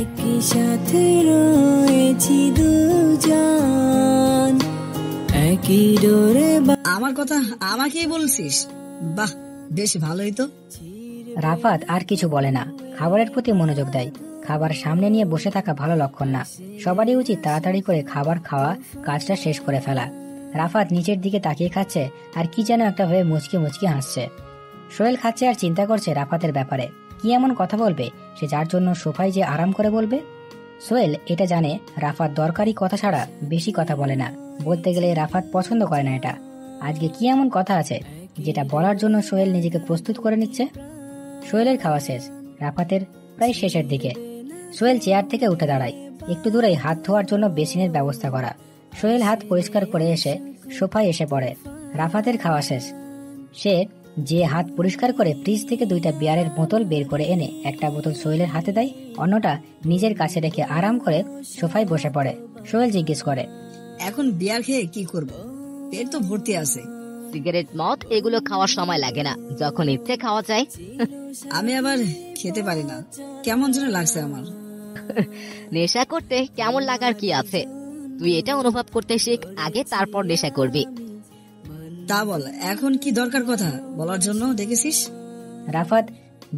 একই সাথে রয়েছি দুজন, একই ডোরে। আমার কথা আমাকেই বলছিস? বাহ, বেশ ভালোই তো। রাফাত আর কিছু বলে না, খাবারের প্রতি মনোযোগ দেয়। খাবার সামনে নিয়ে বসে থাকা ভালো লক্ষণ না। সবারই উচিত তাড়াতাড়ি করে খাবার খাওয়া, কাজটা শেষ করে ফেলা। রাফাত নিচের দিকে তাকিয়ে খাচ্ছে আর কি যেন একটা হয়ে মুচকি মুচকি হাসছে। সোহেল খাচ্ছে আর চিন্তা করছে রাফাতের ব্যাপারে। কি এমন কথা বলবে সে যার জন্য সোফায় যে আরাম করে বলবে? সোহেল এটা জানে রাফাত দরকারি কথা ছাড়া বেশি কথা বলে না। বলতে গেলে রাফাত পছন্দ করে না এটা। আজকে কি এমন কথা আছে যেটা বলার জন্য সোহেল নিজেকে প্রস্তুত করে নিচ্ছে? সোহেলের খাওয়া শেষ, রাফাতের প্রায় শেষের দিকে। সোহেল চেয়ার থেকে উঠে দাঁড়ায়। একটু দূরেই হাত ধোয়ার জন্য বেসিনের ব্যবস্থা করা। সোহেল হাত পরিষ্কার করে এসে সোফায় এসে পড়ে। রাফাতের খাওয়া শেষ। সে যে হাত পরিষ্কার করে ফ্রিজ থেকে 2টা বিয়ারের বোতল বের করে এনে একটা বোতল সোহেলের হাতে দেয়, অন্যটা নিজের কাছে রেখে আরাম করে সোফায় বসে পড়ে। সোহেল জিজ্ঞেস করে, এখন বিয়ার খেয়ে কি করব? পেট তো ভর্তি আছে। সিগারেট, মদ এগুলো খাওয়ার সময় লাগে না, যখন ইচ্ছে খাওয়া যায়। আমি আবার খেতে পারি না, কেমন যেন লাগছে আমার। নেশা করতে কেমন লাগার কি আছে? তুই এটা অনুভব করতে শেখ আগে, তারপর নেশা করবি। তা বল, এখন কি দরকার কথা বলার জন্য দেখেছিস? রাফাত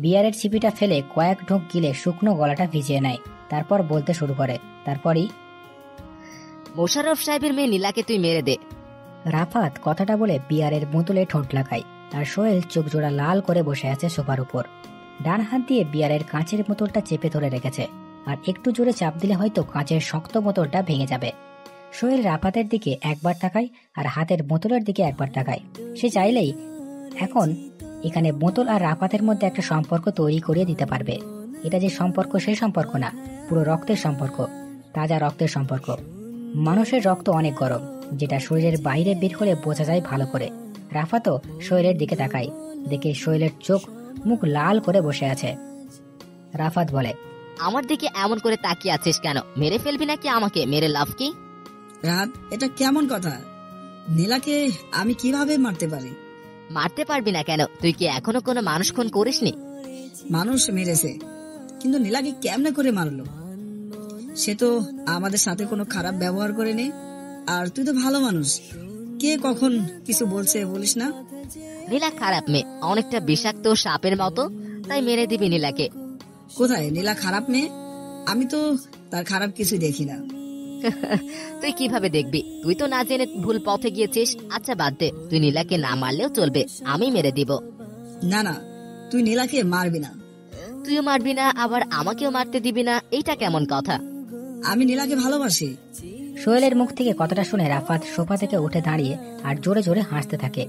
বিয়ারের ছিপিটা ফেলে কয়েক ঢোক গিলে শুকনো গলাটা ভিজিয়ে নেয়। তারপর বলতে শুরু করে, তারপরই মোশাররফ সাহেবের মেয়ে নীলাকে তুই মেরে দে। রাফাত কথাটা বলে বিয়ারের বোতলে ঠোঁট লাগায়। আর সোহেল চোখ জোড়া লাল করে বসে আছে সোফার উপর। ডান হাত দিয়ে বিয়ারের কাঁচের বোতলটা চেপে ধরে রেখেছে, আর একটু জোরে চাপ দিলে হয়তো কাঁচের শক্ত বোতলটা ভেঙে যাবে। সোহেল রাফাতের দিকে একবার তাকায় আর হাতের বোতলের দিকে একবার তাকায়। সে চাইলেই এখন এখানে বোতল আর রাফাতের মধ্যে একটা সম্পর্ক তৈরি করিয়ে দিতে পারবে। এটা যে সম্পর্ক সেই সম্পর্ক না, পুরো রক্তের সম্পর্ক, তাজা রক্তের সম্পর্ক। মানুষের রক্ত অনেক গরম, যেটা শরীরের বাইরে বের হলে বোঝা যায় ভালো করে। রাফাতও সোহেলের দিকে তাকায়, দেখে সোহেলের চোখ মুখ লাল করে বসে আছে। রাফাত বলে, আমার দিকে এমন করে তাকিয়ে আছিস কেন? মেরে ফেলবি নাকি আমাকে? মেরে লাভ কি? রাত, এটা কেমন কথা? নীলাকে আমি কিভাবে মারতে পারি? মারতে পারবি না কেন? তুই কি এখনো কোনো মানুষ খুন করিসনি? মানুষ মেরেছে, কিন্তু নীলাকে কেমনে করে মারলো? সে তো আমাদের সাথে কোনো খারাপ ব্যবহার করেনি। আর তুই তো ভালো মানুষ, কে কখন কিছু বলছে বলিস না। নীলা খারাপ মেয়ে, অনেকটা বিষাক্ত সাপের মতো, তাই মেরে দিবি নীলাকে। কোথায় নীলা খারাপ মেয়ে? আমি তো তার খারাপ কিছু দেখি না। তুই কিভাবে দেখবি? তুই তো না জেনে ভুল পথে গিয়েছিস। আচ্ছা বাদ দে, তুই নীলাকে না মারলেও চলবে, আমি মেরে দিব। না না, তুই নীলাকে মারবি না। তুইও মারবি না, আবার আমাকেও মারতে দিবি না, এইটা কেমন কথা? আমি নীলাকে ভালোবাসি। সোহেলের মুখ থেকে কথাটা শুনে রাফাত সোফা থেকে উঠে দাঁড়িয়ে আর জোরে জোরে হাসতে থাকে।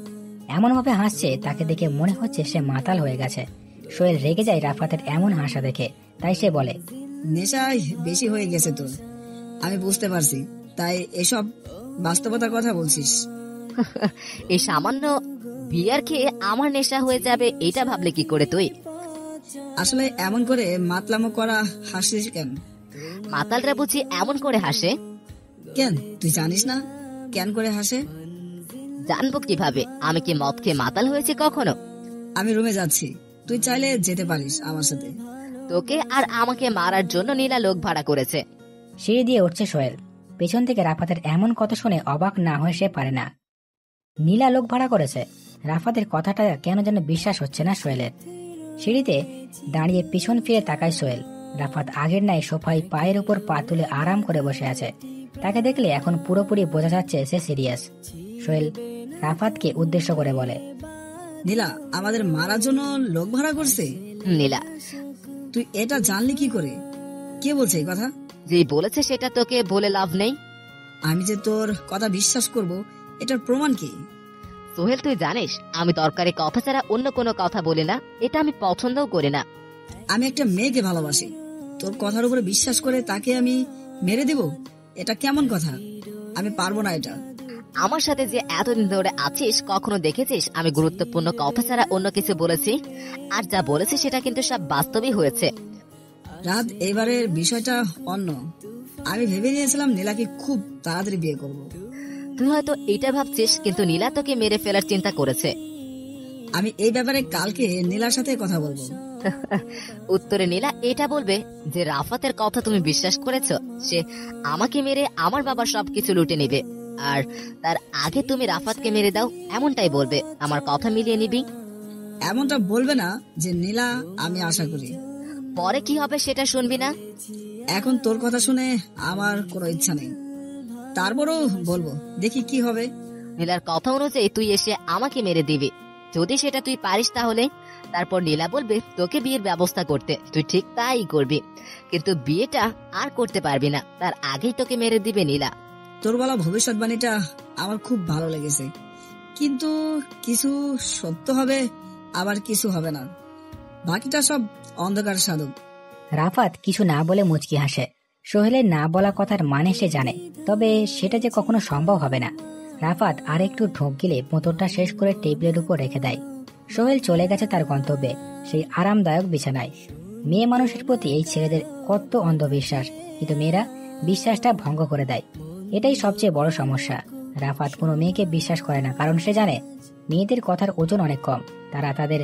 এমন ভাবে হাসছে তাকে দেখে মনে হচ্ছে সে মাতাল হয়ে গেছে। সোহেল রেগে যায় রাফাতের এমন হাসা দেখে, তাই সে বলে, নেশায় বেশি হয়ে গেছে তোর, আমি বুঝতে পারছি, তাই এসব বাস্তবতার কথা বলছিস। এই সামান্য বিয়ার খেয়ে আমার নেশা হয়ে যাবে, এটা ভাবলে কি করে তুই? আসলে এমন করে মাতলামো করা হাসিস কেন? মাতালরা বুঝি এমন করে হাসে? কেন তুই জানিস না কেন করে হাসে? জানবো কিভাবে? আমি কি মদ খেয়ে মাতাল হয়েছে কখনো? আমি রুমে যাচ্ছি, তুই চাইলে যেতে পারিস আমার সাথে। তোকে আর আমাকে মারার জন্য নীলা লোক ভাড়া করেছে। সিঁড়ি দিয়ে উঠছে সোহেল। পেছন থেকে রাফাতের এমন কথা শুনে অবাক না হয়ে সে পারে না। নীলা লোক ভাড়া করেছে? রাফাতের কথাটা কেন যেন বিশ্বাস হচ্ছে না সোহেলের। সিঁড়িতে দাঁড়িয়ে পিছন ফিরে তাকায় সোহেল। রাফাত আগের নাই সোফায় পায়ের উপর পা তুলে আরাম করে বসে আছে। তাকে দেখলে এখন পুরোপুরি বোঝা যাচ্ছে সে সিরিয়াস। সোহেল রাফাতকে উদ্দেশ্য করে বলে, নীলা আমাদের মারার জন্য লোক ভাড়া করছে? নীলা, তুই এটা জানলি কি করে? কে বলছে এই কথা? যে বলেছে সেটা তোকে বলে লাভ নেই। আমি যে তোর কথা বিশ্বাস করব, এটার প্রমাণ কি? সোহেল তুই জানিস আমি দরকারি কথা ছাড়া অন্য কোনো কথা বলি না, এটা আমি পছন্দও করি না। আমি একটা মেয়েকে ভালোবাসি, তোর কথার উপরে বিশ্বাস করে তাকে আমি মেরে দেব? এটা কেমন কথা? আমি পারবো না এটা। আমার সাথে যে এতদিন ধরে আছিস, কখনো দেখেছিস আমি গুরুত্বপূর্ণ কথা ছাড়া অন্য কিছু বলেছি? আর যা বলেছি সেটা কিন্তু সব বাস্তবই হয়েছে। রাত, এবারের বিষয়টা অন্য। আমি ভেবে নিয়েছিলাম নীলাকে খুব তাড়াতাড়ি বিয়ে করব। তুই হয়তো এটা ভাবছিস, কিন্তু নীলা তোকে মেরে ফেলার চিন্তা করেছে। আমি এই ব্যাপারে কালকে নীলার সাথে কথা বলবো। উত্তরে নীলা এটা বলবে যে রাফাতের কথা তুমি বিশ্বাস করেছো, সে আমাকে মেরে আমার বাবার সবকিছু লুটে নিবে, আর তার আগে তুমি রাফাতকে মেরে দাও, এমনটাই বলবে। আমার কথা মিলিয়ে নিবি। এমনটা বলবে না যে নীলা, আমি আশা করি। পরে কি হবে সেটা শুনবি না? এখন তোর কথা শুনে আমার কোনো ইচ্ছা নেই, তারপরও বলবো, দেখি কি হবে। নীলার কথা অনুযায়ী তুই এসে আমাকে মেরে দিবি। যদি সেটা তুই পারিস তাহলে তারপর নীলা বলবে তোকে বিয়ের ব্যবস্থা করতে, তুই ঠিক তাই করবি, কিন্তু বিয়েটা আর করতে পারবি না, তার আগেই তোকে মেরে দিবে নীলা। তোর বলা ভবিষ্যৎবাণীটা আমার খুব ভালো লেগেছে, কিন্তু কিছু সত্য হবে, আবার কিছু হবে না, বাকিটা সব অন্ধকার সাধক। রাফাত কিছু না বলে মুচকি হাসে। সোহেলের না বলা কথার মানে সে জানে, তবে সেটা যে কখনো সম্ভব হবে না। রাফাত আর একটু ঢোক গিলে বোতলটা শেষ করে টেবিলের উপর রেখে দেয়। সোহেল চলে গেছে তার গন্তব্যে, সেই আরামদায়ক বিছানায়। মেয়ে মানুষের প্রতি এই ছেলেদের কত অন্ধবিশ্বাস, কিন্তু মেয়েরা বিশ্বাসটা ভঙ্গ করে দেয়। এটাই সবচেয়ে বড় সমস্যা। রাফাত কোনো মেয়েকে বিশ্বাস করে না, কারণ সে জানে মেয়েদের কথার ওজন অনেক কম, তারা তাদের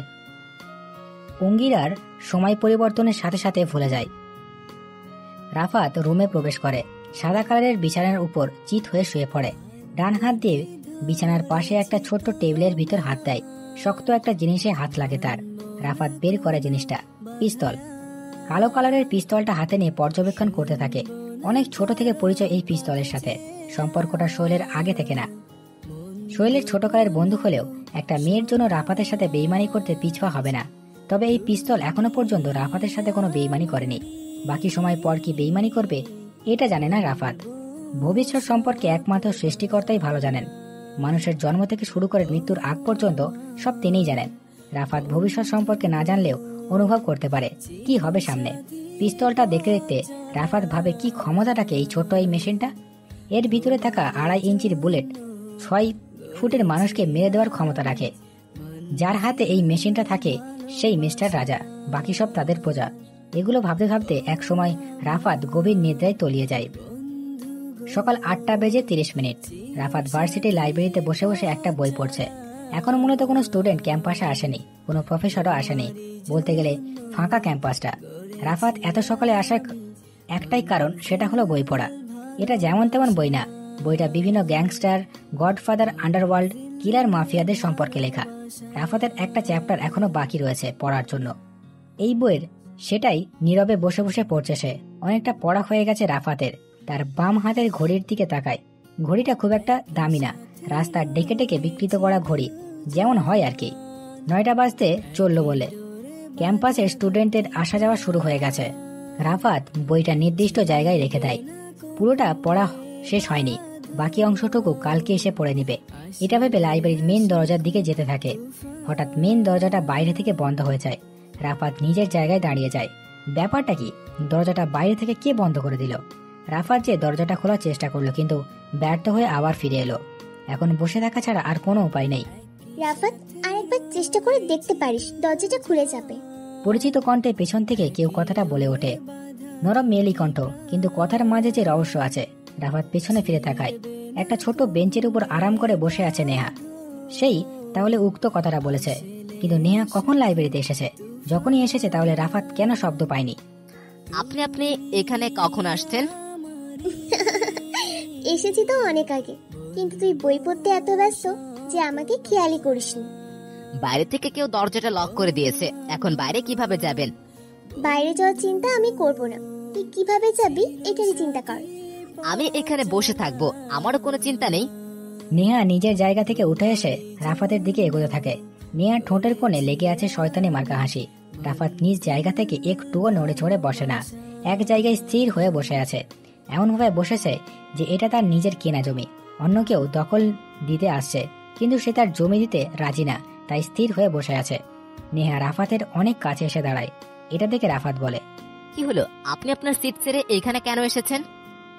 অঙ্গীরার সময় পরিবর্তনের সাথে সাথে ভুলে যায়। রাফাত রুমে প্রবেশ করে, সাদা কালারের বিছানার উপর চিত হয়ে শুয়ে পড়ে। ডান হাত দিয়ে বিছানার পাশে একটা ছোট্ট টেবিলের ভিতর হাত দেয়। শক্ত একটা জিনিসে হাত লাগে তার। রাফাত বের করে জিনিসটা, পিস্তল। কালো কালারের পিস্তলটা হাতে নিয়ে পর্যবেক্ষণ করতে থাকে। অনেক ছোট থেকে পরিচয় এই পিস্তলের সাথে, সম্পর্কটা সোহেলের আগে থেকে না। সোহেলের ছোটকালের বন্ধু হলেও একটা মেয়ের জন্য রাফাতের সাথে বেইমানি করতে পিছুয়া হবে না। তবে এই পিস্তল এখনো পর্যন্ত রাফাতের সাথে কোনো বেইমানি করেনি। বাকি সময় পর কি বেইমানি করবে এটা জানে না রাফাত। ভবিষ্যৎ সম্পর্কে একমাত্র সৃষ্টিকর্তাই ভালো জানেন। মানুষের জন্ম থেকে শুরু করে মৃত্যুর আগ পর্যন্ত সব তিনিই জানেন। রাফাত ভবিষ্যৎ সম্পর্কে না জানলেও অনুভব করতে পারে কি হবে সামনে। পিস্তলটা দেখতে দেখতে রাফাত ভাবে কি ক্ষমতা রাখে এই ছোট্ট এই মেশিনটা। এর ভিতরে থাকা 2.5 ইঞ্চির বুলেট 6 ফুটের মানুষকে মেরে দেওয়ার ক্ষমতা রাখে। যার হাতে এই মেশিনটা থাকে সেই মিস্টার রাজা, বাকি সব তাদের প্রজা। এগুলো ভাবতে ভাবতে এক সময় রাফাত গভীর নিদ্রায় তলিয়ে যায়। সকাল 8:30। রাফাত ভার্সিটি লাইব্রেরিতে বসে বসে একটা বই পড়ছে। এখন মূলত কোনো স্টুডেন্ট ক্যাম্পাসে আসেনি, কোনো প্রফেসরও আসেনি, বলতে গেলে ফাঁকা ক্যাম্পাসটা। রাফাত এত সকালে আসার একটাই কারণ, সেটা হলো বই পড়া। এটা যেমন তেমন বই না, বইটা বিভিন্ন গ্যাংস্টার, গডফাদার, আন্ডারওয়ার্ল্ড, কিলার, মাফিয়াদের সম্পর্কে লেখা। রাফাতের একটা চ্যাপ্টার এখনো বাকি রয়েছে পড়ার জন্য এই বইয়ের, সেটাই নীরবে বসে বসে পড়ছে সে। অনেকটা পড়া হয়ে গেছে রাফাতের। তার বাম হাতের ঘড়ির দিকে তাকায়। ঘড়িটা খুব একটা দামি না, রাস্তার ডেকে ডেকে বিকৃত করা ঘড়ি, যেমন হয় আর কি। 9টা বাজতে চললো বলে ক্যাম্পাসের স্টুডেন্টদের আসা যাওয়া শুরু হয়ে গেছে। রাফাত বইটা নির্দিষ্ট জায়গায় রেখে দেয়। পুরোটা পড়া শেষ হয়নি, বাকি অংশটুকু কালকে এসে পড়ে নিবে। এটা ভেবে লাইব্রেরির মেন দরজার দিকে যেতে থাকে। হঠাৎ মেন দরজাটা বাইরে থেকে বন্ধ হয়ে যায়। রাফাত নিজের জায়গায় দাঁড়িয়ে যায়। ব্যাপারটা কি? দরজাটা বাইরে থেকে কে বন্ধ করে দিল? রাফাত যে দরজাটা খোলার চেষ্টা করলো, কিন্তু ব্যর্থ হয়ে আবার ফিরে এলো। এখন বসে থাকা ছাড়া আর কোনো উপায় নেই। রাফাত, আরেকবার চেষ্টা করে দেখতে পারিস, দরজাটা খুলে যাবে। পরিচিত কণ্ঠে পেছন থেকে কেউ কথাটা বলে ওঠে। নরম মেয়েলি কণ্ঠ, কিন্তু কথার মাঝে যে রহস্য আছে। রাফাত পেছনে ফিরে তাকায়। একটা ছোট বেঞ্চের উপর আরাম করে বসে আছে নেহা। সেই তাহলে উক্ত কথাটা বলেছে, কিন্তু নেহা কখন লাইব্রেরিতে এসেছে? যখনই এসেছে তাহলে রাফাত কেন শব্দ পায়নি? আপনি এখানে কখন আসছেন? এসেছি তো অনেক আগে, কিন্তু তুই বই পড়তে এত ব্যস্ত যে আমাকে খেয়ালই করিসনি। বাইরে থেকে কেউ দরজাটা লক করে দিয়েছে, এখন বাইরে কিভাবে যাবেন? বাইরে যাওয়ার চিন্তা আমি করব না, তুই কিভাবে যাবি এটারই চিন্তা কর। আমি এখানে বসে থাকবো, আমারও কোনো চিন্তা নেই। নেহা নিজের জায়গা থেকে উঠে এসে রাফাতের দিকে এগোতে থাকে। নেহার ঠোঁটের কোণে লেগে আছে শয়তানি মার্কা হাসি। রাফাত নিজ জায়গা থেকে একটুও নড়ে চড়ে বসে না, এক জায়গায় স্থির হয়ে বসে আছে। এমনভাবে বসেছে যে এটা তার নিজের কেনা জমি, অন্য কেউ দখল দিতে আসছে, কিন্তু সে তার জমি দিতে রাজি না, তাই স্থির হয়ে বসে আছে। নেহা রাফাতের অনেক কাছে এসে দাঁড়ায়। এটা দেখে রাফাত বলে, কি হলো, আপনি আপনার সিট ছেড়ে এখানে কেন এসেছেন?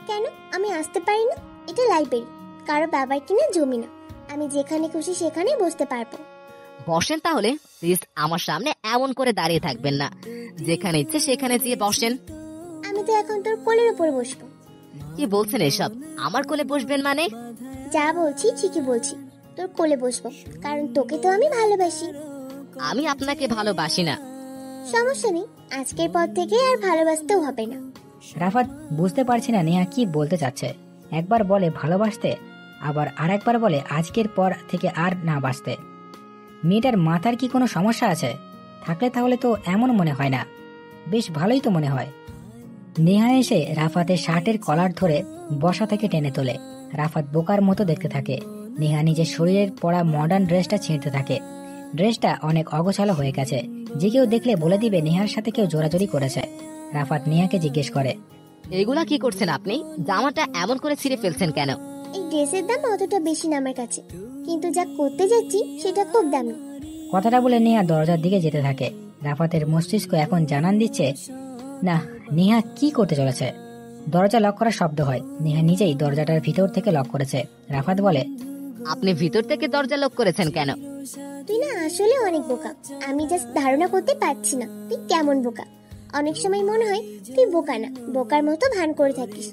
কেন আমি আসতে পারি না? এটা লাইব্রেরি, কারো বাবার কিনা জমি না। আমি যেখানে খুশি সেখানেই বসতে পারবো। বসেন তাহলে, প্লিজ আমার সামনে এমন করে দাঁড়িয়ে থাকবেন না। যেখানে ইচ্ছে সেখানে গিয়ে বসেন। আমি তো এখন তোর কোলের উপর বসবো। কি বলছেন এসব? আমার কোলে বসবেন মানে? যা বলছি ঠিকই বলছি, তোর কোলে বসবো, কারণ তোকে তো আমি ভালোবাসি। আমি আপনাকে ভালোবাসি না। সমস্যা নেই, আজকের পর থেকে আর ভালোবাসতেও হবে না। রাফাত বুঝতে পারছে না নেহা কি বলতে চাচ্ছে। একবার বলে ভালোবাসতে, আবার আরেকবার বলে আজকের পর থেকে আর না বাসতে। মেয়েটার মাথার কি কোনো সমস্যা আছে? থাকলে তাহলে তো এমন মনে হয় না, বেশ ভালোই তো মনে হয়। নেহা এসে রাফাতের শার্টের কলার ধরে বসা থেকে টেনে তোলে। রাফাত বোকার মতো দেখতে থাকে। নেহা নিজের শরীরের পরা মডার্ন ড্রেসটা ছিঁড়তে থাকে। ড্রেসটা অনেক অগোছালো হয়ে গেছে, যে কেউ দেখলে বলে দিবে নেহার সাথে কেউ জোরাজোরি করেছে। রাফাত নেহাকে জিজ্ঞেস করে, এগুলা কি করছেন আপনি? জামাটা এমন করে ছিঁড়ে ফেলছেন কেন? এই ড্রেসের দাম অতটা বেশি না আমার কাছে, কিন্তু যা করতে যাচ্ছি সেটা খুব দামি। কথাটা বলে নেহা দরজার দিকে যেতে থাকে। রাফাতের মস্তিষ্ক এখন জানান দিচ্ছে না নেহা কি করতে চলেছে। দরজা লক করার শব্দ হয়। নেহা নিজেই দরজাটার ভিতর থেকে লক করেছে। রাফাত বলে, আপনি ভিতর থেকে দরজা লক করেছেন কেন? তুই না আসলে অনেক বোকা। আমি জাস্ট ধারণা করতে পারছি না তুই কেমন বোকা। অনেক সময় মনে হয় তুই বোকা না, বোকার মতো ভান করে থাকিস।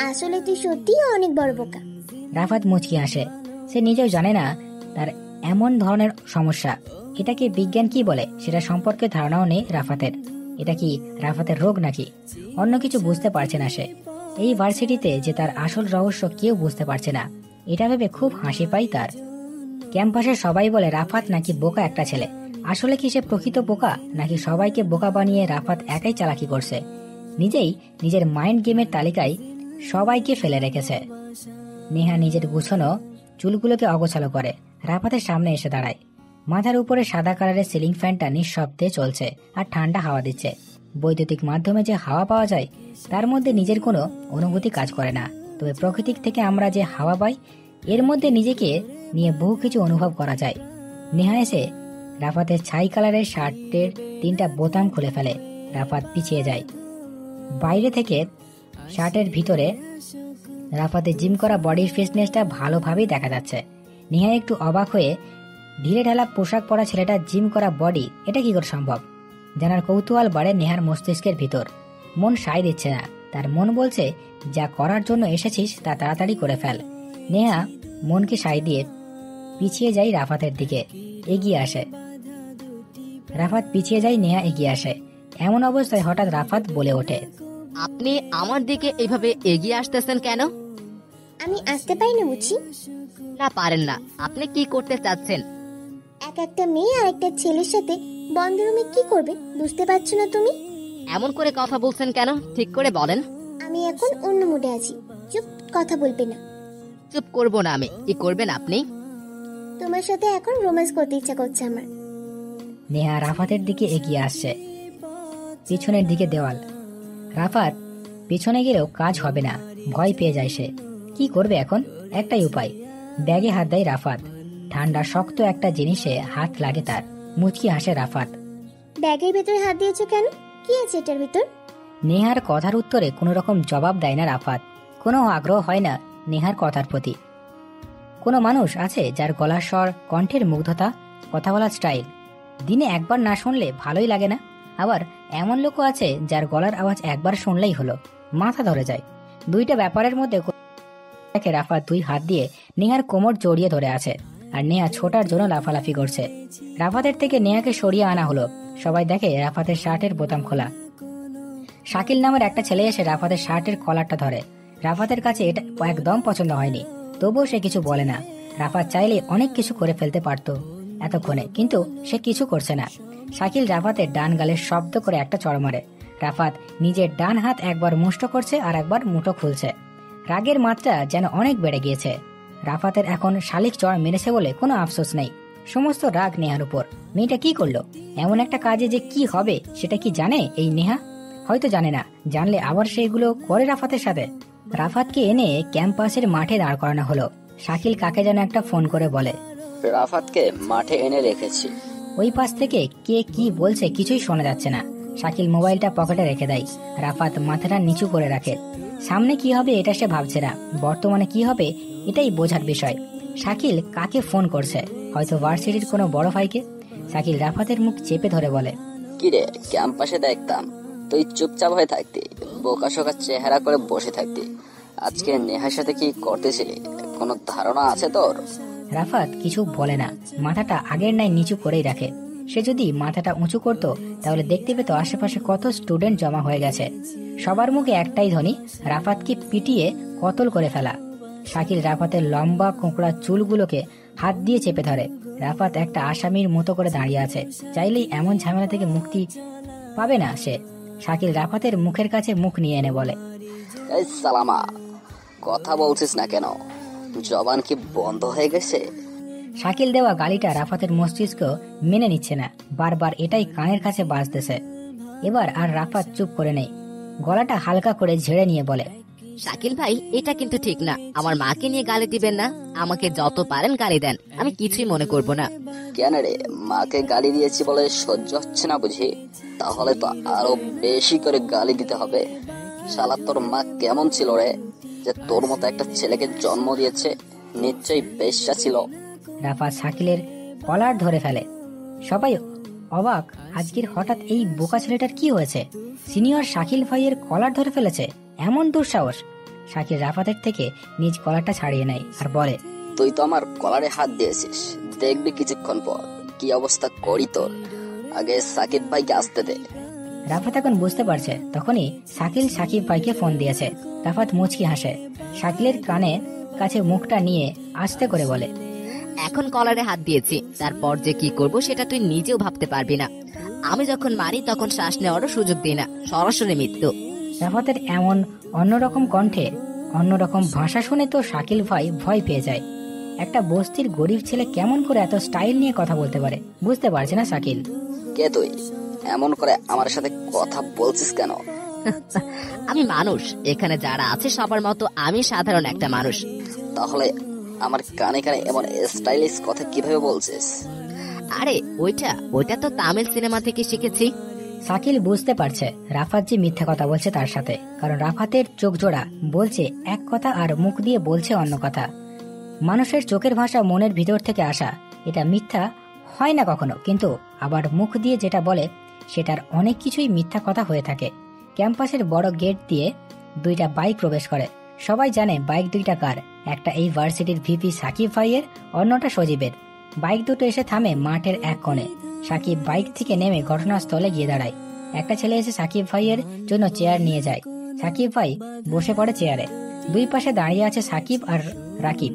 আসলে তুই সত্যিই অনেক বড় বোকা। রাফাত মুচকি আসে। সে নিজেও জানে না তার এমন ধরনের সমস্যা। এটাকে বিজ্ঞান কি বলে সেটা সম্পর্কে ধারণাও নেই রাফাতের। এটা কি রাফাতের রোগ নাকি অন্য কিছু বুঝতে পারছে না সে। এই ভার্সিটিতে যে তার আসল রহস্য কেউ বুঝতে পারছে না, এটা ভেবে খুব হাসি পায় তার। ক্যাম্পাসের সবাই বলে রাফাত নাকি বোকা একটা ছেলে। আসলে কি সে প্রকৃত বোকা, নাকি সবাইকে বোকা বানিয়ে রাফাত একাই চালাকি করছে? নিজেই নিজের মাইন্ড গেমের তালিকায় সবাইকে ফেলে রেখেছে। নেহা নিজের গুছানো চুলগুলোকে অগোছালো করে রাফাতের সামনে এসে দাঁড়ায়। মাথার উপরে সাদা কালারের সিলিং ফ্যানটা নিঃশব্দে চলছে আর ঠান্ডা হাওয়া দিচ্ছে। বৈদ্যুতিক মাধ্যমে যে হাওয়া পাওয়া যায় তার মধ্যে নিজের কোনো অনুভূতি কাজ করে না, তবে প্রকৃতিক থেকে আমরা যে হাওয়া পাই এর মধ্যে নিজেকে নিয়ে বহু কিছু অনুভব করা যায়। নেহা এসে রাফাতের ছাই কালারের শার্টের 3টা বোতাম খুলে ফেলে। রাফাত পিছিয়ে যায়। বাইরে থেকে শার্টের ভিতরে রাফাতের জিম করা বডির ফিটনেসটা ভালোভাবেই দেখা যাচ্ছে। নেহা একটু অবাক হয়ে, ঢিলে ঢালা পোশাক পরা ছেলেটা জিম করা বডি, এটা কি করে সম্ভব? জানার কৌতূহল বাড়ে নেহার মস্তিষ্কের ভিতর। মন সায় দিচ্ছে না, তার মন বলছে যা করার জন্য এসেছিস তা তাড়াতাড়ি করে ফেল। নেহা মনকে সায় দিয়ে পিছিয়ে যায় রাফাতের দিকে এগিয়ে আসে। রাফাত পিছিয়ে যায়, নেহা এগিয়ে আসে। এমন অবস্থায় হঠাৎ রাফাত বলে ওঠে, আপনি আমার দিকে এইভাবে এগিয়ে আসতেছেন কেন? আমি আসতে পারি না বুঝি? না পারেন না। আপনি কি করতে চাচ্ছেন? একটা মেয়ে আর একটা ছেলের সাথে বন্ধ রুমে কি করবে বুঝতে পারছো না তুমি? এমন করে কথা বলছেন কেন? ঠিক করে বলেন। আমি এখন অন্য মুডে আছি, চুপ, কথা বলবে না। চুপ করবো না আমি। কি করবেন আপনি? তোমার সাথে এখন রোম্যান্স করতে ইচ্ছা করছে আমার। নেহা রাফাতের দিকে এগিয়ে আসছে। পিছনের দিকে দেওয়াল। রাফাত পিছনে গেলেও কাজ হবে না, ভয় পেয়ে যায় সে। কি করবে এখন? একটাই উপায়, ব্যাগে হাত দেয় রাফাত। ঠান্ডা শক্ত একটা জিনিসে হাত লাগে তার। মুচকি হাসে রাফাত। ব্যাগের ভেতরে হাত দিয়েছো কেন? কি আছে এটার ভিতর? নেহার কথার উত্তরে কোনো রকম জবাব দেয় না রাফাত। কোনো আগ্রহ হয় না নেহার কথার প্রতি। কোনো মানুষ আছে যার গলার স্বর, কণ্ঠের মুগ্ধতা, কথা বলার স্টাইল দিনে একবার না শুনলে ভালোই লাগে না। আবার এমন লোকও আছে যার গলার আওয়াজ একবার শুনলেই হলো, মাথা ধরে যায়। দুইটা ব্যাপারের মধ্যে রাফাত 2 হাত দিয়ে নেহার কোমর জড়িয়ে ধরে আছে, আর নেহা ছোটার জন্য লাফালাফি করছে। রাফাতের থেকে নেহাকে সরিয়ে আনা হলো। সবাই দেখে রাফাতের শার্টের বোতাম খোলা। শাকিল নামের একটা ছেলে এসে রাফাতের শার্টের কলারটা ধরে। রাফাতের কাছে এটা একদম পছন্দ হয়নি, তবুও সে কিছু বলে না। রাফাত চাইলে অনেক কিছু করে ফেলতে পারতো এতক্ষণে, কিন্তু সে কিছু করছে না। শাকিল রাফাতের ডান গালের শব্দ করে একটা চড় মারে। রাফাত নিজের ডান হাত একবার মুষ্ট করছে আর একবার মুঠো খুলছে। রাগের মাত্রা যেন অনেক বেড়ে গিয়েছে। রাফাতের এখন শালিক চড় মেরেছে বলে কোনো আফসোস নেই, সমস্ত রাগ নেহার উপর। মেয়েটা কি করলো? এমন একটা কাজে যে কি হবে সেটা কি জানে এই নেহা? হয়তো জানে না, জানলে আবার সেগুলো করে রাফাতের সাথে। রাফাতকে এনে ক্যাম্পাসের মাঠে দাঁড় করানো হলো। শাকিল কাকে যেন একটা ফোন করে বলে, রাফাতকে মাঠে এনে রেখেছি। ওই পাশ থেকে কে কি বলছে কিছুই শোনা যাচ্ছে না। শাকিল মোবাইলটা পকেটে রেখে দেয়। রাফাত মাথাটা নিচু করে রাখে। সামনে কি হবে এটা সে ভাবছে না, বর্তমানে কি হবে এটাই বোঝার বিষয়। শাকিল কাকে ফোন করছে? হয়তো ভার্সিটির কোনো বড় ভাইকে। শাকিল রাফাতের মুখ চেপে ধরে বলে, কিরে, ক্যাম্পাসে দেখতাম তুই চুপচাপ হয়ে থাকতি, বোকা শোকা চেহারা করে বসে থাকতি। আজকে নেহার সাথে কি করতেছিলি? কোনো ধারণা আছে তোর? রাফাত কিছু বলে না, মাথাটা আগের ন্যায় নিচু করেই রাখে। সে যদি মাথাটা উঁচু করত তাহলে দেখতে পেত আশেপাশে কত স্টুডেন্ট জমা হয়ে গেছে। সবার মুখে একটাই ধ্বনি, রাফাতকে পিটিয়ে কতল করে ফেলা। শাকিল রাফাতের লম্বা কোঁকড়া চুলগুলোকে হাত দিয়ে চেপে ধরে। রাফাত একটা আসামির মতো করে দাঁড়িয়ে আছে, চাইলেই এমন ঝামেলা থেকে মুক্তি পাবে না সে। শাকিল রাফাতের মুখের কাছে মুখ নিয়ে এনে বলে, এই সালামা, কথা বলছিস না কেন? জবান কি বন্ধ হয়ে গেছে? শাকিল দেওয়া গালিটা রাফাতের মস্তিষ্ক মেনে নিচ্ছে না, বারবার এটাই কানের কাছে বাজতেছে। এবার আর রাফাত চুপ করে নেই, গলাটা হালকা করে ঝেড়ে নিয়ে বলে, শাকিল ভাই, এটা কিন্তু ঠিক না। আমার মাকে নিয়ে গালি দিবেন না। আমাকে যত পারেন গালি দেন, আমি কিছুই মনে করব না। কেন রে, মাকে গালি দিয়েছি বলে সহ্য হচ্ছে না বুঝি? তাহলে তো আরো বেশি করে গালি দিতে হবে। শালা, তোর মা কেমন ছিল রে, যে তোর মতো একটা ছেলেকে জন্ম দিয়েছে? নিশ্চয়ই বেশ্যা ছিল। রাফাত শাকিলের কলার ধরে ফেলে। সবাই অবাক, আজকের হঠাৎ এই বোকা ছেলেটার কি হয়েছে? সিনিয়র শাকিল ভাইয়ের কলার ধরে ফেলেছে, এমন দুঃসাহস! শাকিল রাফাতের থেকে নিজ কলারটা ছাড়িয়ে নেয় আর বলে, তুই তো আমার কলারে হাত দিয়েছিস, দেখবি কিছুক্ষণ পর কি অবস্থা করি তোর। আগে সাকিব ভাইকে আসতে দে। রাফাত এখন বুঝতে পারছে তখনই শাকিল সাকিব ভাইকে ফোন দিয়েছে। রাফাত মুচকি হাসে, শাকিলের কানে কাছে মুখটা নিয়ে আস্তে করে বলে, এখন কলারে হাত দিয়েছি, তারপর যে কি করব সেটা তুই নিজেও ভাবতে পারবি না। আমি যখন মারি তখন শ্বাস নেওয়ারও সুযোগ দিই না, সরাসরি মৃত্যু। রাফাতের এমন অন্যরকম কণ্ঠে, অন্যরকম ভাষা শুনে তো শাকিল ভাই ভয় পেয়ে যায়। একটা বস্তির গরিব ছেলে কেমন করে এত স্টাইল নিয়ে কথা বলতে পারে বুঝতে পারছে না শাকিল। কে তুই? এমন করে আমার সাথে কথা বলছিস কেন? আমি মানুষ, এখানে যারা আছে সবার মতো আমি সাধারণ একটা মানুষ। তাহলে আমার কানে কানে এমন স্টাইলিশ কথা কিভাবে বলছিস? আরে ওইটা তো তামিল সিনেমা থেকে শিখেছি। শাকিল বুঝতে পারছে রাফাত যে মিথ্যা কথা বলছে তার সাথে, কারণ রাফাতের চোখ জোড়া বলছে এক কথা আর মুখ দিয়ে বলছে অন্য কথা। মানুষের চোখের ভাষা মনের ভিতর থেকে আসা, এটা মিথ্যা হয় না কখনো, কিন্তু আবার মুখ দিয়ে যেটা বলে সেটার অনেক কিছুই মিথ্যা কথা হয়ে থাকে। ক্যাম্পাসের বড় গেট দিয়ে দুইটা বাইক প্রবেশ করে। সবাই জানে বাইক দুইটা কার, একটা এই ভার্সিটির ভিপি সাকিব ভাইয়ের, অন্যটা সজীবের। বাইক দুটো এসে থামে মাঠের এক কোণে। সাকিব বাইক থেকে নেমে ঘটনাস্থলে গিয়ে দাঁড়ায়। একটা ছেলে এসে সাকিব ভাইয়ের জন্য চেয়ার নিয়ে যায়। সাকিব ভাই বসে পড়ে চেয়ারে। দুই পাশে দাঁড়িয়ে আছে সাকিব আর রাকিব।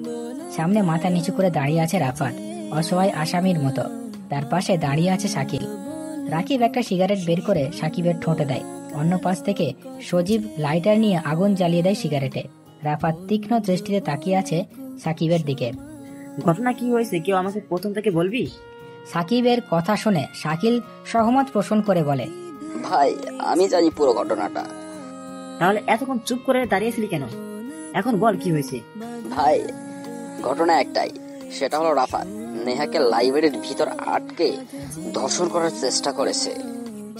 সামনে মাথা নিচু করে দাঁড়িয়ে আছে রাফাত, অসহায় আসামির মতো। তার পাশে দাঁড়িয়ে আছে শাকিল। রাকিব একটা সিগারেট বের করে সাকিবের ঠোঁটে দেয়। অন্য পাশ থেকে সজীব লাইটার নিয়ে আগুন জ্বালিয়ে দেয় সিগারেটে। রাফাত তীক্ষ্ণ দৃষ্টিতে তাকিয়ে আছে সাকিবের দিকে। ঘটনা কি হয়েছে কেউ আমাকে প্রথম থেকে বলবি? সাকিবের কথা শুনে শাকিল সহমত পোষণ করে বলে, ভাই, আমি জানি পুরো ঘটনাটা। তাহলে এতক্ষণ চুপ করে দাঁড়িয়েছিলি কেন? এখন বল কি হয়েছে। ভাই, ঘটনা একটাই, সেটা হলো রাফাত নেহাকে লাইব্রেরির ভিতর আটকে ধর্ষণ করার চেষ্টা করেছে।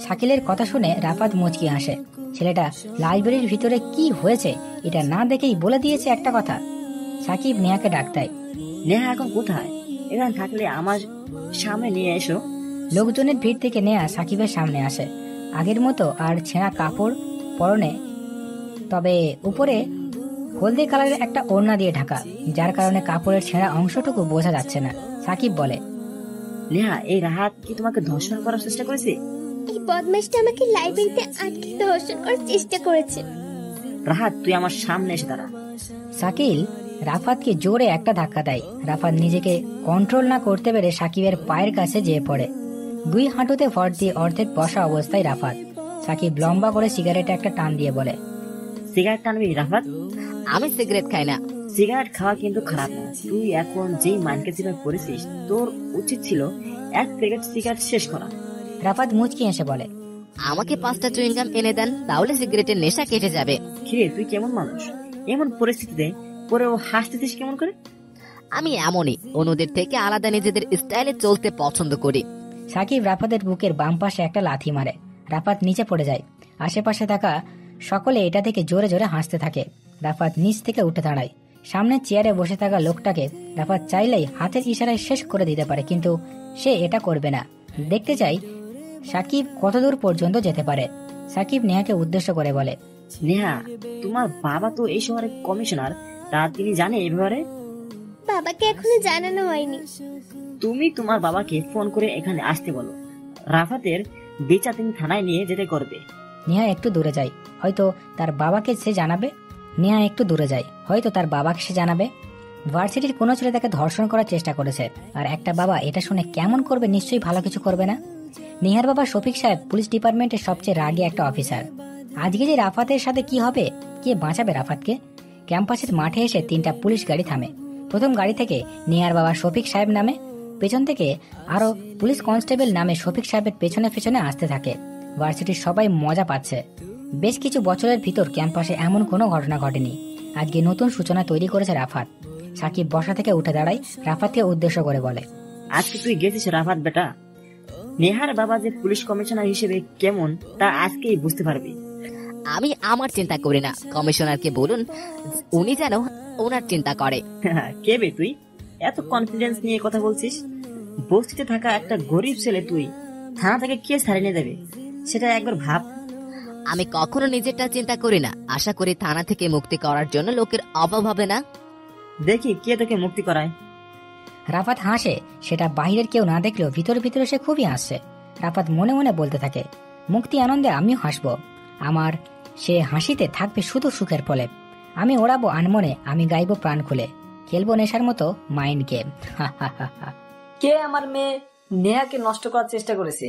শাকিলের কথা শুনে রাফাত মুচকি হাসে। ছেলেটা লাইব্রেরির ভিতরে কি হয়েছে এটা না দেখেই বলে দিয়েছে একটা কথা। সাকিব নেহাকে ডাক দেয়। নেহা এখন কোথায়? এখানে থাকলে আমার সামনে নিয়ে এসো। লোকজনের ভিড় থেকে নেহা সাকিবের সামনে আসে। আগের মতো আর ছেঁড়া কাপড় পরনে, তবে উপরে হলদে কালারের একটা ওড়না দিয়ে ঢাকা, যার কারণে কাপড়ের ছেঁড়া অংশটুকু বোঝা যাচ্ছে না। সাকিব বলে, নেহা, এই রাহাত কি তোমাকে ধর্ষণ করার চেষ্টা করেছে? এই বদমাশটা আমাকে লাইব্রেরিতে আটকে ধর্ষণ করার চেষ্টা করেছে। রাহাত, তুই আমার সামনে এসে দাঁড়া। শাকিল রাফাতকে জোরে একটা ধাক্কা দেয়। রাফাত নিজেকে কন্ট্রোল না করতে পেরে সাকিবের পায়ের কাছে যেয়ে পড়ে। দুই হাঁটুতে ভর দিয়ে অর্ধেক বসা অবস্থায় রাফাত। সাকিব লম্বা করে সিগারেটে একটা টান দিয়ে বলে, সিগারেট টানবি রাফাত? আমি সিগারেট খাই না। সিগারেট খাওয়া কিন্তু খারাপ না। তুই এখন যেই মাইন্ডকে জীবনে পড়েছিস, তোর উচিত ছিল এক প্যাকেট সিগারেট শেষ করা। রাফাত মুচকি হেসে বলে, আমাকে 5টা চুইংগাম এনে দেন, তাহলে সিগারেটের নেশা কেটে যাবে। কিরে, তুই কেমন মানুষ? এমন পরিস্থিতিতে পরেও হাসতেছিস কেমন করে? আমি এমনই, অন্যদের থেকে আলাদা নিজেদের স্টাইলে চলতে পছন্দ করি। সাকিব রাফাতের বুকের বাম পাশে একটা লাথি মারে। রাফাত নিচে পড়ে যায়। আশেপাশে থাকা সকলে এটা থেকে জোরে জোরে হাসতে থাকে। রাফাত নিচ থেকে উঠে দাঁড়ায়। সামনে চেয়ারে বসে থাকা লোকটাকে রাফাত চাইলেই হাতের ইশারায় শেষ করে দিতে পারে, কিন্তু সে এটা করবে না। দেখতে চাই সাকিব কতদূর পর্যন্ত যেতে পারে। সাকিব নেহাকে উদ্দেশ্য করে বলে, নেহা, তোমার বাবা তো এই শহরের কমিশনার, তা তিনি জানে এই ব্যাপারে? বাবাকে এখনো জানানো হয়নি। তুমি তোমার বাবাকে ফোন করে এখানে আসতে বলো। রাফাতের বিচার তিনি থানায় নিয়ে যেতে করবে। নেহা একটু দূরে যায়, হয়তো তার বাবাকে সে জানাবে। নেহা একটু দূরে যায়, হয়তো তার বাবাকে সে জানাবে। ভার্সিটির কোনো ছেলে তাকে ধর্ষণ করার চেষ্টা করেছে, আর একটা বাবা এটা শুনে কেমন করবে? নিশ্চয়ই ভালো কিছু করবে না। নেহার বাবা শফিক সাহেব পুলিশ ডিপার্টমেন্টের সবচেয়ে রাগী একটা অফিসার। আজকে যে রাফাতের সাথে কি হবে? কে বাঁচাবে রাফাতকে? ক্যাম্পাসের মাঠে এসে 3টা পুলিশ গাড়ি থামে। প্রথম গাড়ি থেকে নেহার বাবা শফিক সাহেব নামে, পেছন থেকে আরো পুলিশ কনস্টেবল নামে শফিক সাহেবের পেছনে পেছনে আসতে থাকে। ভার্সিটির সবাই মজা পাচ্ছে। বেশ কিছু বছরের ভিতর ক্যাম্পাসে এমন কোনো ঘটনা ঘটেনি। আজকে নতুন সূচনা তৈরি করেছে রাফাত। সাকিব বসা থেকে উঠে দাঁড়ায়, রাফাতকে উদ্দেশ্য করে বলে, আজকে তুই গেছিস রাফাত বেটা। নেহার বাবা যে পুলিশ কমিশনার হিসেবে কেমন তা আজকেই বুঝতে পারবি। আমি আমার চিন্তা করি না, কমিশনারকে বলুন উনি যেন ওনার চিন্তা করে। কে বে তুই? এত কনফিডেন্স নিয়ে কথা বলছিস? বস্তিতে থাকা একটা গরিব ছেলে তুই, থানা থেকে কে ছাড়িয়ে নিয়ে দেবে সেটা একবার ভাব। আমি কখনো নিজেরটা চিন্তা করি না, আশা করি থানা থেকে মুক্তি করার জন্য লোকের অভাব হবে না। দেখি কে তোকে মুক্তি করায়। রাফাত হাসে, সেটা বাইরের কেউ না দেখলেও ভিতরে ভিতরে সে খুবই হাসছে। রাফাত মনে মনে বলতে থাকে, মুক্তি আনন্দে আমিও হাসবো, আমার সে হাসিতে থাকবে শুধু সুখের ফলে। আমি ওড়াবো আনমনে, আমি গাইবো প্রাণ খুলে, খেলবো নেশার মতো মাইন্ড গেম। কে আমার মেয়ে নেহাকে নষ্ট করার চেষ্টা করেছে?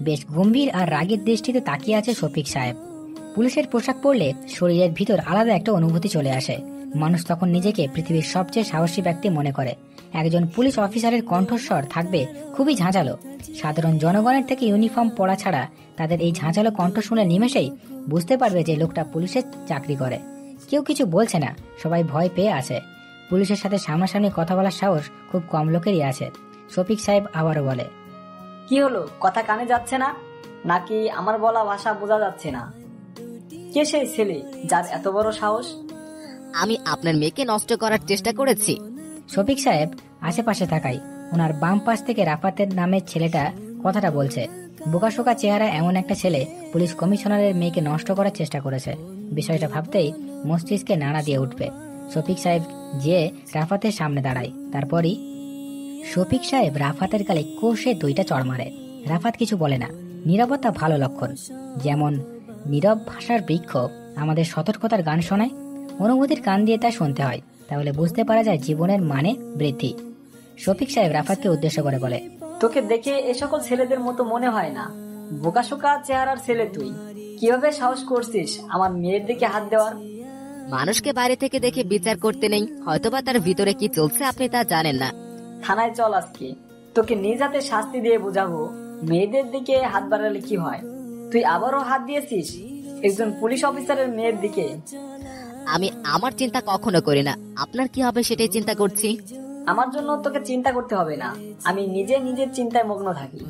বেশ গম্ভীর আর রাগের দৃষ্টিতে তাকিয়ে আছে শফিক সাহেব। পুলিশের পোশাক পরলে শরীরের ভিতর আলাদা একটা অনুভূতি চলে আসে। মানুষ তখন নিজেকে পৃথিবীর সবচেয়ে সাহসী ব্যক্তি মনে করে। একজন পুলিশ অফিসারের কণ্ঠস্বর থাকবে খুবই ঝাঁঝালো। সাধারণ জনগণের থেকে ইউনিফর্ম পরা ছাড়া তাদের এই ঝাঁঝালো কণ্ঠ শুনে নিমেষেই বুঝতে পারবে যে লোকটা পুলিশের চাকরি করে। কেউ কিছু বলছে না, সবাই ভয় পেয়ে আছে। পুলিশের সাথে সামনাসামনি কথা বলার সাহস খুব কম লোকেরই আছে। শফিক সাহেব আবারও বলে, কি হলো, কথা কানে যাচ্ছে না নাকি আমার বলা ভাষা বোঝা যাচ্ছে না? কে সেই ছেলে যার এত বড় সাহস? আমি আপনার মেয়েকে নষ্ট করার চেষ্টা করেছি। শফিক সাহেব আশেপাশে তাকাই, ওনার বাম পাশ থেকে রাফাতের নামের ছেলেটা কথাটা বলছে। বোকাশোকা চেহারা এমন একটা ছেলে পুলিশ কমিশনারের মেয়েকে নষ্ট করার চেষ্টা করেছে। বিষয়টা ভাবতেই মস্তিষ্কে নাড়া দিয়ে উঠবে। শফিক সাহেব যে রাফাতের সামনে দাঁড়ায়, তারপরই শফিক সাহেব রাফাতের গালে কষে 2টা চড় মারে। রাফাত কিছু বলে না, নীরবতা ভালো লক্ষণ। যেমন নীরব ভাষার বৃক্ষ আমাদের সতর্কতার গান শোনায়, অনুভূতির কান দিয়ে তা শুনতে হয়, তাহলে বুঝতে পারা যায় জীবনের মানে বৃদ্ধি। শফিক সাহেব রাফাতকে উদ্দেশ্য করে বলে, তোকে দেখে এ সকল ছেলেদের মতো মনে হয় না। বোকাশোকা চেহারার ছেলে তুই, কিভাবে সাহস করছিস আমার মেয়ের দিকে হাত দেওয়ার? মানুষকে বাইরে থেকে দেখে বিচার করতে নেই, হয়তোবা তার ভিতরে কি চলছে আপনি তা জানেন না। থানায় চল আজকে, তোকে নিজ হাতে শাস্তি দিয়ে বোঝাবো মেয়েদের দিকে হাত বাড়ালে কি হয়। তুই আবারও হাত দিয়েছিস একজন পুলিশ অফিসারের মেয়ের দিকে। আমি আমার চিন্তা কখনো করি না, আপনার কি হবে সেটাই চিন্তা করছি। আমার জন্য তোকে চিন্তা করতে হবে না, আমি নিজে নিজের চিন্তায় মগ্ন থাকি।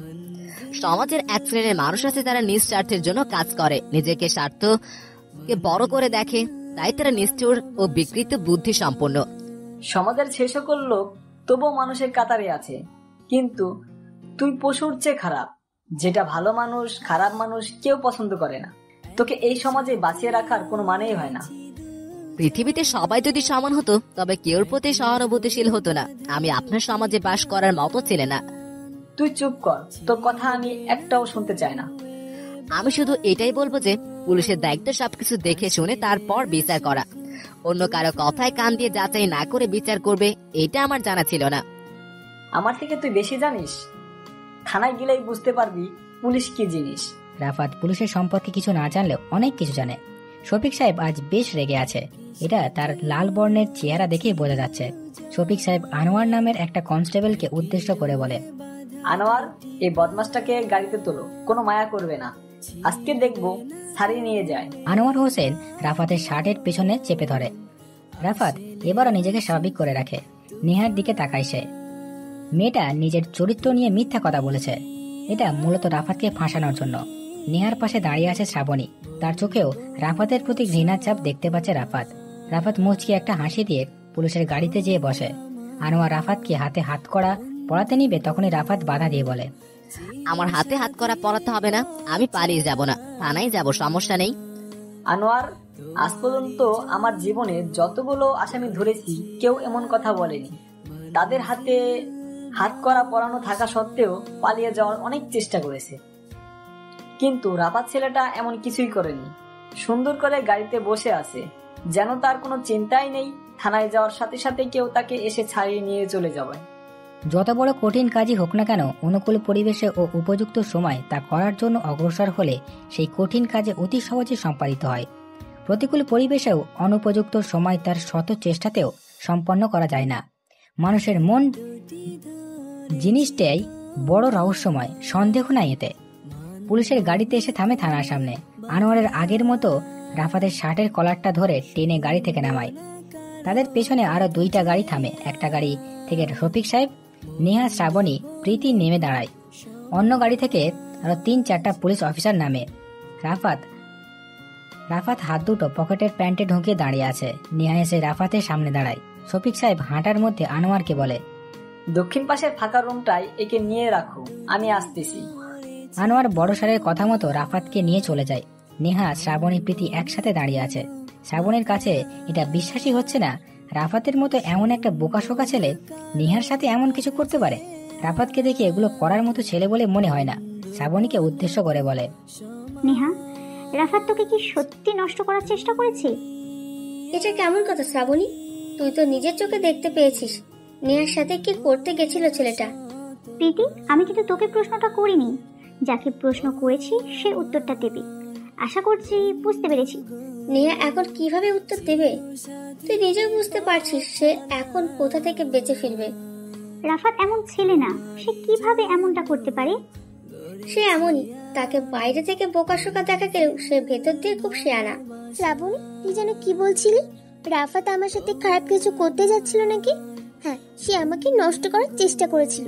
সমাজের এক শ্রেণীর মানুষ আছে যারা নিজ স্বার্থের জন্য কাজ করে, নিজেকে স্বার্থকে বড় করে দেখে, তাই তারা নিষ্ঠুর ও বিকৃত বুদ্ধি সম্পন্ন। সমাজের সে সকল লোক তবুও মানুষের কাতারে আছে, কিন্তু তুই পশুর চেয়ে খারাপ। যেটা ভালো মানুষ খারাপ মানুষ কেউ পছন্দ করে না। তোকে এই সমাজে বাঁচিয়ে রাখার কোনো মানেই হয় না। পৃথিবীতে সবাই যদি সমান হতো তবে কেউর প্রতি সহানুভূতিশীল হতো না। আমি আপনার সমাজে বাস করার মতো ছেলে না। তুই চুপ কর, তোর কথা আমি একটাও শুনতে চাই না। আমি শুধু এটাই বলবো যে পুলিশের দায়িত্ব সবকিছু দেখে শুনে তারপর বিচার করা। অন্য কারো কথায় কান দিয়ে যাচাই না করে বিচার করবে, এটা আমার জানা ছিল না। আমার থেকে তুই বেশি জানিস। থানায় গেলেই বুঝতে পারবি পুলিশ কি জিনিস। রাফাত পুলিশের সম্পর্কে কিছু না জানলেও অনেক কিছু জানে। শফিক সাহেব আজ বেশ রেগে আছে, এটা তার লাল বর্ণের চেহারা দেখেই বোঝা যাচ্ছে। শফিক সাহেব আনোয়ার নামের একটা কনস্টেবলকে উদ্দেশ্য করে বলে, আনোয়ার, এই বদমাসটাকে গাড়িতে তোলো, কোনো মায়া করবে না, আজকে দেখবো ছাড়িয়ে নিয়ে যায়। আনোয়ার হোসেন রাফাতের শার্টের পেছনে চেপে ধরে। রাফাত এবারও নিজেকে স্বাভাবিক করে রাখে। নেহার দিকে তাকায় সে। মেয়েটা নিজের চরিত্র নিয়ে মিথ্যা কথা বলেছে, এটা মূলত রাফাতকে ফাঁসানোর জন্য। নেহার পাশে দাঁড়িয়ে আছে শ্রাবণী, তার চোখেও রাফাতের প্রতি ঘৃণার চাপ দেখতে পাচ্ছে রাফাত। রাফাত মুচকি একটা হাসি দিয়ে পুলিশের গাড়িতে যেয়ে বসে। আনোয়ার রাফাতকে হাতে হাত করা পড়াতে নিবে, তখনই রাফাত বাধা দিয়ে বলে, আমার হাতে হাত করা পড়াতে হবে না, আমি পালিয়ে যাব না, থানায় যাব, সমস্যা নেই। আনোয়ার, আজ পর্যন্ত আমার জীবনে যতগুলো আসামি ধরেছি কেউ এমন কথা বলেনি। তাদের হাতে হাত করা পরানো থাকা সত্ত্বেও পালিয়ে যাওয়ার অনেক চেষ্টা করেছে, কিন্তু রাফাত ছেলেটা এমন কিছুই করেনি। সুন্দর করে গাড়িতে বসে আছে, যেন তার কোনো চিন্তাই নেই থানায় যাওয়ার সাথে সাথে কেউ তাকে এসে ছাড়িয়ে নিয়ে চলে যাবে। যত বড় কঠিন কাজই হোক না কেন, অনুকূল পরিবেশে ও উপযুক্ত সময় তা করার জন্য অগ্রসর হলে সেই কঠিন কাজে অতি সহজে সম্পাদিত হয়। প্রতিকূল পরিবেশেও অনুপযুক্ত সময় তার শত চেষ্টাতেও সম্পন্ন করা যায় না। মানুষের মন জিনিসটাই বড় রহস্যময়, সন্দেহ নাই এতে। পুলিশের গাড়িতে এসে থামে থানার সামনে। আনোয়ারের আগের মতো রাফাতের শার্টের কলারটা ধরে টেনে গাড়ি থেকে নামায়। তাদের পেছনে আরো 2টা গাড়ি থামে। একটা গাড়ি থেকে রফিক সাহেব, নেহা, শ্রাবণী, প্রীতি নেমে দাঁড়ায়। অন্য গাড়ি থেকে আরো 3-4টা পুলিশ অফিসার নামে। রাফাত হাত দুটো পকেটের প্যান্টে ঢুকিয়ে দাঁড়িয়ে আছে। নেহা এসে রাফাতের সামনে দাঁড়ায়। শফিক সাহেব হাঁটার মধ্যে আনোয়ারকে বলে, দক্ষিণ পাশের ফাঁকা রুমটায় একে নিয়ে রাখো, আমি আসতেছি। আনোয়ার বড় সারের কথা মতো রাফাতকে নিয়ে চলে যায়। নেহা, শ্রাবণী, প্রীতি একসাথে দাঁড়িয়ে আছে। শ্রাবণীর কাছে এটা বিশ্বাসই হচ্ছে না, রাফাতের মতো এমন একটা বোকাশোকা ছেলে নেহার সাথে এমন কিছু করতে পারে। রাফাতকে দেখে এগুলো করার মতো ছেলে বলে মনে হয় না। শ্রাবণীকে উদ্দেশ্য করে বলে, নেহা, রাফাত তোকে কি সত্যি নষ্ট করার চেষ্টা করেছে? এটা কেমন কথা শ্রাবণী? তুই তো নিজের চোখে দেখতে পেয়েছিস নেহার সাথে কি করতে গেছিল ছেলেটা। প্রীতি, আমি কিন্তু তোকে প্রশ্নটা করিনি। যাকে প্রশ্ন করেছি সে উত্তরটা দেবে। আশা করছি বুঝতে পেরেছি। নেহা এখন কিভাবে উত্তর দেবে? তুই নিজেও বুঝতে পারছিস সে এখন কোথা থেকে বেঁচে ফিরবে। রাফাত এমন ছেলে না, সে কিভাবে এমনটা করতে পারে? সে এমনই, তাকে বাইরে থেকে বোকাশোকা দেখা গেলেও সে ভেতর দিয়ে খুব শেয়ানা। শ্রাবণী, তুই যেন কি বলছিলি? রাফাত আমার সাথে খারাপ কিছু করতে যাচ্ছিল নাকি? হ্যাঁ, সে আমাকে নষ্ট করার চেষ্টা করেছিল।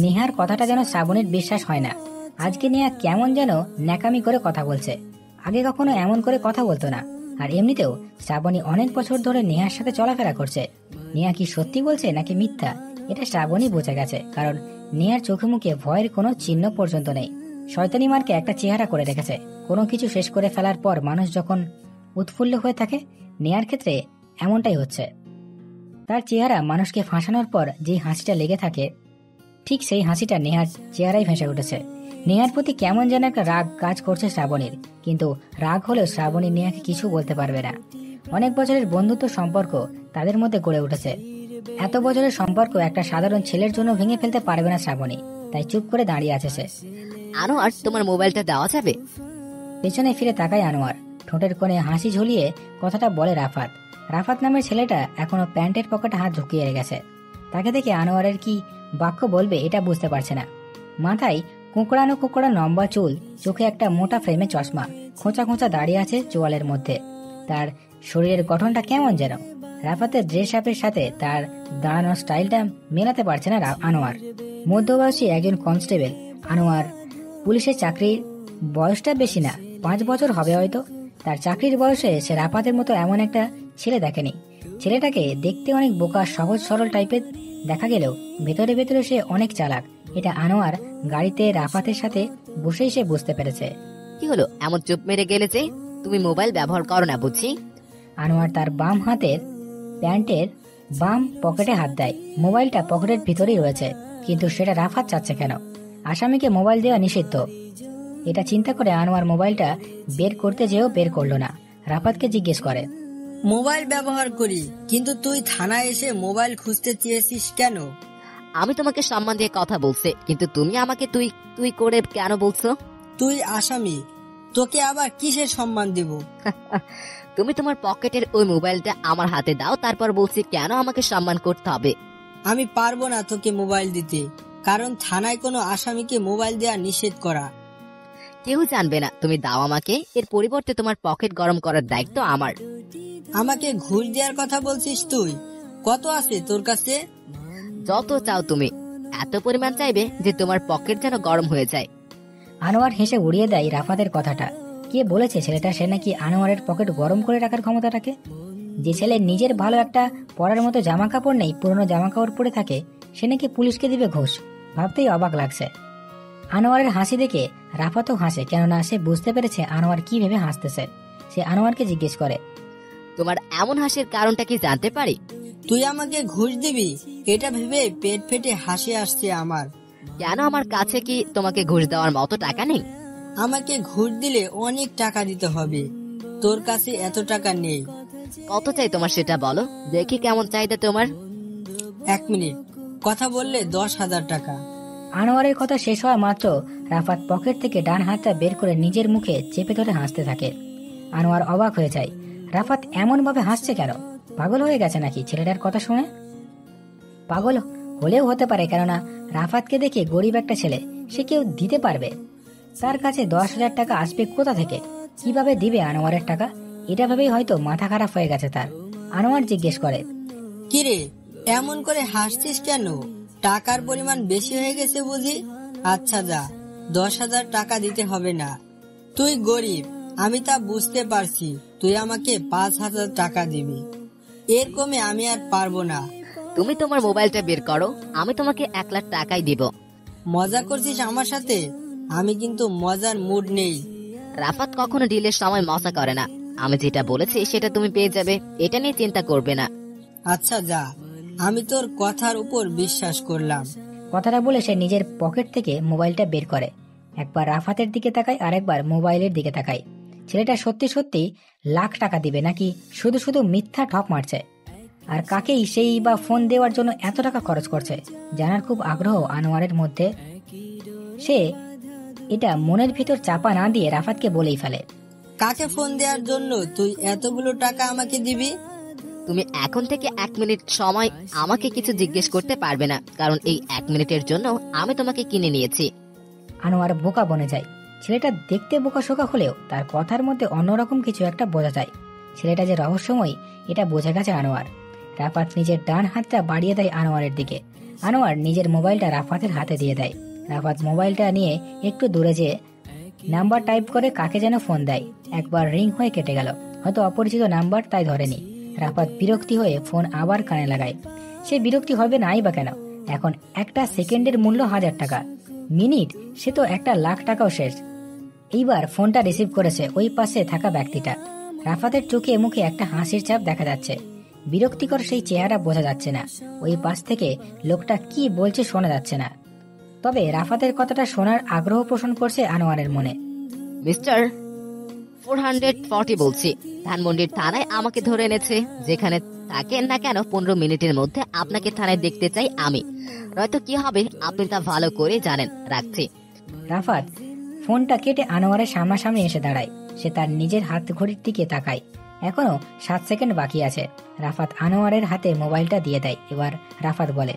নেহার কথাটা যেন শ্রাবণীর বিশ্বাস হয় না। আজকে নেহা কেমন যেন ন্যাকামি করে কথা বলছে। আগে কখনো এমন করে কথা বলতো না। আর এমনিতেও শ্রাবণী অনেক বছর ধরে নেহার সাথে চলাফেরা করছে। নেহা কি সত্যি বলছে নাকি মিথ্যা, এটা শ্রাবণী বুঝে গেছে, কারণ নেহার চোখে মুখে ভয়ের কোনো চিহ্ন পর্যন্ত নেই। শয়তানি মারকে একটা চেহারা করে রেখেছে। কোনো কিছু শেষ করে ফেলার পর মানুষ যখন উৎফুল্ল হয়ে থাকে, নেহার ক্ষেত্রে এমনটাই হচ্ছে। তার চেহারা মানুষকে ফাঁসানোর পর যে হাসিটা লেগে থাকে, ঠিক সেই হাসিটা নেহার চেহারাই ভেসে উঠেছে। নেহার প্রতি কেমন যেন একটা রাগ কাজ করছে শ্রাবণীর, কিন্তু রাগ হলেও শ্রাবণী নেহাকে কিছু বলতে পারবে না। অনেক বছরের বন্ধুত্ব সম্পর্ক তাদের মধ্যে গড়ে উঠেছে। এত বছরের সম্পর্ক একটা সাধারণ ছেলের জন্য ভেঙে ফেলতে পারবে না শ্রাবণী, তাই চুপ করে দাঁড়িয়ে আছে সে। আনোয়ার, তোমার মোবাইলটা দেওয়া যাবে? পেছনে ফিরে তাকায় আনোয়ার। ঠোঁটের কোণে হাসি ঝুলিয়ে কথাটা বলে রাফাত। রাফাত নামের ছেলেটা এখনো প্যান্টের পকেটে হাত ঢুকিয়ে রেখেছে। তাকে দেখে আনোয়ারের কি বাক্য বলবে এটা বুঝতে পারছে না। মাথায় কুঁকড়ানো লম্বা চুল, চোখে একটা মোটা ফ্রেমে চশমা, খোঁচা খোঁচা দাঁড়িয়ে আছে চোয়ালের মধ্যে। তার শরীরের গঠনটা কেমন যেন। রাফাতের ড্রেস আপের সাথে তার দাঁড়ানোর স্টাইলটা মেলাতে পারছে না আনোয়ার। মধ্যবয়সী একজন কনস্টেবল আনোয়ার। পুলিশের চাকরির বয়সটা বেশি না, 5 বছর হবে হয়তো। তার চাকরির বয়সে সে রাফাতের মতো এমন একটা ছেলে দেখেনি। ছেলেটাকে দেখতে অনেক বোকা, সহজ সরল টাইপের দেখা গেলেও ভেতরে ভেতরে সে অনেক চালাক। এটা আনোয়ার গাড়িতে রাফাতের সাথে বসেই সে বুঝতে পেরেছে। কি হলো, এমন চুপ মেরে গেলে যে? তুমি মোবাইল ব্যবহার করো না বুঝছি? আনোয়ার তার বাম হাতের প্যান্টের বাম পকেটে হাত দেয়। মোবাইলটা পকেটের ভিতরেই রয়েছে, কিন্তু সেটা রাফাত চাচ্ছে কেন? আসামিকে মোবাইল দেওয়া নিষিদ্ধ। এটা চিন্তা করে আনোয়ার মোবাইলটা বের করতে যেও বের করলো না। রাফাতকে জিজ্ঞেস করে, মোবাইল ব্যবহার করি, কিন্তু তুই থানায় এসে মোবাইল খুঁজতে চেয়েছিস কেন? আমি তোমাকে সম্মান দিয়ে কথা বলছি, কিন্তু তুমি আমাকে তুই তুই করে কেন বলছো? তুই আসামি, তোকে আবার কিসের সম্মান দেব? তুমি তোমার পকেটের ওই মোবাইলটা আমার হাতে দাও, তারপর বলছি কেন আমাকে সম্মান করতে হবে। আমি পারবো না তোকে মোবাইল দিতে, কারণ থানায় কোনো আসামিকে মোবাইল দেওয়া নিষেধ করা। কেউ জানবে না, তুমি দাও আমাকে। এর পরিবর্তে তোমার পকেট গরম করার দায়িত্ব আমার। আমাকে ঘুষ দেওয়ার কথা বলছিস তুই? কত আছে তোর কাছে? যত চাও তুমি। এত পরিমাণ চাইবে যে তোমার পকেট যেন গরম হয়ে যায়। আনোয়ার হেসে উড়িয়ে দেয় রাফাতের কথাটা। কে বলেছে ছেলেটা সে নাকি আনোয়ারের পকেট গরম করে রাখার ক্ষমতা রাখে? যে ছেলে নিজের ভালো একটা পরার মতো জামা কাপড় নেই, পুরনো জামা কাপড় পরে থাকে, সে নাকি পুলিশকে দিবে ঘুষ। ভাবতেই অবাক লাগছে। আনোয়ারের হাসি দেখে রাফাতও হাসে, কেননা সে বুঝতে পেরেছে আনোয়ার কি ভেবে হাসতেছে। সে আনোয়ারকে জিজ্ঞেস করে, তোমার এমন হাসির কারণটা কি জানতে পারি? তুই আমাকে ঘুষ দিবি এটা ভেবে পেট ফেটে হাসি আসছে আমার। কেন, আমার কাছে কি তোমাকে ঘুষ দেওয়ার মতো টাকা নেই? আমাকে ঘুষ দিলে অনেক টাকা দিতে হবে, তোর কাছে এত টাকা নেই। কত চাই তোমার সেটা বলো, দেখি কেমন চাহিদা তোমার। 1 মিনিট, কথা বললে 10,000 টাকা। আনোয়ারের কথা শেষ হওয়া মাত্র রাফাত পকেট থেকে ডান হাতটা বের করে নিজের মুখে চেপে ধরে হাসতে থাকে। আনোয়ার অবাক হয়ে যায়, রাফাত এমন ভাবে হাসছে কেন? পাগল হয়ে গেছে নাকি ছেলেটার কথা শুনে? পাগল হলেও হতে পারে, কেননা রাফাতকে দেখে গরিব একটা ছেলে, সে কেউ দিতে পারবে? তার কাছে 10,000 টাকা আসবে কোথা থেকে? কিভাবে দিবে আনোয়ারের টাকা? এটা ভেবেই হয়তো মাথা খারাপ হয়ে গেছে তার। আনোয়ার জিজ্ঞেস করে, কিরে এমন করে হাসছিস কেন? টাকার পরিমাণ বেশি হয়ে গেছে বুঝি? আচ্ছা যা, 10,000 টাকা দিতে হবে না। তুই গরিব, আমি তা বুঝতে পারছি। তুই আমাকে 5,000 টাকা দিবি, এর কমে আমি আর পারবো না। তুমি তোমার মোবাইলটা বের করো, আমি তোমাকে 1 লাখ টাকাই দিব। মজা করছিস আমার সাথে? আমি কিন্তু মজার মুড নেই। রাফাত কখনো ডিলের সময় মজা করে না। আমি যেটা বলেছি সেটা তুমি পেয়ে যাবে, এটা নিয়ে চিন্তা করবে না। আচ্ছা যা, আমি তোর কথার উপর বিশ্বাস করলাম। কথাটা বলে সে নিজের পকেট থেকে মোবাইলটা বের করে। একবার রাফাতের দিকে তাকায়, আরেকবার মোবাইলের দিকে তাকায়। ছেলেটা সত্যি সত্যি লাখ টাকা দিবে নাকি শুধু শুধু মিথ্যা ঠক মারছে? আর কাকেই সেই বা ফোন দেওয়ার জন্য এত টাকা খরচ করছে জানার খুব আগ্রহ আনোয়ারের মধ্যে। সে এটা মনের ভিতর চাপা না দিয়ে রাফাতকে বলেই ফেলে, কাকে ফোন দেওয়ার জন্য তুই এতগুলো টাকা আমাকে দিবি? তুমি এখন থেকে 1 মিনিট সময় আমাকে কিছু জিজ্ঞেস করতে পারবে না, কারণ এই 1 মিনিটের জন্য আমি তোমাকে কিনে নিয়েছি। আনোয়ার বোকা বনে যায়। ছেলেটা দেখতে বোকা শোকা হলেও তার কথার মধ্যে অন্যরকম কিছু একটা বোঝা যায়। ছেলেটা যে রহস্যময় এটা বোঝা গেছে আনোয়ার। রাফাত নিজের ডান হাতটা বাড়িয়ে দেয় আনোয়ারের দিকে। আনোয়ার নিজের মোবাইলটা রাফাতের হাতে দিয়ে দেয়। রাফাত মোবাইলটা নিয়ে একটু দূরে যেয়ে নাম্বার টাইপ করে কাকে যেন ফোন দেয়। একবার রিং হয়ে কেটে গেল, হয়তো অপরিচিত নাম্বার, তাই ধরেনি। রাফাত বিরক্তি হয়ে ফোন আবার কানে লাগায়। সে বিরক্তি হবে নাই বা কেন? এখন একটা সেকেন্ডের মূল্য 1000 টাকা, মিনিট সে তো 1 লাখ টাকাও শেষ। এইবার ফোনটা রিসিভ করেছে ওই পাশে থাকা ব্যক্তিটা। রাফাতের চোখে মুখে একটা হাসির ছাপ দেখা যাচ্ছে, বিরক্তিকর সেই চেহারা বোঝা যাচ্ছে না। ওই পাশ থেকে লোকটা কি বলছে শোনা যাচ্ছে না, তবে রাফাতের কথাটা শোনার আগ্রহ পোষণ করছে আনোয়ারের মনে। মিস্টার 440 বলছি, ধানমন্ডির থানায় আমাকে ধরে এনেছে। যেখানে থাকেন না কেন 15 মিনিটের মধ্যে আপনাকে থানায় দেখতে চাই আমি। নয়তো কি হবে আপনি তা ভালো করে জানেন। রাখছি। রাফাত ফোনটা কেটে আনোয়ারের সামনাসামনি এসে দাঁড়ায়। সে তার নিজের হাত ঘড়ির দিকে তাকায়। এখনো 7 সেকেন্ড বাকি আছে। রাফাত আনোয়ারের হাতে মোবাইলটা দিয়ে দেয়। এবার রাফাত বলে,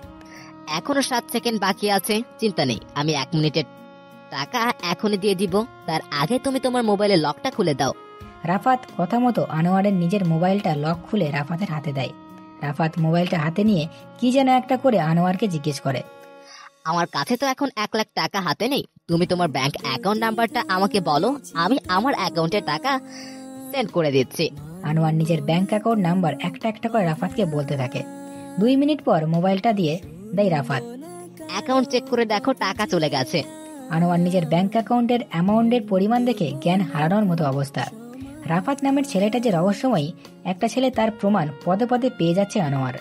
এখনো 7 সেকেন্ড বাকি আছে, চিন্তা নেই, আমি 1 মিনিটের টাকা এখনই দিয়ে দিব। তার আগে তুমি তোমার মোবাইলের লকটা খুলে দাও। রাফাত কথা মতো আনোয়ারের নিজের মোবাইলটা লক খুলে রাফাতের হাতে দেয়। রাফাত মোবাইলটা হাতে নিয়ে কি যেন একটা করে আনোয়ারকে জিজ্ঞেস করে, আমার কাছে তো এখন 1 লাখ টাকা হাতে নেই, তুমি তোমার ব্যাংক অ্যাকাউন্ট নাম্বারটা আমাকে বলো, আমি আমার অ্যাকাউন্টে টাকা সেন্ড করে দিচ্ছি। আনোয়ার নিজের ব্যাংক অ্যাকাউন্ট নাম্বার একটা একটা করে রাফাতকে বলতে থাকে। 2 মিনিট পর মোবাইলটা দিয়ে দেয় রাফাত। অ্যাকাউন্ট চেক করে দেখো, টাকা চলে গেছে। আনোয়ার নিজের ব্যাংক অ্যাকাউন্টের অ্যামাউন্টের পরিমাণ দেখে জ্ঞান হারানোর মতো অবস্থা। রাফাত নামের ছেলেটা যে রহস্যময়ী একটা ছেলে, তার প্রমাণ পদে পদে পেয়ে যাচ্ছে আনোয়ার।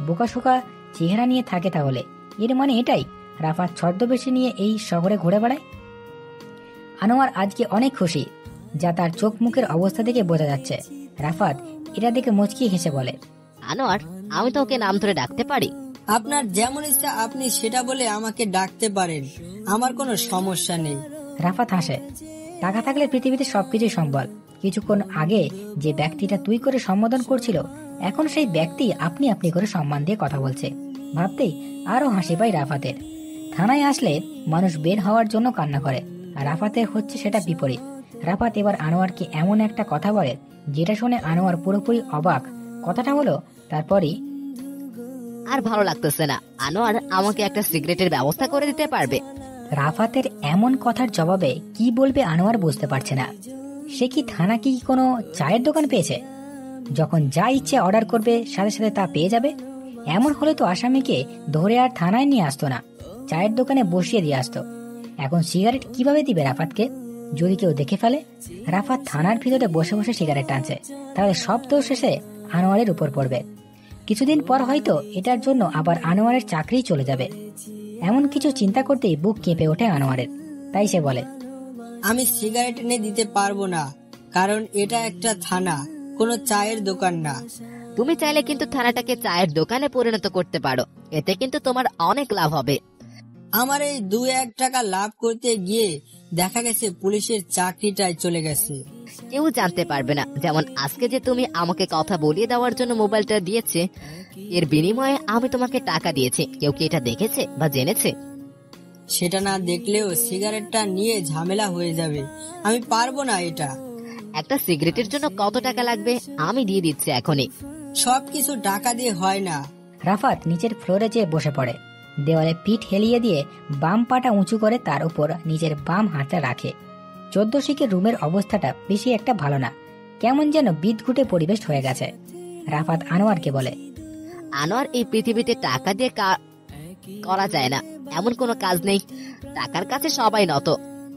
বোকাশোকা চেহারা নিয়ে থাকে তাহলে এর মানে এটাই রাফাত ছদ্মবেশী নিয়ে এই শহরে ঘুরে বেড়ায়। আনোয়ার আজকে অনেক খুশি, যা তার চোখ মুখের অবস্থা দেখে বোঝা যাচ্ছে। রাফাত এটা দেখে মুচকি হেসে বলে, আনোয়ার, আমি তো ওকে নাম ধরে ডাকতে পারি? আপনার যেমন ইচ্ছা আপনি সেটা বলে আমাকে ডাকতে পারেন, আমার কোনো সমস্যা নেই। রাফাত হাসে। টাকা থাকলে পৃথিবীতে সবকিছুই সম্ভব। কিছুক্ষণ আগে যে ব্যক্তিটা তুই করে সম্বোধন করছিল, এখন সেই ব্যক্তি আপনি আপনি করে সম্মান দিয়ে কথা বলছে। ভাবতেই আরো হাসি পায় রাফাতের। থানায় আসলে মানুষ বের হওয়ার জন্য কান্না করে, আর রাফাতের হচ্ছে সেটা বিপরীত। রাফাত এবার আনোয়ারকে এমন একটা কথা বলে যেটা শুনে আনোয়ার পুরোপুরি অবাক। কথাটা হলো, তারপরই আর ভালো লাগতেছে না, আনোয়ার আমাকে একটা সিগারেটের ব্যবস্থা করে দিতে পারবে? রাফাতের এমন কথার জবাবে কি বলবে আনোয়ার বুঝতে পারছে না। সে কি থানা কি কোনো চায়ের দোকান পেয়েছে? যখন যা ইচ্ছে অর্ডার করবে সাথে সাথে তা পেয়ে যাবে। এমন হলে তো আসামিকে ধরে আর থানায় নিয়ে আসতো না, চায়ের দোকানে বসিয়ে দিয়ে আসতো। এখন সিগারেট কিভাবে দিবে রাফাতকে? যদি কেউ দেখে ফেলে? রাফাত থানার ভিতরে বসে বসে সিগারেট টানছে, তাহলে সব দোষ শেষে আনোয়ারের উপর পড়বে। কিছুদিন পর হয়তো এটার জন্য আবার আনোয়ারের চাকরি চলে যাবে। এমন কিছু চিন্তা করতেই বুক কেঁপে ওঠে আনোয়ারের। তাই সে বলে, আমি সিগারেট এনে দিতে পারবো না, কারণ এটা একটা থানা, কোনো চায়ের দোকান না। তুমি চাইলে কিন্তু থানাটাকে চায়ের দোকানে পরিণত করতে পারো, এতে কিন্তু তোমার অনেক লাভ হবে। আমার এই 2-1 টাকা লাভ করতে গিয়ে দেখা গেছে পুলিশের চাকরিটাই চলে গেছে। কেউ জানতে পারবে না। যেমন আজকে যে তুমি আমাকে কথা বলিয়ে দেওয়ার জন্য মোবাইলটা দিয়েছে, এর বিনিময়ে আমি তোমাকে টাকা দিয়েছি। কেউ কি এটা দেখেছে বা জেনেছে? সেটা না দেখলেও সিগারেটটা নিয়ে ঝামেলা হয়ে যাবে, আমি পারবো না এটা। একটা সিগারেটের জন্য কত টাকা লাগবে আমি দিয়ে দিচ্ছি এখনই। সবকিছু টাকা দিয়ে হয় না। রাফাত নিচের ফ্লোরে যেয়ে বসে পড়ে। দেওয়ালে পিঠ হেলিয়ে দিয়ে বাম পাটা উঁচু করে তার উপর নিজের বাম হাতটা রাখে। 14 শিখের রুমের অবস্থাটা বেশি একটা ভালো না, কেমন যেন বিদঘুটে পরিবেশ হয়ে গেছে। রাফাত আনোয়ারকে বলে, আনোয়ার, এই পৃথিবীতে টাকা দিয়ে করা যায় না এমন কোনো কাজ নেই। টাকার কাছে সবাই নত,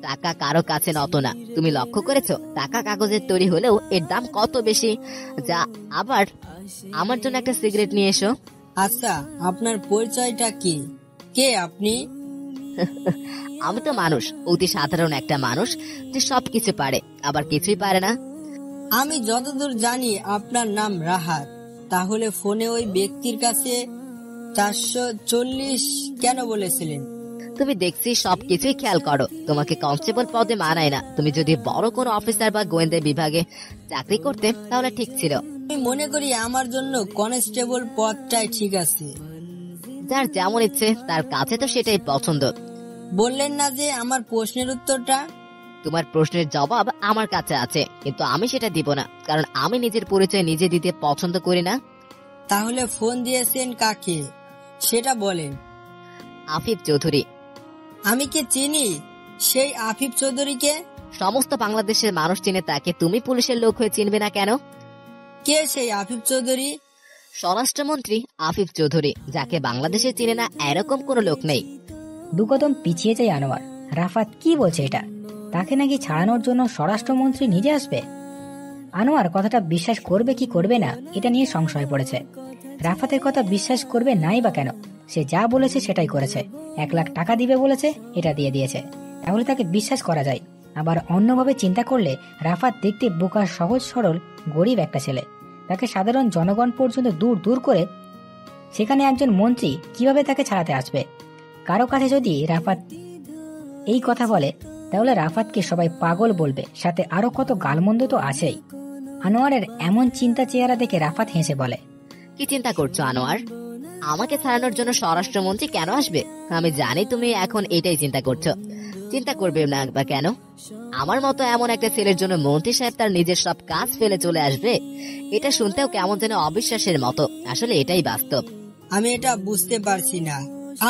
টাকা কারো কাছে নত না। তুমি লক্ষ্য করেছো টাকা কাগজের তৈরি হলেও এর দাম কত বেশি? যা, আবার আমার জন্য একটা সিগারেট নিয়ে এসো। আচ্ছা, আপনার পরিচয়টা কি? কে আপনি? আমি তো মানুষ, অতি সাধারণ একটা মানুষ যে সবকিছু পারে আবার কিছুই পারে না। আমি যতদূর জানি আপনার নাম রাহাত। তাহলে ফোনে ওই ব্যক্তির কাছে 440 কেন বলেছিলেন? তুমি দেখছি সবকিছুই খেয়াল করো। তোমাকে কনস্টেবল পদে মানায় না। তুমি যদি বড় কোনো অফিসার বা গোয়েন্দা বিভাগে চাকরি করতে তাহলে ঠিক ছিল। আমি মনে করি আমার জন্য কনস্টেবল পদটাই ঠিক আছে। যার যেমন ইচ্ছে তার কাছে তো সেটাই পছন্দ। বললেন না যে আমার প্রশ্নের উত্তরটা? তোমার প্রশ্নের জবাব আমার কাছে আছে, কিন্তু আমি সেটা দিব না, কারণ আমি নিজের পরিচয় নিজে দিতে পছন্দ করি না। তাহলে ফোন দিয়েছেন কাকে সেটা বলেন। আফিফ চৌধুরী। আমি কি চিনি সেই আফিফ চৌধুরীকে? সমস্ত বাংলাদেশের মানুষ চিনে তাকে, তুমি পুলিশের লোক হয়ে চিনবে না কেন? কে সেই আফিফ চৌধুরী? স্বরাষ্ট্রমন্ত্রী আফিফ চৌধুরী, যাকে বাংলাদেশে চিনে না এরকম কোনো লোক নেই। দুকদম পিছিয়ে যায় আনোয়ার। রাফাত কি বলছে এটা? তাকে নাকি ছাড়ানোর জন্য স্বরাষ্ট্রমন্ত্রী নিজে আসবে? আনোয়ার কথাটা বিশ্বাস করবে কি করবে না এটা নিয়ে সংশয় পড়েছে। রাফাতের কথা বিশ্বাস করবে নাই বা কেন? সে যা বলেছে সেটাই করেছে। 1 লাখ টাকা দিবে বলেছে, এটা দিয়ে দিয়েছে। তাহলে তাকে বিশ্বাস করা যায়। আবার অন্যভাবে চিন্তা করলে রাফাত দেখতে বোকা, সহজ সরল, গরিব একটা ছেলে। তাকে সাধারণ জনগণ পর্যন্ত দূর দূর করে, সেখানে একজন মন্ত্রী কিভাবে তাকে ছাড়াতে আসবে? কারো কাছে যদি রাফাত এই কথা বলে তাহলে রাফাতকে সবাই পাগল বলবে, সাথে আরো কত গালমন্দ তো আছেই। আনোয়ারের এমন চিন্তা চেহারা দেখে রাফাত হেসে বলে, কি চিন্তা করছো আনোয়ার? আমাকে ছাড়ানোর জন্য স্বরাষ্ট্রমন্ত্রী কেন আসবে? আমি জানি তুমি এখন এটাই চিন্তা করছো। চিন্তা করবে না বা কেন? আমার মতো এমন একটা ছেলের জন্য মন্ত্রী সাহেব তার নিজের সব কাজ ফেলে চলে আসবে, এটা শুনতেও কেমন যেন অবিশ্বাসের মতো। আসলে এটাই বাস্তব। আমি এটা বুঝতে পারছি না।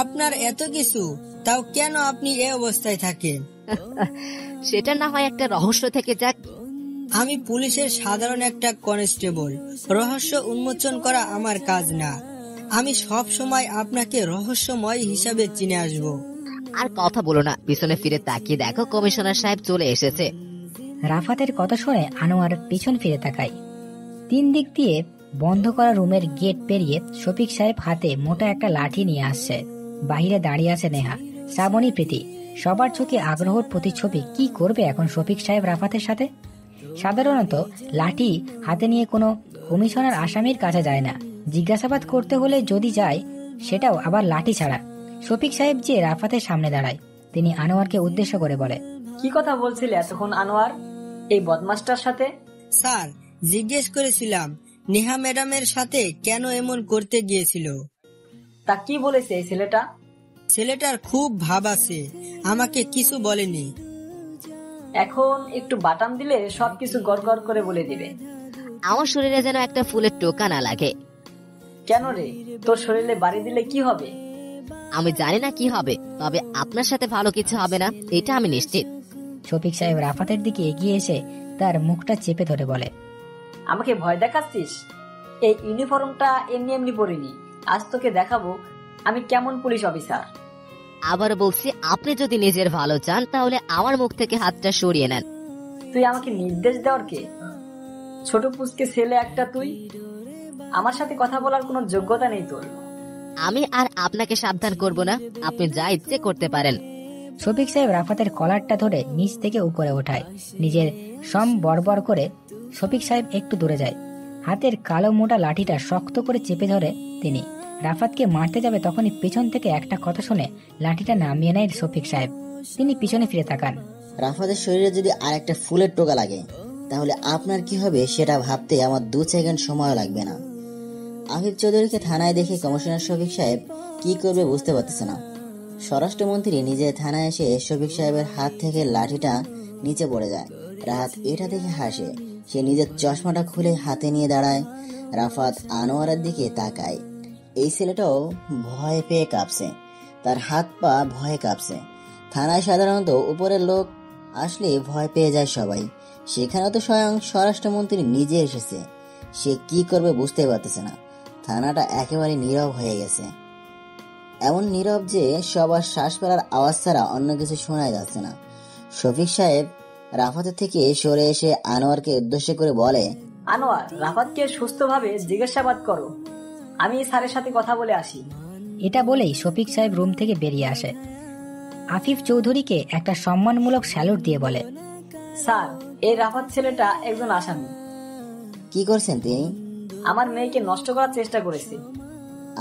আপনার এত কিছু, তাও কেন আপনি এই অবস্থায় থাকেন? সেটা না হয় একটা রহস্য থেকে যাক। আমি পুলিশের সাধারণ একটা কনস্টেবল। রহস্য উন্মোচন করা আমার কাজ না। আমি সব সময় আপনাকে রহস্যময় হিসাবে চিনে আসব। আর কথা বলো না, পিছনে ফিরে তাকিয়ে দেখো কমিশনার সাহেব চলে এসেছে। রাফাতের কথা শুনে আনোয়ার পিছন ফিরে তাকায়। 3 দিক দিয়ে বন্ধ করা রুমের গেট পেরিয়ে শফিক সাহেব হাতে মোটা একটা লাঠি নিয়ে আসছে। বাহিরে দাঁড়িয়ে আছে নেহা, শ্রাবণী, প্রীতি। সবার চোখে আগ্রহর প্রতিচ্ছবি। কি করবে এখন শফিক সাহেব রাফাতের সাথে? সাধারণত লাঠি হাতে নিয়ে কোনো কমিশনার আসামির কাছে যায় না। জিজ্ঞাসাবাদ করতে হলে যদি যায়, সেটাও আবার লাঠি ছাড়া। শফিক সাহেব যে রাফাতের সামনে দাঁড়ায়। তিনি আনোয়ারকে উদ্দেশ্য করে বলে, কি কথা বলছিলে এতক্ষণ আনোয়ার এই বদমাসটার সাথে? স্যার, জিজ্ঞেস করেছিলাম নেহা ম্যাডামের সাথে কেন এমন করতে গিয়েছিল। তা কি বলেছে এই ছেলেটা? ছেলেটার খুব ভাব আছে, আমাকে কিছু বলেনি। এখন একটু বাটাম দিলে সবকিছু গড়গড় করে বলে দিবে। আমার শরীরে যেন একটা ফুলের টোকা না লাগে। কেন রে, তোর শরীরে বাড়ি দিলে কি হবে? আমি জানি না কি হবে, তবে আপনার সাথে ভালো কিছু হবে না, এটা আমি নিশ্চিত। শফিক সাহেব রাফাতের দিকে এগিয়ে এসে তার মুখটা চেপে ধরে বলে, আমাকে ভয় দেখাচ্ছিস? এই ইউনিফর্মটা এমনি এমনি পরিনি। আজ তোকে দেখাবো আমি কেমন পুলিশ অফিসার। আবার বলছি, আপনি যদি নিজের ভালো চান তাহলে আমার মুখ থেকে হাতটা সরিয়ে নেন। তুই আমাকে নির্দেশ দেওয়ার কে? ছোট পুচকে ছেলে একটা তুই। আমার সাথে কথা বলার কোনো যোগ্যতা নেই তোর। আমি আর আপনাকে সাবধান করব না, আপনি যা ইচ্ছে করতে পারেন। শফিক সাহেব রাফাতের কলারটা ধরে নিচ থেকে উপরে ওঠায়। নিজের সম বরবর করে শফিক সাহেব একটু দূরে যায়। হাতের কালো মোটা লাঠিটা শক্ত করে চেপে ধরে তিনি। রাফাতকে মারতে যাবে তখনই পেছন থেকে একটা কথা শুনে লাঠিটা নামিয়ে নেয় শফিক সাহেব। তিনি পিছনে ফিরে তাকান। রাফাতের শরীরে যদি আর একটা ফুলের টোকা লাগে তাহলে আপনার কি হবে সেটা ভাবতে আমার 2 সেকেন্ড সময় লাগবে না। আফিফ চৌধুরীকে থানায় দেখে কমিশনার শফিক সাহেব কি করবে বুঝতে পারতেছে না। স্বরাষ্ট্রমন্ত্রী নিজে থানায় এসে শফিক সাহেবের হাত থেকে লাঠিটা নিচে পড়ে যায়। রাহাত এটা দেখে হাসে। সে নিজের চশমাটা খুলে হাতে নিয়ে দাঁড়ায়। রাফাত আনোয়ারের দিকে তাকায়। এই ছেলেটাও ভয় পেয়ে কাঁপছে, তার হাত পা ভয়ে কাঁপছে। থানায় সাধারণত উপরের লোক আসলে ভয় পেয়ে যায় সবাই, সেখানে তো স্বয়ং স্বরাষ্ট্রমন্ত্রী নিজে এসেছে। সে কি করবে বুঝতে পারতেছে না। থানাটা একেবারে নীরব হয়ে গেছে, এমন নীরব যে সবার শ্বাস ফেলার আওয়াজ ছাড়া অন্য কিছু শোনা যাচ্ছে না। শফিক সাহেব রাফাতের থেকে সরে এসে আনোয়ারকে উদ্দেশ্য করে বলে, আনোয়ার, রাফাতকে সুস্থভাবে জিজ্ঞাসাবাদ করো, আমি স্যারের সাথে কথা বলে আসি। এটা বলেই শফিক সাহেব রুম থেকে বেরিয়ে আসে। আফিফ চৌধুরীকে একটা সম্মানমূলক স্যালুট দিয়ে বলে, স্যার, এই রাফাত ছেলেটা একজন আসামি। কি করছেন তিনি? আমার মেয়েকে নষ্ট করার চেষ্টা করেছে।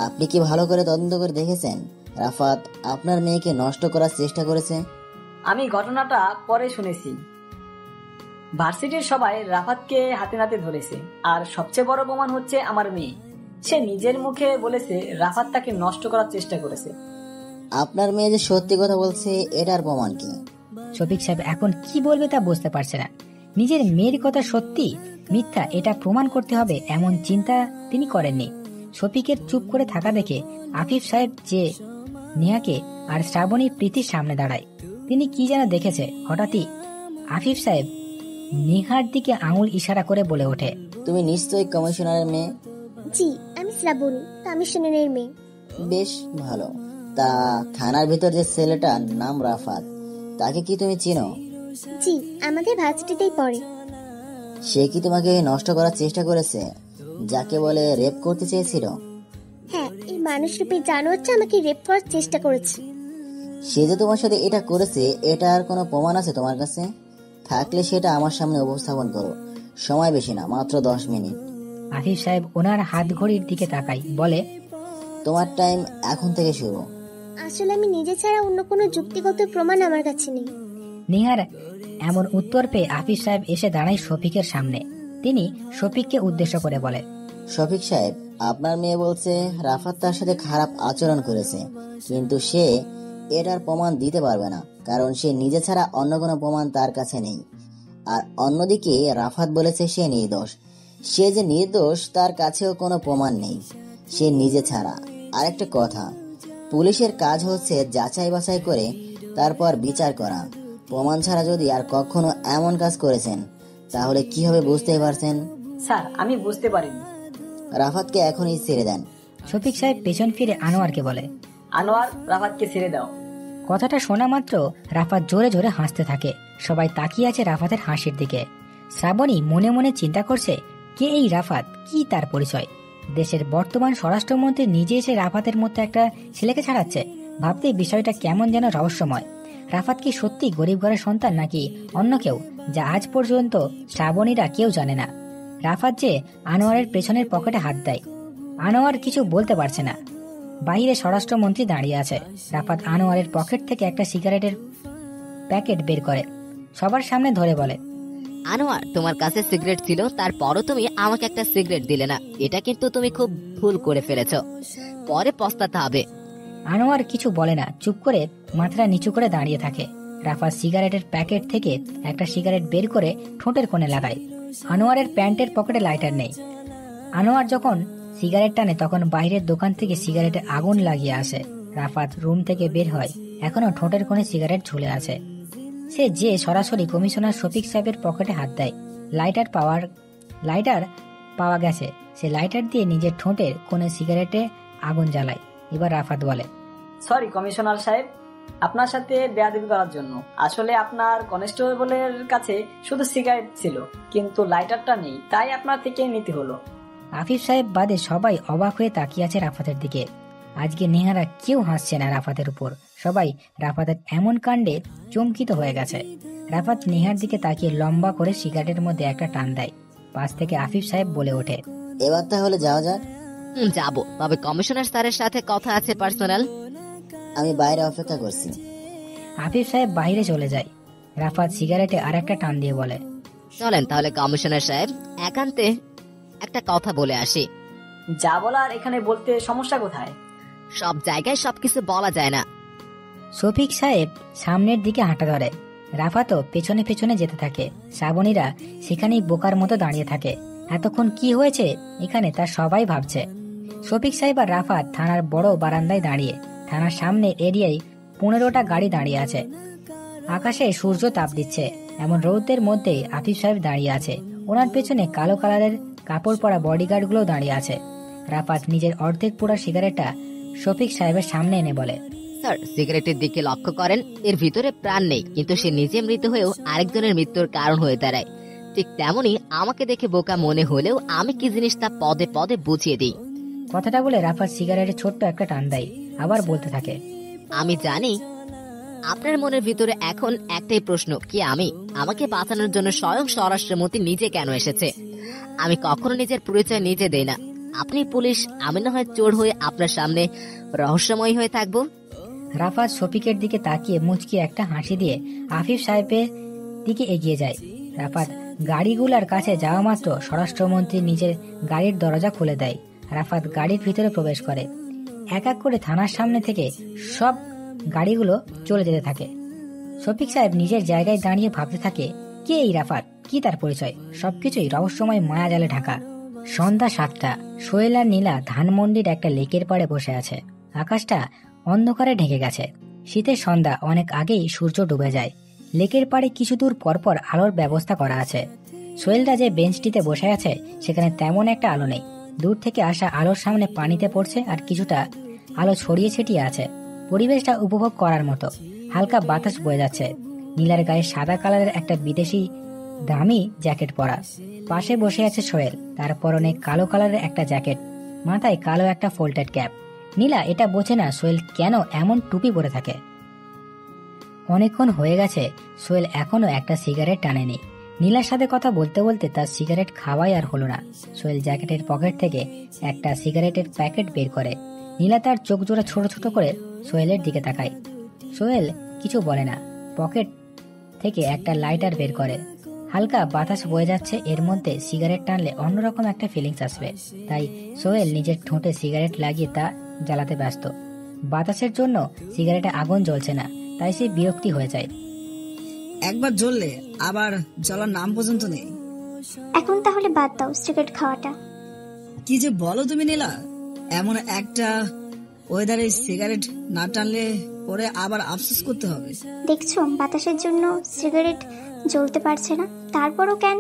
আপনি কি ভালো করে তদন্ত করে দেখেছেন রাফাত আপনার মেয়েকে নষ্ট করার চেষ্টা করেছে? আমি ঘটনাটা পরে শুনেছি। ভার্সিটির সবাই রাফাতকে হাতে নাতে ধরেছে, আর সবচেয়ে বড় প্রমাণ হচ্ছে আমার মেয়ে। সে নিজের মুখে বলেছে রাফাত তাকে নষ্ট করার চেষ্টা করেছে। আপনার মেয়ে যে সত্যি কথা বলছে এটার প্রমাণ কি? শফিক সাহেব এখন কি বলবে তা বুঝতে পারছে না। নিজের মেয়ের কথা সত্যি মিথ্যা এটা প্রমাণ করতে হবে এমন চিন্তা তিনি করেননি। শফিকের চুপ করে থাকা দেখে আফিফ সাহেব যে নেহাকে আর শ্রাবণী প্রীতির সামনে দাঁড়ায়। তিনি কি যেন দেখেছে। হঠাৎই আফিফ সাহেব নেহার দিকে আঙুল ইশারা করে বলে ওঠে, তুমি নিশ্চয়ই কমিশনারের মেয়ে? জি, আমি শ্রাবণী, কমিশনারের মেয়ে। বেশ ভালো। তা থানার ভিতর যে ছেলেটার নাম রাফাত, তাকে কি তুমি চিনো? জি, আমাদের ভার্সিটিতেই পড়ে। সে কি তোমাকে নষ্ট করার চেষ্টা করেছে, যাকে বলে রেপ করতে চেয়েছিল? হ্যাঁ, এই মানুষরূপী জানোয়ারটা আমাকে রেপ করার চেষ্টা করেছে। সে যে তোমার সাথে এটা করেছে এটার কোনো প্রমাণ আছে তোমার কাছে? থাকলে সেটা আমার সামনে উপস্থাপন করো। সময় বেশি না, মাত্র 10 মিনিট। আফিফ সাহেব ওনার হাত ঘড়ির দিকে তাকাই, বলে, তোমার টাইম এখন থেকে শুরু। আসলে আমি নিজে ছাড়া অন্য কোনো যুক্তিগত প্রমাণ আমার কাছে নেই। নেহার এমন উত্তর পেয়ে আফিফ সাহেব এসে দাঁড়ায় শফিকের সামনে। তিনি শফিককে উদ্দেশ্য করে বলে, শফিক সাহেব, আপনার মেয়ে বলছে রাফাত তার সাথে খারাপ আচরণ করেছে, কিন্তু সে এটার প্রমাণ দিতে পারবে না, কারণ সে নিজে ছাড়া অন্য কোনো প্রমাণ তার কাছে নেই। আর অন্যদিকে রাফাত বলেছে সে নির্দোষ। সে যে নির্দোষ তার কাছেও কোনো প্রমাণ নেই, সে নিজে ছাড়া। আরেকটা কথা, পুলিশের কাজ হচ্ছে যাচাই বাছাই করে তারপর বিচার করা। প্রমাণ ছাড়া যদি আর কখনো এমন কাজ করেছেন তাহলে কি হবে বুঝতেই পারছেন। স্যার, আমি বুঝতে পারিনি। রাফাতকে এখনই ছেড়ে দেন। শফিক সাহেব পেছন ফিরে আনোয়ারকে বলে, আনোয়ার, রাফাতকে ছেড়ে দাও। কথাটা শোনা মাত্র রাফাত জোরে জোরে হাসতে থাকে। সবাই তাকিয়ে আছে রাফাতের হাসির দিকে। শ্রাবণী মনে মনে চিন্তা করছে, কে এই রাফাত, কি তার পরিচয়? দেশের বর্তমান স্বরাষ্ট্রমন্ত্রী নিজে এসে রাফাতের মতো একটা ছেলেকে ছাড়াচ্ছে। ভাবতেই বিষয়টা কেমন যেন রহস্যময়। রাফাত কি সত্যি গরিব ঘরের সন্তান নাকি অন্য কেউ, যা আজ পর্যন্ত শ্রাবণীরা কেউ জানে না। রাফাত যে আনোয়ারের পেছনের পকেটে হাত দেয়। আনোয়ার কিছু বলতে পারছে না। বাইরে স্বরাষ্ট্রমন্ত্রী দাঁড়িয়ে আছে। রাফাত আনোয়ারের পকেট থেকে একটা সিগারেটের প্যাকেট বের করে সবার সামনে ধরে বলে, আনোয়ার, তোমার কাছে সিগারেট ছিল, তারপরও তুমি আমাকে একটা সিগারেট দিলে না। এটা কিন্তু তুমি খুব ভুল করে ফেলেছো, পরে পস্তাতে হবে। আনোয়ার কিছু বলে না, চুপ করে মাথাটা নিচু করে দাঁড়িয়ে থাকে। রাফাত সিগারেটের প্যাকেট থেকে একটা সিগারেট বের করে ঠোঁটের কোণে লাগায়। আনোয়ারের প্যান্টের পকেটে লাইটার নেই। আনোয়ার যখন সিগারেট টানে তখন বাইরের দোকান থেকে সিগারেটে আগুন লাগিয়ে আসে। রাফাত রুম থেকে বের হয়, এখনো ঠোঁটের কোণে সিগারেট ঝুলে আছে। সে যে সরাসরি কমিশনার শফিক সাহেবের পকেটে হাত দেয়। লাইটার পাওয়া গেছে। সে লাইটার দিয়ে নিজের ঠোঁটের কোণে সিগারেটে আগুন জ্বালায়। এবার রাফাত বলে, সরি কমিশনার সাহেব, আপনার সাথে বেয়াদবি করার জন্য। আসলে আপনার কনস্টেবলের কাছে শুধু সিগারেট ছিল, কিন্তু লাইটারটা নেই, তাই আপনার থেকে নিতে হলো। আফিফ সাহেব বাদে সবাই অবাক হয়ে তাকিয়ে আছে রাফাতের দিকে। আজকে নেহারা কেউ হাসছে না রাফাতের উপর, সবাই রাফাতের এমন কাণ্ডে চমকিত হয়ে গেছে। রাফাত নেহার দিকে তাকিয়ে লম্বা করে সিগারেটের মধ্যে একটা টান দেয়। পাশ থেকে আফিফ সাহেব বলে ওঠে, এবার তাহলে যাওয়া যাক। যাবো, তবে কমিশনার স্যারের সাথে কথা আছে পার্সোনাল। আমি বাইরে অপেক্ষা করছি। আফিফ সাহেব বাইরে চলে যায়। রাফাত সিগারেটে আর একটা টান দিয়ে বলে, চলেন তাহলে কমিশনার সাহেব, একান্তে একটা কথা বলে আসি। যা বলার এখানে বলতে সমস্যা কোথায়? সব জায়গায় সবকিছু বলা যায় না। শফিক সাহেব সামনের দিকে হাঁটা ধরে। রাফাতও পেছনে পেছনে যেতে থাকে। শ্রাবণীরা সেখানেই বোকার মতো দাঁড়িয়ে থাকে। এতক্ষণ কি হয়েছে এখানে তা সবাই ভাবছে। শফিক সাহেব আর রাফাত থানার বড় বারান্দায় দাঁড়িয়ে। থানার সামনে এরিয়ায় 15টা গাড়ি দাঁড়িয়ে আছে। আকাশে সূর্য তাপ দিচ্ছে। এমন রৌদ্রের মধ্যে আফিফ সাহেব দাঁড়িয়ে আছে। ওনার পেছনে কালো কালারের কাপড় পরা বডিগার্ড গুলো দাঁড়িয়ে আছে। রাফাত নিজের অর্ধেক পোড়া সিগারেটটা শফিক সাহেবের সামনে এনে বলে, স্যার, সিগারেটের দিকে লক্ষ্য করেন, এর ভিতরে প্রাণ নেই, কিন্তু সে নিজে মৃত হয়েও আরেকজনের মৃত্যুর কারণ হয়ে দাঁড়ায়। ঠিক তেমনি আমাকে দেখে বোকা মনে হলেও আমি কি জিনিস তা পদে পদে বুঝিয়ে দিই। কথাটা বলে রাফাত সিগারেটের ছোট্ট একটা টান দেয়। আবার বলতে থাকে, আমি জানি আপনার মনের ভিতরে এখন একটাই প্রশ্ন, কি আমাকে বাঁচানোর জন্য স্বয়ং স্বরাষ্ট্রমন্ত্রী নিজে কেন এসেছে? আমি কখনো নিজের পরিচয় নিজে দেই না। আপনি পুলিশ, আমি না হয় চোর হয়ে আপনার সামনে রহস্যময় হয়ে থাকবো। রাফাত শফিকের দিকে তাকিয়ে মুচকি একটা হাসি দিয়ে আফিফ সাহেবের দিকে এগিয়ে যায়। রাফাত গাড়িগুলার কাছে যাওয়া মাত্র স্বরাষ্ট্রমন্ত্রী নিজের গাড়ির দরজা খুলে দেয়। রাফাত গাড়ির ভিতরে প্রবেশ করে। এক এক করে থানার সামনে থেকে সব গাড়িগুলো চলে যেতে থাকে। শফিক সাহেব নিজের জায়গায় দাঁড়িয়ে ভাবতে থাকে, কে এই রাফাত, কি তার পরিচয়? সবকিছুই রহস্যময় মায়াজালে ঢাকা। সন্ধ্যা 7টা। সোহেল আর নীলা ধানমন্ডির একটা লেকের পাড়ে বসে আছে। আকাশটা অন্ধকারে ঢেকে গেছে। শীতের সন্ধ্যা অনেক আগেই সূর্য ডুবে যায়। লেকের পাড়ে কিছু দূর পরপর আলোর ব্যবস্থা করা আছে। সোহেলরা যে বেঞ্চটিতে বসে আছে সেখানে তেমন একটা আলো নেই। দূর থেকে আসা আলোর সামনে পানিতে পড়ছে আর কিছুটা আলো ছড়িয়ে ছিটিয়ে আছে। পরিবেশটা উপভোগ করার মতো। হালকা বাতাস বয়ে যাচ্ছে। নীলার গায়ে সাদা কালারের একটা বিদেশি দামি জ্যাকেট পরা। পাশে বসে আছে সোহেল, তার পরনে কালো কালারের একটা জ্যাকেট, মাথায় কালো একটা ফোল্ডেড ক্যাপ। নীলা এটা বোঝে না সোহেল কেন এমন টুপি পরে থাকে। অনেকক্ষণ হয়ে গেছে, সোহেল এখনো একটা সিগারেট টানেনি। নীলার সাথে কথা বলতে বলতে তার সিগারেট খাওয়াই আর হলো না। সোহেল জ্যাকেটের পকেট থেকে একটা সিগারেটের প্যাকেট বের করে। নীলা তার চোখ জোড়া ছোট ছোট করে সোহেলের দিকে তাকায়। সোহেল কিছু বলে না। পকেট থেকে একটা লাইটার বের করে। হালকা বাতাস বয়ে যাচ্ছে, এর মধ্যে সিগারেট টানলে অন্যরকম একটা ফিলিংস আসবে। তাই সোহেল নিজের ঠোঁটে সিগারেট লাগিয়ে তা জ্বালাতে ব্যস্ত। বাতাসের জন্য সিগারেটে আগুন জ্বলছে না, তাই সে বিরক্তি হয়ে যায়। একবার জ্বললে আবার জ্বলার নাম পর্যন্ত নেই। এখন তাহলে বাদ দাও সিগারেট খাওয়াটা। কি যে বলো তুমি নীলা, এমন একটা ওয়েদারে সিগারেট না টানলে পরে আবার আফসোস করতে হবে। দেখছো বাতাসের জন্য সিগারেট জ্বলতে পারছে না, তারপরও কেন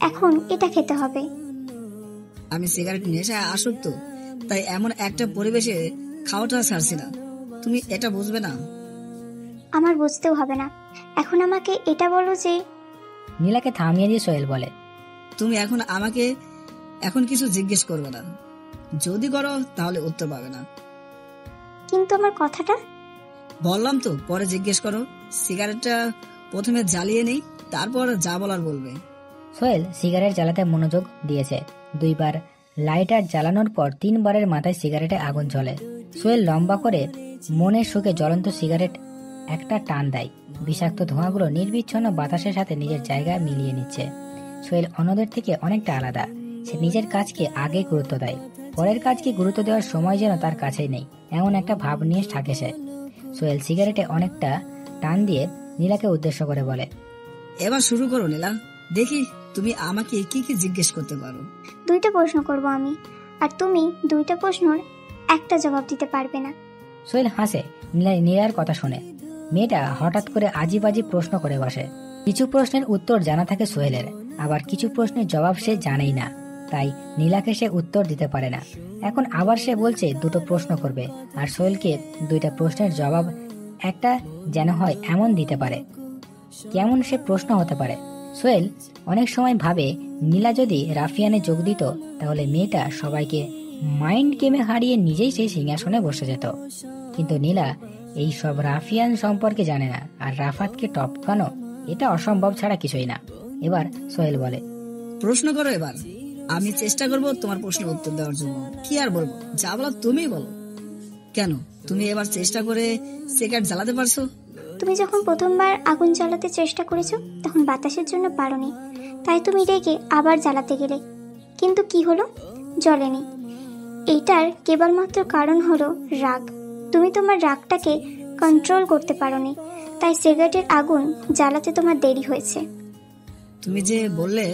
এখন এটা খেতে হবে? আমি সিগারেট নেশায় আসক্ত, তাই এমন একটা পরিবেশে খাওয়াটা ছাড়ছি না। তুমি এটা বুঝবে না? আমার বুঝতেও হবে না। এখন আমাকে এটা বলো যে। নীলাকে থামিয়ে দিয়ে সোহেল বলে, তুমি এখন আমাকে এখন কিছু জিজ্ঞেস করবে না। যদি করো তাহলে উত্তর পাবে না। কিন্তু আমার কথাটা। বললাম তো পরে জিজ্ঞেস করো। সিগারেটটা প্রথমে জ্বালিয়ে নেই, তারপর যা বলার বলবে। সোহেল সিগারেট জ্বালাতে মনোযোগ দিয়েছে। 2বার লাইটার জ্বালানোর পর 3বারের মাথায় সিগারেটে আগুন জ্বলে। সোহেল লম্বা করে মনের সুখে জ্বলন্ত সিগারেট একটা টান দেয়। বিষাক্ত ধোঁয়াগুলো নির্বিচ্ছিন্ন বাতাসের সাথে নিজের জায়গা মিলিয়ে নিচ্ছে। সোহেল অন্যদের থেকে অনেকটা আলাদা। সে নিজের কাজকে আগে গুরুত্ব দেয়, পরের কাজকে গুরুত্ব দেওয়ার সময় যেন তার কাছেই নেই, এমন একটা ভাব নিয়ে থাকে সে। সোহেল সিগারেটে অনেকটা টান দিয়ে নীলাকে উদ্দেশ্য করে বলে, এবার শুরু করো নীলা, দেখি তুমি আমাকে কি কি জিজ্ঞেস করতে পারো। 2টা প্রশ্ন করব আমি, আর তুমি 2টা প্রশ্নের একটা জবাব দিতে পারবে না। সোহেল হাসে নীলার কথা শুনে। মেয়েটা হঠাৎ করে আজিব আজিব প্রশ্ন করে বসে। কিছু প্রশ্নের উত্তর জানা থাকে সোহেলের, আবার কিছু প্রশ্নের জবাব সে জানেই না, তাই নীলাকে সে উত্তর দিতে পারে না। এখন আবার সে বলছে 2টো প্রশ্ন করবে, আর সোহেলকে 2টা প্রশ্নের জবাব একটা যেন হয় এমন দিতে পারে। কেমন সে প্রশ্ন হতে পারে? সোহেল অনেক সময় ভাবে নীলা যদি রাফিয়ানে যোগ দিত তাহলে মেয়েটা সবাইকে মাইন্ড গেমে হারিয়ে নিজেই সেই সিংহাসনে বসে যেত। কিন্তু নীলা এই সব রাফিয়ান সম্পর্কে জানে না, আর রাফাতকে টপকানো এটা অসম্ভব ছাড়া কিছুই না। এবার সোহেল বলে, প্রশ্ন করো এবার। আমি চেষ্টা করব তোমার প্রশ্নের উত্তর দেওয়ার জন্য। কি আর বলবো, যা বলো তুমি বলো। কেন, তুমি এবার চেষ্টা করে সিগারেট জ্বালাতে পারছো? তুমি যখন প্রথমবার আগুন জ্বালাতে চেষ্টা করেছো তখন বাতাসের জন্য পারোনি, তাই তুমি রেগে আবার জ্বালাতে গেলে, কিন্তু কি হলো? জ্বলেনি। এইটার কেবলমাত্র কারণ হলো রাগ। তুমি তোমার রাগটাকে কন্ট্রোল করতে পারোনি, তাই সিগারেটের আগুন জ্বালাতে তোমার দেরি হয়েছে। তুমি যে বললে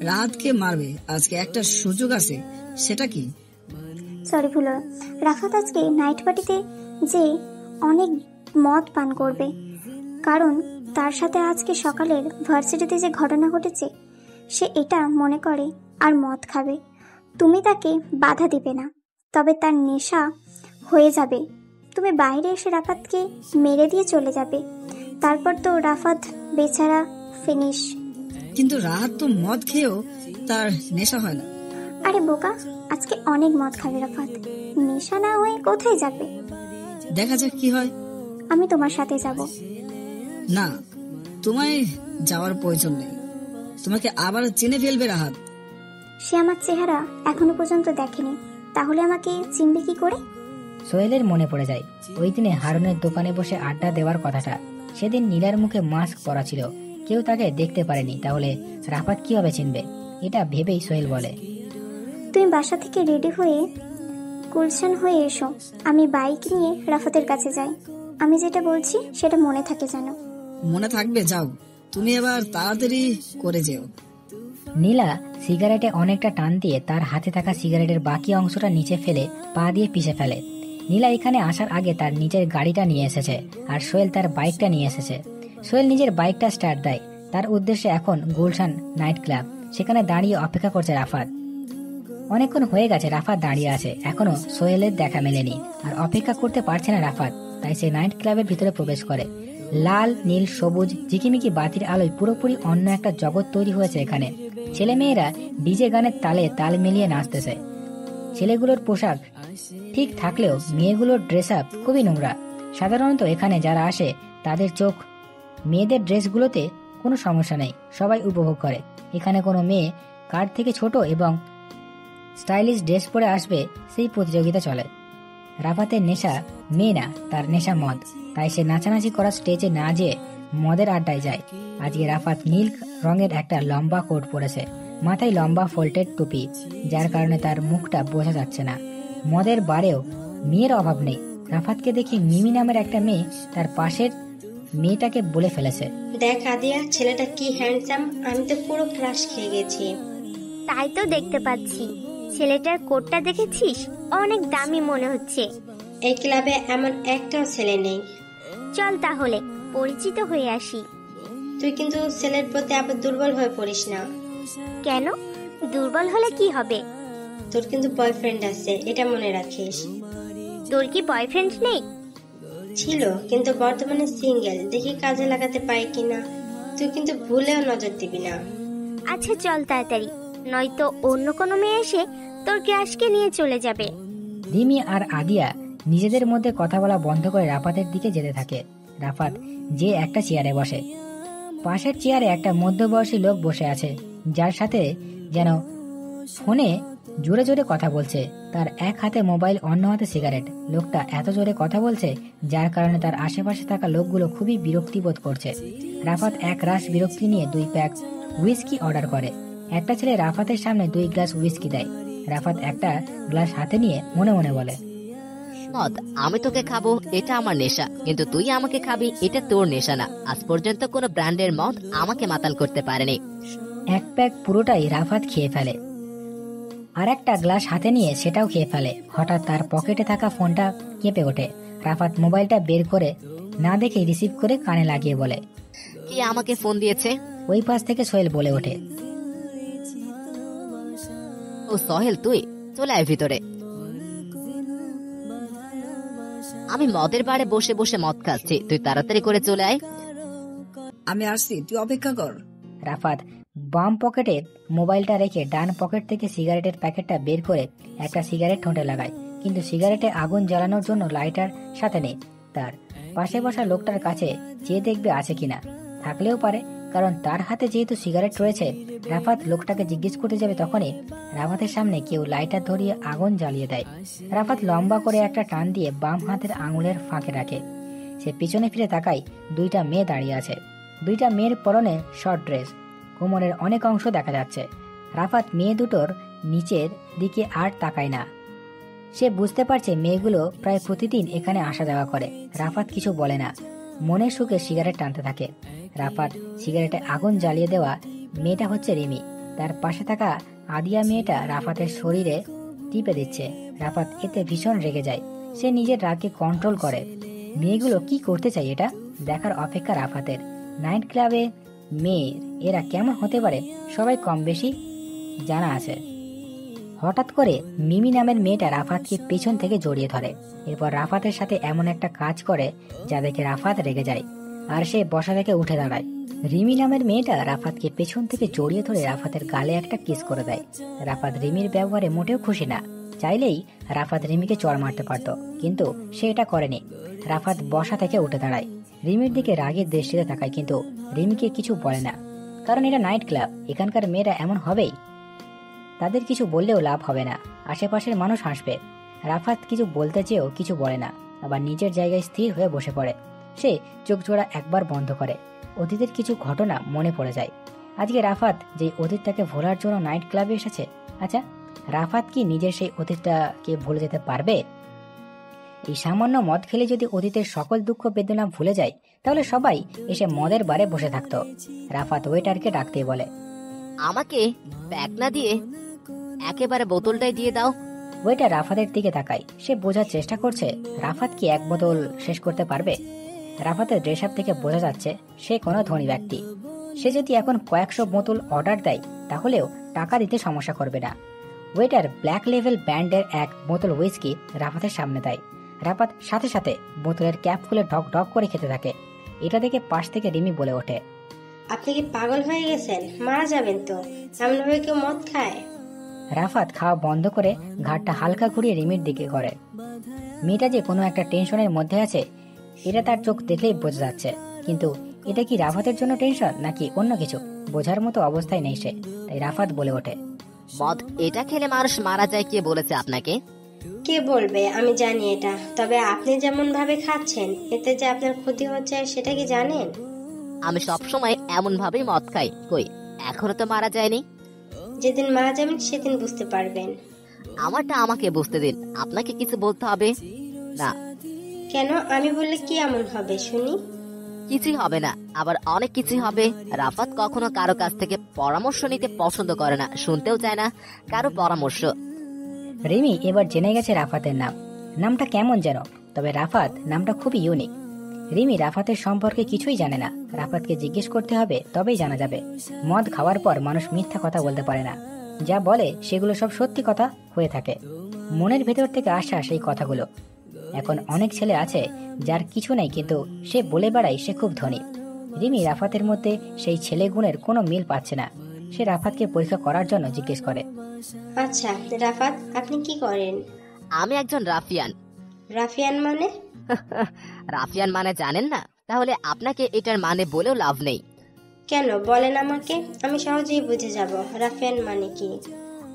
রাতকে মারবে, আজকে একটা সুযোগ আছে, সেটা কি? সরি ভুল হলো। রাফাত আজকে নাইট পার্টিতে যে অনেক মদ পান করবে, কারণ তার সাথে আজকে সকালের ভার্সিটিতে যে ঘটনা ঘটেছে সে এটা মনে করে আর মদ খাবে। তুমি তাকে বাধা দিবে না, তবে তার নেশা হয়ে যাবে। তুমি বাইরে এসে রাফাতকে মেরে দিয়ে চলে যাবে, তারপর তো রাফাত বেচারা ফিনিশ। কিন্তু রাত তো মদ খেয়েও তার নেশা হয় না। আরে বোকা, আজকে অনেক মদ খাবে রাফাত, নেশা না হয়ে কোথায় যাবে? দেখা যাক কি হয়। আমি তোমার সাথে যাব। না, তোমায় যাওয়ার প্রয়োজন নেই। তোমাকে আবার চিনে ফেলবে রাহাত। সে আমার চেহারা এখনো পর্যন্ত দেখেনি, তাহলে আমাকে চিনবে কি করে? সোহেলের মনে পড়ে যায় ওই দিনে হারুনের দোকানে বসে আড্ডা দেওয়ার কথাটা। সেদিন নীলার মুখে মাস্ক পরা ছিল, কেউ তাকে দেখতে পারেনি, তাহলে রাফাত কিভাবে চিনবে? এটা ভেবেই সোহেল বলে, তুমি বাসা থেকে রেডি হয়ে গুলশান হয়ে এসো, আমি বাইক নিয়ে রাফাতের কাছে যাই। আমি যেটা বলছি সেটা মনে থাকে যেন। মনে থাকবে, যাও। তুমি এবার তাড়াতাড়ি করে যেও। নীলা সিগারেটে অনেকটা টান দিয়ে তার হাতে থাকা সিগারেটের বাকি অংশটা নিচে ফেলে পা দিয়ে পিষে ফেলে। নীলা এখানে আসার আগে তার নিজের গাড়িটা নিয়ে এসেছে, আর সোহেল তার বাইকটা নিয়ে এসেছে। সোহেল নিজের বাইকটা স্টার্ট দেয়। তার উদ্দেশ্যে এখন গুলশান নাইট ক্লাব, সেখানে দাঁড়িয়ে অপেক্ষা করছে রাফাত। অনেকক্ষণ হয়ে গেছে রাফাত দাঁড়িয়ে আছে, এখনো সোহেলের দেখা মেলেনি, আর অপেক্ষা করতে পারছে না রাফাত। তাই সে নাইট ক্লাবের ভিতরে প্রবেশ করে। লাল, নীল, সবুজ ঝিকিমিকি বাতির আলোয় পুরোপুরি অন্য একটা জগৎ তৈরি হয়েছে এখানে। ছেলে মেয়েরা ডিজে গানের তালে তাল মিলিয়ে নাচতেছে। ছেলেগুলোর পোশাক ঠিক থাকলেও মেয়েগুলোর ড্রেস আপ খুবই নোংরা। সাধারণত এখানে যারা আসে তাদের চোখ মেয়েদের ড্রেসগুলোতে কোনো সমস্যা নেই, সবাই উপভোগ করে। এখানে কোনো মেয়ে কার থেকে ছোট এবং স্টাইলিশ ড্রেস পরে আসবে সেই প্রতিযোগিতা চলে। রাফাতের নেশা মেয়ে না, তার নেশা মদ, তাই সে নাচানাচি করা স্টেজে না যেয়ে মদের আড্ডায় যায়। আজকে রাফাত নীল রঙের একটা লম্বা কোট পরেছে, মাথায় লম্বা ফোল্টেড টুপি, যার কারণে তার মুখটা বোঝা যাচ্ছে না। মদের বারেও মেয়ের অভাব নেই। রাফাতকে দেখে মিমি নামের একটা মেয়ে তার পাশের মেয়েটাকে বলে ফেলেছে, দেখ আদিয়া, ছেলেটা কি হ্যান্ডসাম, আমি তো পুরো ক্রাশ খেয়ে গেছি। তাই তো দেখতে পাচ্ছি। ছেলেটার কোটটা দেখেছিস? অনেক দামি মনে হচ্ছে। এই ক্লাবে এমন একটাও ছেলে নেই। চল তাহলে পরিচিত হয়ে আসি। তুই কিন্তু ছেলের প্রতি আবার দুর্বল হয়ে পড়িস না। কেন? দুর্বল হলে কি হবে? তোর কিন্তু বয়ফ্রেন্ড আছে, এটা মনে রাখিস। তোর কি বয়ফ্রেন্ড নেই? ছিল, কিন্তু বর্তমানে সিঙ্গেল, দেখি কাজে লাগাতে পাই কিনা। তুই কিন্তু ভুলেও নজর দিবি না। আচ্ছা চল তাড়াতাড়ি, নয়তো অন্য কোনো মেয়ে এসে তোর ক্রাশকে নিয়ে চলে যাবে। রিমি আর আদিয়া নিজেদের মধ্যে কথা বলা বন্ধ করে রাফাতের দিকে যেতে থাকে। রাফাত যে একটা চেয়ারে বসে, পাশের চেয়ারে একটা মধ্যবয়সী লোক বসে আছে, যার সাথে যেন ফোনে জোরে জোরে কথা বলছে। তার এক হাতে মোবাইল, অন্য হাতে সিগারেট। লোকটা এত জোরে কথা বলছে যার কারণে তার আশেপাশে থাকা লোকগুলো খুবই বিরক্তি বোধ করছে। রাফাত এক রাশ বিরক্তি নিয়ে 2 প্যাক হুইস্কি অর্ডার করে। একটা ছেলে রাফাতের সামনে 2 গ্লাস হুইস্কি দেয়। রাফাত একটা গ্লাস হাতে নিয়ে মনে মনে বলে, মদ আমি তোকে খাবো, এটা আমার নেশা, কিন্তু তুই আমাকে খাবি, এটা তোর নেশা না। আজ পর্যন্ত কোনো ব্র্যান্ডের মদ আমাকে মাতাল করতে পারেনি। 1 প্যাক পুরোটাই রাফাত খেয়ে ফেলে, আর একটা গ্লাস হাতে নিয়ে সেটাও খেয়ে ফেলে। হঠাৎ তার পকেটে থাকা ফোনটা কেঁপে ওঠে। রাফাত মোবাইলটা বের করে না দেখে রিসিভ করে কানে লাগিয়ে বলে, কি আমাকে ফোন দিয়েছে? ওই পাশ থেকে সোহেল বলে ওঠে, ও সোহেল, তুই চলে আয় ভিতরে। আমি মদের বারে বসে বসে মদ খাচ্ছি, তুই তাড়াতাড়ি করে চলে আয়। আমি আসছি, তুই অপেক্ষা কর। রাফাত বাম পকেটে মোবাইলটা রেখে ডান পকেট থেকে সিগারেটের প্যাকেটটা বের করে একটা সিগারেট ঠোঁটে লাগায়, কিন্তু সিগারেটে আগুন জ্বালানোর জন্য লাইটার সাথে নেই তার। পাশে বসা লোকটার কাছে চেয়ে দেখবে আছে কিনা, থাকলেও পারে, কারণ তার হাতে যেহেতু সিগারেট রয়েছে। রাফাত লোকটাকে জিজ্ঞেস করতে যাবে তখনই রাফাতের সামনে কেউ লাইটার ধরিয়ে আগুন জ্বালিয়ে দেয়। রাফাত লম্বা করে একটা টান দিয়ে বাম হাতের আঙুলের ফাঁকে রাখে। সে পিছনে ফিরে তাকায়, দুইটা মেয়ে দাঁড়িয়ে আছে। দুইটা মেয়ের পরনে শর্ট ড্রেস, কোমরের অনেক অংশ দেখা যাচ্ছে। রাফাত মেয়ে দুটোর নিচের দিকে আর তাকায় না। সে বুঝতে পারছে মেয়েগুলো প্রায় প্রতিদিন এখানে আসা যাওয়া করে। রাফাত কিছু বলে না, মনের সুখে সিগারেট টানতে থাকে। রাফাত সিগারেটে আগুন জ্বালিয়ে দেওয়া মেয়েটা হচ্ছে রিমি। তার পাশে থাকা আদিয়া মেয়েটা রাফাতের শরীরে টিপে দিচ্ছে। রাফাত এতে ভীষণ রেগে যায়। সে নিজের রাগকে কন্ট্রোল করে। মেয়েগুলো কি করতে চায় এটা দেখার অপেক্ষা রাফাতের। নাইট ক্লাবে মেয়ে এরা কেমন হতে পারে সবাই কম বেশি জানা আছে। হঠাৎ করে মিমি নামের মেয়েটা রাফাতকে পেছন থেকে জড়িয়ে ধরে। এরপর রাফাতের সাথে এমন একটা কাজ করে যা দেখে রাফাত রেগে যায় আর সে বসা থেকে উঠে দাঁড়ায়। রিমি নামের মেয়েটা রাফাতকে পেছন থেকে জড়িয়ে ধরে রাফাতের গালে একটা কিস করে দেয়। রাফাত রিমির ব্যবহারে মোটেও খুশি না। চাইলেই রাফাত রিমিকে চড় মারতে পারত, কিন্তু সে এটা করেনি। রাফাত বসা থেকে উঠে দাঁড়ায়, রিমির দিকে রাগের দৃষ্টিতে তাকায়, কিন্তু রিমিকে কিছু বলে না, কারণ এটা নাইট ক্লাব, এখানকার মেয়েরা এমন হবেই। তাদের কিছু বললেও লাভ হবে না, আশেপাশের মানুষ হাসবে। রাফাত কিছু বলতে চেয়েও কিছু বলে না, আবার নিজের জায়গায় স্থির হয়ে বসে পড়ে। সে চোখ জোড়া একবার বন্ধ করে। অতীতের কিছু ঘটনা মনে পড়ে যায়। আজকে রাফাত যে অতীতটাকে ভোলার জন্য নাইট ক্লাবে এসেছে, আচ্ছা রাফাত কি নিজের সেই অতীতটাকে ভুলে যেতে পারবে? এই সামান্য মদ খেলে যদি অতীতের সকল দুঃখ বেদনা ভুলে যায়, তাহলে সবাই এসে মদের বারে বসে থাকতো। রাফাত ওয়েটারকে ডাকতে বলে, আমাকে প্যাক না দিয়ে একেবারে বোতলটাই দিয়ে দাও। ওয়েটার রাফাতের দিকে তাকায়। সে বোঝার চেষ্টা করছে রাফাত কি এক বোতল শেষ করতে পারবে। রাফাতের ড্রেস আপ থেকে বোঝা যাচ্ছে সে কোনো ধনী ব্যক্তি। সে যদি এখন কয়েকশো বোতল অর্ডার দেয় তাহলেও টাকা দিতে সমস্যা করবে না। ওয়েটার ব্ল্যাক লেভেল ব্যান্ডের এক বোতল হুইস্কি রাফাতের সামনে দেয়। রাফাত সাথে সাথে বোতলের ক্যাপ খুলে ঢক ঢক করে খেতে থাকে। এটা দেখে পাশ থেকে রিমি বলে ওঠে, আপনি কি পাগল হয়ে গেছেন? মারা যাবেন তো, এমন ভাবে কেউ মদ খায়? রাফাত খাওয়া বন্ধ করে ঘাটটা হালকা ঘুরিয়ে রিমির দিকে করে। মেয়েটা যে কোনো একটা টেনশনের মধ্যে আছে এটা তার চোখ দেখলেই বোঝা যাচ্ছে, কিন্তু এটা কি রাফাতের জন্য টেনশন নাকি অন্য কিছু বোঝার মতো অবস্থায় নেই সে। তাই রাফাত বলে ওঠে, মদ এটা খেলে মানুষ মারা যায়, কে বলেছে আপনাকে? কে বলবে? আমি জানি এটা, তবে আপনি যেমন ভাবে খাচ্ছেন এতে যে আপনার ক্ষতি হচ্ছে সেটা কি জানেন? আমি সবসময় এমন ভাবেই মদ খাই, কই এখনো তো মারা যায়নি। যেদিন মারা যাবেন সেদিন বুঝতে পারবেন। আমারটা আমাকে বুঝতে দিন, আপনাকে কিছু বলতে হবে না। কেন? আমি বললে কি এমন হবে শুনি? কিছুই হবে না, আবার অনেক কিছুই হবে। রাফাত কখনো কারো কাছ থেকে পরামর্শ নিতে পছন্দ করে না, শুনতেও চায় না কারো পরামর্শ। রিমি এবার জেনে গেছে রাফাতের নাম। নামটা কেমন যেন, তবে রাফাত নামটা খুবই ইউনিক। রিমি রাফাতের সম্পর্কে কিছুই জানে না। রাফাতকে জিজ্ঞেস করতে হবে, তবেই জানা যাবে। মদ খাওয়ার পর মানুষ মিথ্যা কথা বলতে পারে না, যা বলে সেগুলো সব সত্যি কথা হয়ে থাকে, মনের ভেতর থেকে আসা সেই কথাগুলো। এখন অনেক ছেলে আছে যার কিছু নেই, কিন্তু সে বলে বেড়ায় সে খুব ধনী। রিমি রাফাতের মধ্যে সেই ছেলে গুণের কোনো মিল পাচ্ছে না। সে রাফাতকে পরীক্ষা করার জন্য জিজ্ঞেস করে, আচ্ছা রাফাত, আপনি কি করেন? আমি একজন রাফিয়ান। রাফিয়ান মানে? রাফিয়ান মানে জানেন না? তাহলে আপনাকে এটার মানে বলেও লাভ নেই। কেন বলেন আমাকে, আমি সহজেই বুঝে যাব রাফিয়ান মানে কি।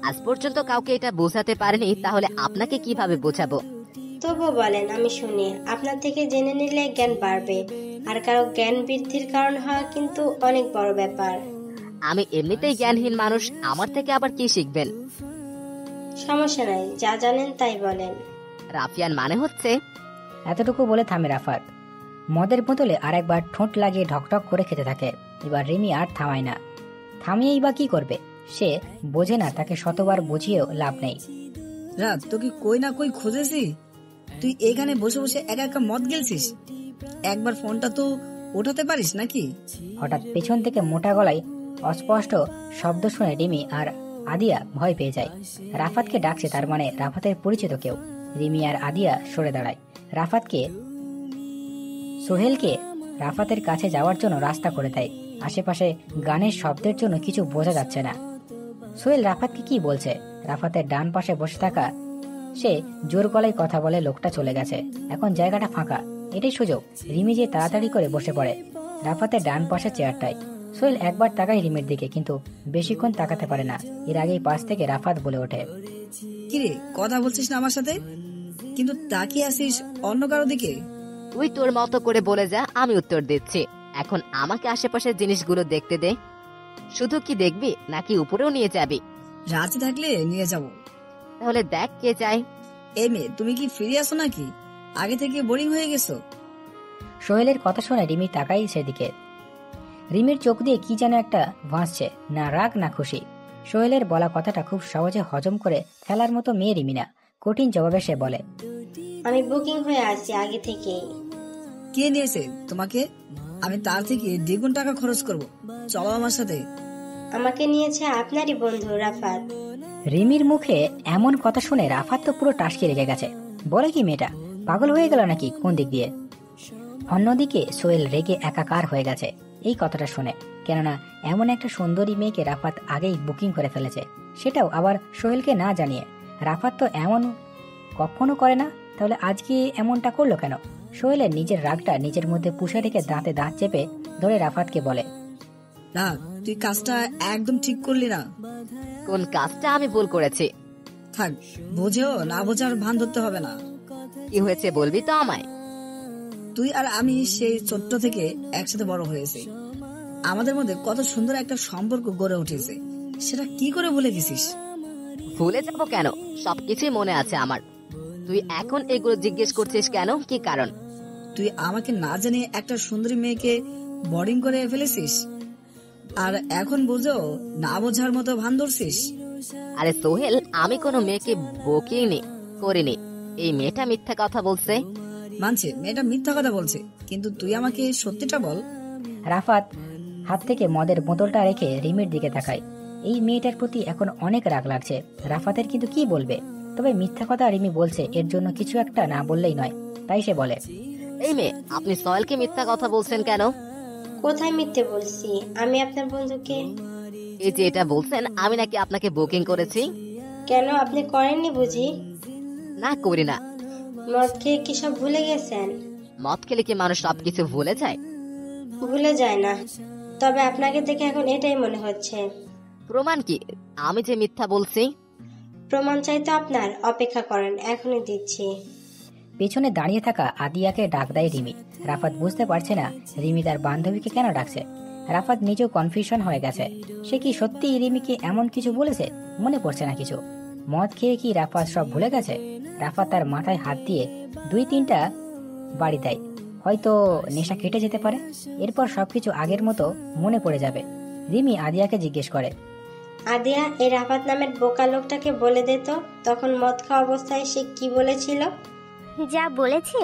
আজ পর্যন্ত কাউকে এটা বোঝাতে পারেনি, তাহলে আপনাকে কিভাবে বোঝাবো? তবুও বলেন, আমি শুনি। আপনার থেকে জেনে নিলে জ্ঞান বাড়বে, আর কারো জ্ঞান বৃদ্ধির কারণ হওয়া কিন্তু অনেক বড় ব্যাপার। আমি এমনিতেই জ্ঞানহীন মানুষ, আমার থেকে আবার কি শিখবেন? সমস্যা নাই, যা জানেন তাই বলেন। রাফিয়ান মানে হচ্ছে। এতটুকু বলে থামে রাফাত। মদের বোতলে আরেকবার ঠোঁট লাগিয়ে ঢকঢক করে খেতে থাকে। এবার রিমি আর থামায় না। থামিয়েই বা কি করবে? সে বোঝে না তাকে শতবার বুঝিয়েও লাভ নেই। রাত তোকে কই না কই খুঁজেছি, তুই এখানে বসে বসে একা একা মদ গেলছিস। একবার ফোনটা তো ওঠাতে পারিস নাকি? হঠাৎ পেছন থেকে মোটা গলায় অস্পষ্ট শব্দ শুনে রিমি আর আদিয়া ভয় পেয়ে যায়। রাফাতকে ডাকছে, তার মানে রাফাতের পরিচিত কেউ। রিমি আর আদিয়া সরে দাঁড়ায়। সোহেলকে রাফাতের কাছে যাওয়ার জন্য রাস্তা করে দেয়। আশেপাশে গানের শব্দের জন্য কিছু বোঝা যাচ্ছে না। সোহেল রাফাতকে কি বলছে? রাফাতের ডান পাশে বসে থাকা সে জোর গলায় কথা বলে লোকটা চলে গেছে। এখন জায়গাটা ফাঁকা, এটাই সুযোগ। রিমি যে তাড়াতাড়ি করে বসে পড়ে রাফাতের ডান পাশে চেয়ারটায়। সোহেল একবার তাকায় রিমির দিকে, কিন্তু বেশিক্ষণ তাকাতে পারে না। এর আগেই পাশ থেকে রাফাত বলে ওঠে, কিরে কথা বলছিস না আমার সাথে, কিন্তু তাকিয়ে আসিস অন্য কারো দিকে? তুই তোর মতো করে বলে যা, আমি উত্তর দিচ্ছি। এখন আমাকে আশেপাশের জিনিসগুলো দেখতে দে। শুধু কি দেখবি নাকি উপরেও নিয়ে যাবি? রাজি থাকলে নিয়ে যাব। তাহলে দেখ কে চাই। এই মেয়ে, তুমি কি ফিরে আসো নাকি? আগে থেকে বোরিং হয়ে গেছো? সোহেলের কথা শুনে রিমি তাকাই সেদিকে। রিমির চোখ দিয়ে কি যেন একটা ভাসছে, না রাগ না খুশি। সোহেলের বলা কথাটা খুব সহজে হজম করে ফেলার মতো মেয়ে রিমি না। কঠিন জবাবে সে বলে, আমি বুকিং হয়ে আছি আগে থেকেই। কে নিয়েছে তোমাকে? আমি তার থেকে দ্বিগুণ টাকা খরচ করব, চলো আমার সাথে। আমাকে নিয়েছে আপনারই বন্ধু রাফাত। রিমির মুখে এমন কথা শুনে রাফাত তো পুরো টাসকে রেগে গেছে। বলে কি মেয়েটা পাগল হয়ে গেল নাকি কোন দিক দিয়ে? অন্যদিকে সোহেল রেগে একাকার হয়ে গেছে এই কথাটা শুনে, কেননা এমন একটা সুন্দরী মেয়েকে রাফাত আগেই বুকিং করে ফেলেছে, সেটাও আবার সোহেলকে না জানিয়ে। রাফাত তো এমন কখনো করে না, তাহলে আজকে এমনটা করলো কেন? সোহেলের নিজের রাগটা নিজের মধ্যে পুষে রেখে দাঁতে দাঁত চেপে ধরে রাফাতকে বলে, না, তুই কাজটা একদম ঠিক করলি না। কোন কাজটা আমি ভুল করেছি? থাক, বোঝেও না বোঝার ভান ধরতে হবে না। কি হয়েছে বলবি তো আমায়। তুই আর আমি সেই ছোট্ট থেকে একসাথে বড় হয়েছি, আমাদের মধ্যে কত সুন্দর একটা সম্পর্ক গড়ে উঠেছে, সেটা কি করে ভুলে গেছিস? ভুলে যাবো কেন? সবকিছুই মনে আছে আমার। তুই এখন এগুলো জিজ্ঞেস করছিস কেন? কি কারণ? তুই আমাকে না জানিয়ে একটা সুন্দরী মেয়েকে বোর্ডিং করে ফেলেছিস, আর এখন বুঝো না বোঝার মতো ভান ধরছিস। আরে সোহেল, আমি কোনো মেয়েকে বকিনি করিনি। এই মেয়েটা মিথ্যা কথা বলছে। মানছে মেয়েটা মিথ্যা কথা বলছে, কিন্তু তুই আমাকে সত্যিটা বল। রাফাত হাত থেকে মদের বোতলটা রেখে রিমির দিকে তাকায়। এই মেয়েটার প্রতি এখন অনেক রাগ লাগছে রাফাতের, কিন্তু কি বলবে? তবে মিথ্যা কথা রিমি বলছে, এর জন্য কিছু একটা না বললেই নয়। তাই সে বলে, এই মেয়ে, আপনি সোহেলকে মিথ্যা কথা বলছেন কেন? কোথায় মিথ্যে বলছি? আমি আপনার বন্ধুকে। এই যে এটা বলছেন আমি নাকি আপনাকে বুকিং করেছি। কেন, আপনি করেননি বুঝি? না, করি না। মদ খেয়ে কি সব ভুলে গেছেন? মদ খেলে কি মানুষ সবকিছু ভুলে যায়? ভুলে যায় না, তবে আপনাকে দেখে এখন এটাই মনে হচ্ছে। প্রমাণ কি আমি যে মিথ্যা বলছি? প্রমাণ চাই তো আপনার? অপেক্ষা করেন, এখনই দিচ্ছি। পেছনে দাঁড়িয়ে থাকা আদিয়াকে ডাক দেয় রিমি। রাফাত বুঝতে পারছে না রিমি তার বান্ধবীকে কেন ডাকছে। রাফাত নিজেও কনফিউশন হয়ে গেছে, সে কি সত্যি রিমিকে এমন কিছু বলেছে? মনে পড়ছে না কিছু। মদ খেয়ে কি রাফাত সব ভুলে গেছে? রাফাত তার মাথায় হাত দিয়ে 2-3টা বাড়ি দেয়, হয়তো নেশা কেটে যেতে পারে। এরপর সবকিছু আগের মতো মনে পড়ে যাবে। রিমি আদিয়াকে জিজ্ঞেস করে, আদিয়া, এই রাফাত নামের বোকা লোকটাকে বলে দে তো, তখন মদ খাওয়া অবস্থায় সে কি বলেছিল? যা বলেছে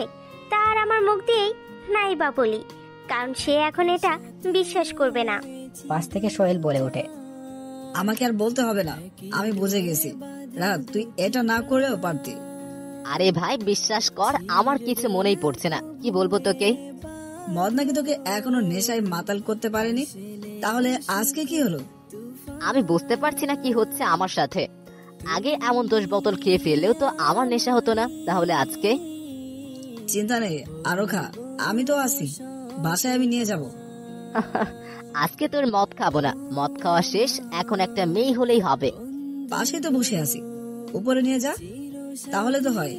তার আমার মুখ দিয়েই নাই বা বলি, কারণ সে এখন এটা বিশ্বাস করবে না। পাশ থেকে সোহেল বলে ওঠে, আমাকে আর বলতে হবে না, আমি বুঝে গেছি। রাত, তুই এটা না করেও পারতি। আরে ভাই, বিশ্বাস কর, আমার কিছু মনেই পড়ছে না। কি বলবো তোকে? মদ নাকি তোকে এখনো নেশায় মাতাল করতে পারেনি, তাহলে আজকে কি হলো? আমি বুঝতে পারছি না কি হচ্ছে আমার সাথে। আগে এমন 10 বোতল খেয়ে ফেললেও তো আমার নেশা হতো না, তাহলে আজকে? চিন্তা নেই, আরো খা, আমি তো আছি, বাসায় আমি নিয়ে যাব। আজকে তোর মদ খাবো না, মদ খাওয়া শেষ। এখন একটা মেয়ে হলেই হবে। পাশে তো বসে আছি, উপরে নিয়ে যা, তাহলে তো হয়।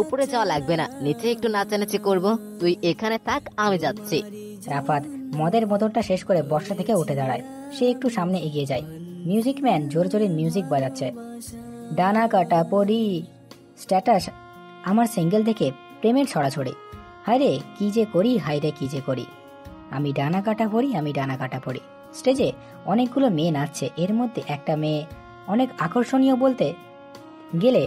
উপরে যাওয়া লাগবে না, নিচে একটু নাচানাচি করব। তুই এখানে থাক, আমি যাচ্ছি। রাফাত মদের বোতলটা শেষ করে বর্ষা থেকে উঠে দাঁড়ায়। সে একটু সামনে এগিয়ে যায়। মিউজিক ম্যান জোর জোরে মিউজিক বাজাচ্ছে। ডানা কাটা পড়ি স্ট্যাটাস আমার সিঙ্গেল থেকে প্রেমের ছড়াছড়ি। হায়রে কি যে করি, হায়রে কি যে করি, আমি ডানা কাটা পড়ি, আমি ডানা কাটা পড়ি। স্টেজে অনেকগুলো মেয়ে নাচছে। এর মধ্যে একটা মেয়ে অনেক আকর্ষণীয় বলতে গেলে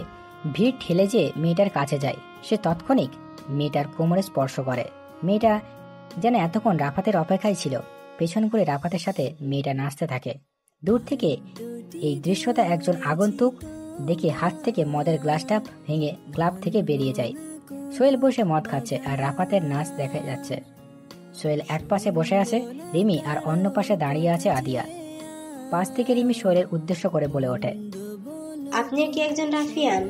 ভিড় ঠেলে যে মেয়েটার কাছে যায়, সে তৎক্ষণিক মেয়েটার কোমরে স্পর্শ করে। মেয়েটা যেন এতক্ষণ রাফাতের অপেক্ষায় ছিল। পেছন করে রাফাতের সাথে মেয়েটা নাচতে থাকে। দূর থেকে এই দৃশ্যটা একজন আগন্তুক দেখে হাত থেকে মদের গ্লাসটা ভেঙে ক্লাব থেকে বেরিয়ে যায়। সোহেল বসে মদ খাচ্ছে আর রাফাতের নাচ দেখা যাচ্ছে। সোহেল এক পাশে বসে আছে রিমি আর অন্য পাশে দাঁড়িয়ে আছে আদিয়া। পাশ থেকে রিমি সোহেলের উদ্দেশ্য করে বলে ওঠে, আপনিও কি একজন রাফিয়ান?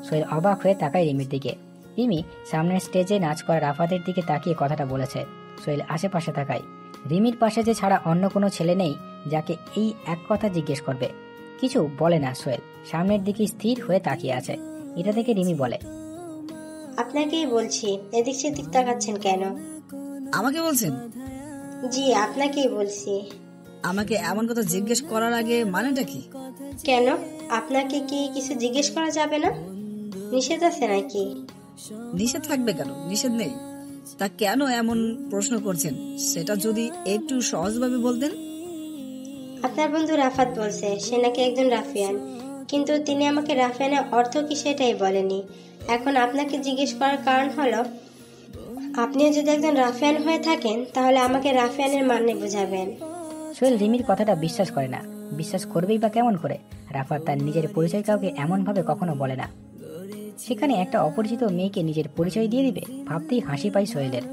সোহেল অবাক হয়ে তাকায় রিমির দিকে। রিমি সামনের স্টেজে নাচ করা রাফাতের দিকে তাকিয়ে কথাটা বলেছে। সোহেল আশেপাশে তাকায়। রিমির পাশে যে ছাড়া অন্য কোনো ছেলে নেই যাকে এই এক কথা জিজ্ঞেস করবে। কিছু বলে না সোহেল, সামনের দিকে স্থির হয়ে তাকিয়ে আছে। এটা দেখে রিমি বলে, আপনাকেই বলছি, এদিক সেদিক তাকাচ্ছেন কেন? আমাকে বলছেন? জি, আপনাকেই বলছি। আমাকে এমন কথা জিজ্ঞেস করার আগে মানেটা কি? কেন, আপনাকে কি কিছু জিজ্ঞেস করা যাবে না? নিষেধ আছে নাকি? নিষেধ থাকবে কেন? নিষেধ নেই। তা কেন এমন প্রশ্ন করছেন সেটা যদি একটু সহজভাবে বলতেন। আপনার বন্ধু রাফাত বলছে সে নাকি একজন রাফিয়ান, কিন্তু তিনি আমাকে রাফিয়ানের অর্থ কি সেটাই বলেনি। এখন আপনাকে জিজ্ঞেস করার কারণ হলো, আপনিও যদি একজন রাফিয়ান হয়ে থাকেন তাহলে আমাকে রাফিয়ানের মানে বোঝাবেন। সোহেল রিমির কথাটা বিশ্বাস করে না। বিশ্বাস করবেই বা কেমন করে? রাফাত তার নিজের পরিচয় কাউকে এমন ভাবে কখনো বলে না। সেখানে একটা অপরিচিত মেয়েকে নিজের পরিচয় দিয়ে দিবে, ভাবতেই হাসি পায় সোহেলের।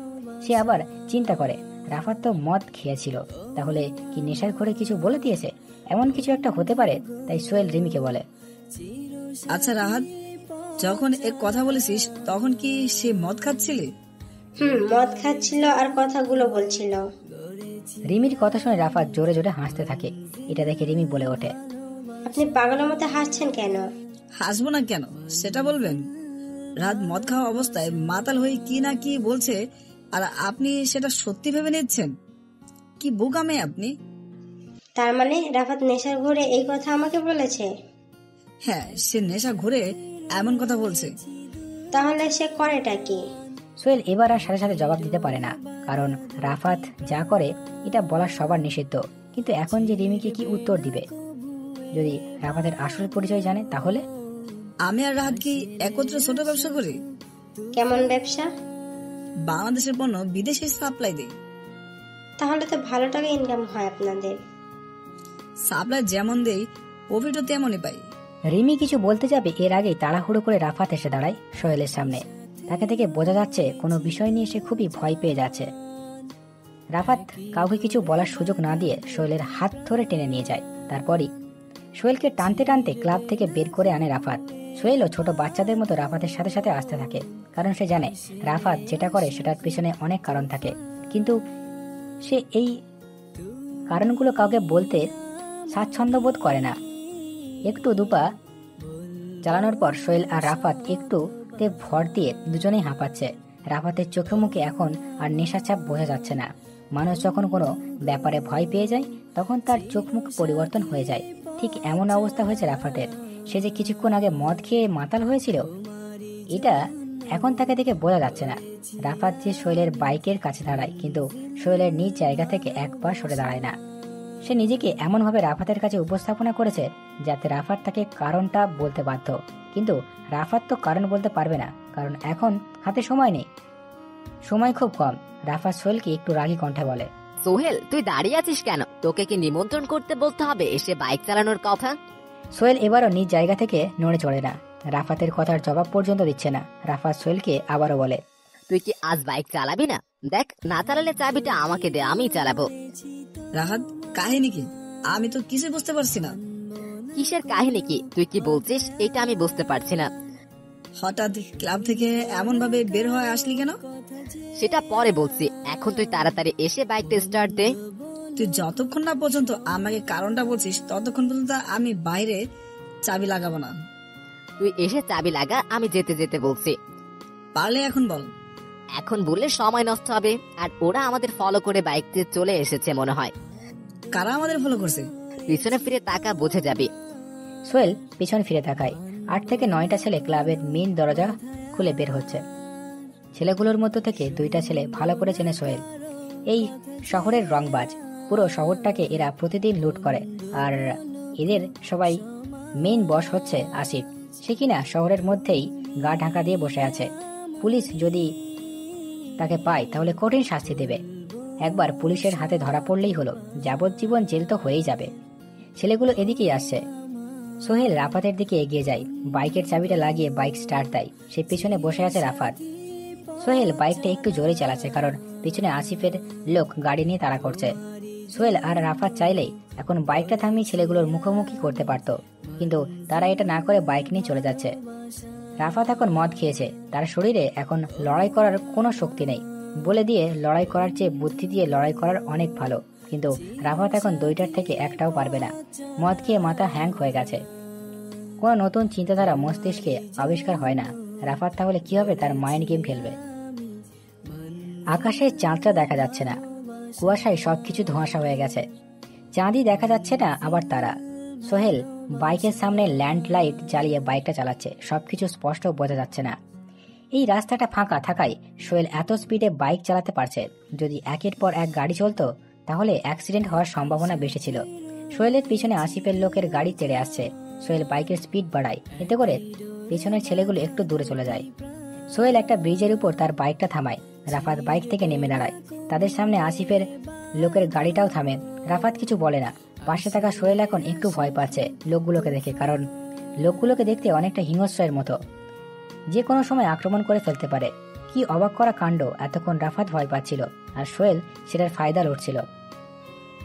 সে আবার চিন্তা করে, রাফাত তো মদ খেয়েছিল, তাহলে কি নেশার করে কিছু বলে দিয়েছে? এমন কিছু একটা হতে পারে। তাই সোহেল রিমিকে বলে, আচ্ছা রাহাত, যখন এক কথা বলেছিস তখন কি সে মদ খাচ্ছিলে? মদ খাচ্ছিল আর কথাগুলো বলছিল। রিমির কথা শুনে রাফাত জোরে জোরে হাসতে থাকে। এটা দেখে রিমি বলে ওঠে, আপনি পাগলের মতো হাসছেন কেন? হাসবো না কেন সেটা বলবেন? রাত মদ খাওয়া অবস্থায় মাতাল হয়ে কি না কি বলছে আর আপনি সেটা সত্যি ভেবে নিচ্ছেন? কি বোকামে আপনি! তার মানে রাফাত নেশার ঘরে এই কথা আমাকে বলেছে? হ্যাঁ, সে নেশা ঘুরে এমন কথা বলছে। তাহলে সে করেটা কি? সোহেল এবার আর সাথে সাথে জবাব দিতে পারে না, কারণ রাফাত যা করে এটা বলা সবার নিষিদ্ধ। কিন্তু এখন যে রিমিকে কি উত্তর দিবে? যদি রাফাতের আসল পরিচয় জানে তাহলে? আমি আর রাহাত কি একত্রে ছোট ব্যবসা করি? কেমন ব্যবসা? বাংলাদেশের পণ্য বিদেশে সাপ্লাই দেই। তাহলে তো ভালো টাকা ইনকাম হয় আপনাদের। সাপ্লাই যেমন দেই প্রফিটও তেমনই পাই। রিমি কিছু বলতে যাবে এর আগেই তাড়াহুড়ো করে রাফাত এসে দাঁড়ায় সোহেলের সামনে। তাকে থেকে বোঝা যাচ্ছে কোনো বিষয় নিয়ে সে খুবই ভয় পেয়ে যাচ্ছে। রাফাত কাউকে কিছু বলার সুযোগ না দিয়ে সোহেলের হাত ধরে টেনে নিয়ে যায়। তারপরই সোহেলকে টানতে টানতে ক্লাব থেকে বের করে আনে রাফাত। সোহেলও ছোট বাচ্চাদের মতো রাফাতের সাথে সাথে আসতে থাকে, কারণ সে জানে রাফাত যেটা করে সেটার পিছনে অনেক কারণ থাকে। কিন্তু সে এই কারণগুলো কাউকে বলতে স্বাচ্ছন্দ্য বোধ করে না। একটু দুপা চালানোর পর সোহেল আর রাফাত একটুতে ভর দিয়ে দুজনেই হাঁপাচ্ছে। রাফাতের চোখে মুখে এখন আর নেশা চাপ বোঝা যাচ্ছে না। মানুষ যখন কোনো ব্যাপারে ভয় পেয়ে যায় তখন তার চোখ মুখ পরিবর্তন হয়ে যায়। ঠিক এমন অবস্থা হয়েছে রাফাতের। সে যে কিছুক্ষণ আগে মদ খেয়ে মাতাল হয়েছিল, এটা এখন তাকে দেখে বোঝা যাচ্ছে না। রাফাত যে সোহেলের বাইকের কাছে দাঁড়ায়, কিন্তু সোহেলের নিজ জায়গা থেকে এক পা সরে দাঁড়ায় না। সে নিজেকে এমনভাবে রাফাতের কাছে উপস্থাপনা করেছে যাতে রাফাত তাকে কারণটা বলতে বাধ্য। কিন্তু রাফাত তো কারণ বলতে পারবে না, কারণ এখন হাতে সময় নেই, সময় খুব কম। রাফাত সোহেলকে একটু রাগী কণ্ঠে বলে, সোহেল, তুই দাঁড়িয়ে আছিস কেন? তোকে কি নিমন্ত্রণ করতে বলতে হবে এসে বাইক চালানোর কথা? সোহেল এবারও নিজ জায়গা থেকে নড়ে চড়ে না। রাফাতের কথার জবাব পর্যন্ত দিচ্ছে না। রাফাত সোহেলকে আবারও বলে, তুই কি আজ বাইক চালাবি না? দেখ, না চালালে চাবিটা আমাকে দে, আমি চালাবো। রাহাত, কাহিনী কি? আমি তো কিছু বুঝতে পারছি না। কিসের কাহিনী কি? তুই কি বলছিস এটা আমি বুঝতে পারছি না। হঠাৎ ক্লাব থেকে এমন ভাবে বের হয়ে আসলি কেন? সেটা পরে বলছি, এখন তুই তাড়াতাড়ি এসে বাইকটা স্টার্ট দে। তুই যতক্ষণ না পর্যন্ত আমাকে কারণটা বলছিস ততক্ষণ পর্যন্ত আমি বাইরে চাবি লাগাবো না। তুই এসে চাবি লাগা, আমি যেতে যেতে বলছি। পারলে এখন বল। এখন বললে সময় নষ্ট হবে, আর ওরা আমাদের ফলো করে বাইকতে চলে এসেছে মনে হয়। কারা আমাদের ফলো করছে? পিছনে ফিরে তাকা, বুঝে যাবি। সোহেল পিছন ফিরে তাকায়। 8 থেকে 9টা ছেলে ক্লাবের মেইন দরজা খুলে বের হচ্ছে। ছেলেগুলোর মধ্যে থেকে 2টা ছেলে ভালো করে চেনে সোহেল। এই শহরের রংবাজ। পুরো শহরটাকে এরা প্রতিদিন লুট করে, আর এদের সবাই মেইন বস হচ্ছে আসিফ। সে কিনা শহরের মধ্যেই গা ঢাকা দিয়ে বসে আছে। পুলিশ যদি তাকে পায় তাহলে কঠিন শাস্তি দেবে। একবার পুলিশের হাতে ধরা পড়লেই হলো, যাবজ্জীবন জেল তো হয়েই যাবে। ছেলেগুলো এদিকেই আসছে। সোহেল রাফাতের দিকে এগিয়ে যায়, বাইকের চাবিটা লাগিয়ে বাইক স্টার্ট দেয়। সে পিছনে বসে আছে রাফাত। সোহেল বাইকটা একটু জোরে চালাচ্ছে, কারণ পিছনে আসিফের লোক গাড়ি নিয়ে তাড়া করছে। সোহেল আর রাফাত চাইলেই এখন বাইকটা থামিয়ে ছেলেগুলোর মুখোমুখি করতে পারত, কিন্তু তারা এটা না করে বাইক নিয়ে চলে যাচ্ছে। রাফাত এখন মদ খেয়েছে, তার শরীরে এখন লড়াই করার কোনো শক্তি নেই। বলে দিয়ে লড়াই করার চেয়ে বুদ্ধি দিয়ে লড়াই করার অনেক ভালো, কিন্তু রাফাত এখন দুইটার থেকে একটাও পারবে না। মদ খেয়ে মাথা হ্যাং হয়ে গেছে, কোনো নতুন চিন্তাধারা মস্তিষ্কে আবিষ্কার হয় না। রাফাত তাহলে কি হবে? তার মাইন্ড গেম খেলবে। আকাশে চাঁদটা দেখা যাচ্ছে না, কুয়াশায় সবকিছু ধোঁয়াশা হয়ে গেছে। চাঁদই দেখা যাচ্ছে না, আবার তারা। সোহেল বাইকের সামনে ল্যান্ড লাইট জ্বালিয়ে বাইকটা চালাচ্ছে, সবকিছু স্পষ্ট বোঝা যাচ্ছে না। এই রাস্তাটা ফাঁকা থাকায় সোহেল এত স্পিডে বাইক চালাতে পারছে। যদি একের পর এক গাড়ি চলতো তাহলে অ্যাক্সিডেন্ট হওয়ার সম্ভাবনা বেশি ছিল। সোহেলের পিছনে আসিফের লোকের গাড়ি তেড়ে আসছে। সোহেল বাইকের স্পিড বাড়ায়, এতে করে পিছনের ছেলেগুলো একটু দূরে চলে যায়। সোহেল একটা ব্রিজের উপর তার বাইকটা থামায়। রাফাত বাইক থেকে নেমে দাঁড়ায়। তাদের সামনে আসিফের লোকের গাড়িটাও থামে। রাফাত কিছু বলে না। পাশে থাকা সোহেল এখন একটু ভয় পাচ্ছে লোকগুলোকে দেখে, কারণ লোকগুলোকে দেখতে অনেকটা হিংস্রের মতো, যে কোনো সময় আক্রমণ করে ফেলতে পারে। কি অবাক করা কাণ্ড! এতক্ষণ রাফাত ভয় পাচ্ছিল আর সোহেল সেটার ফায়দা লুটছিল,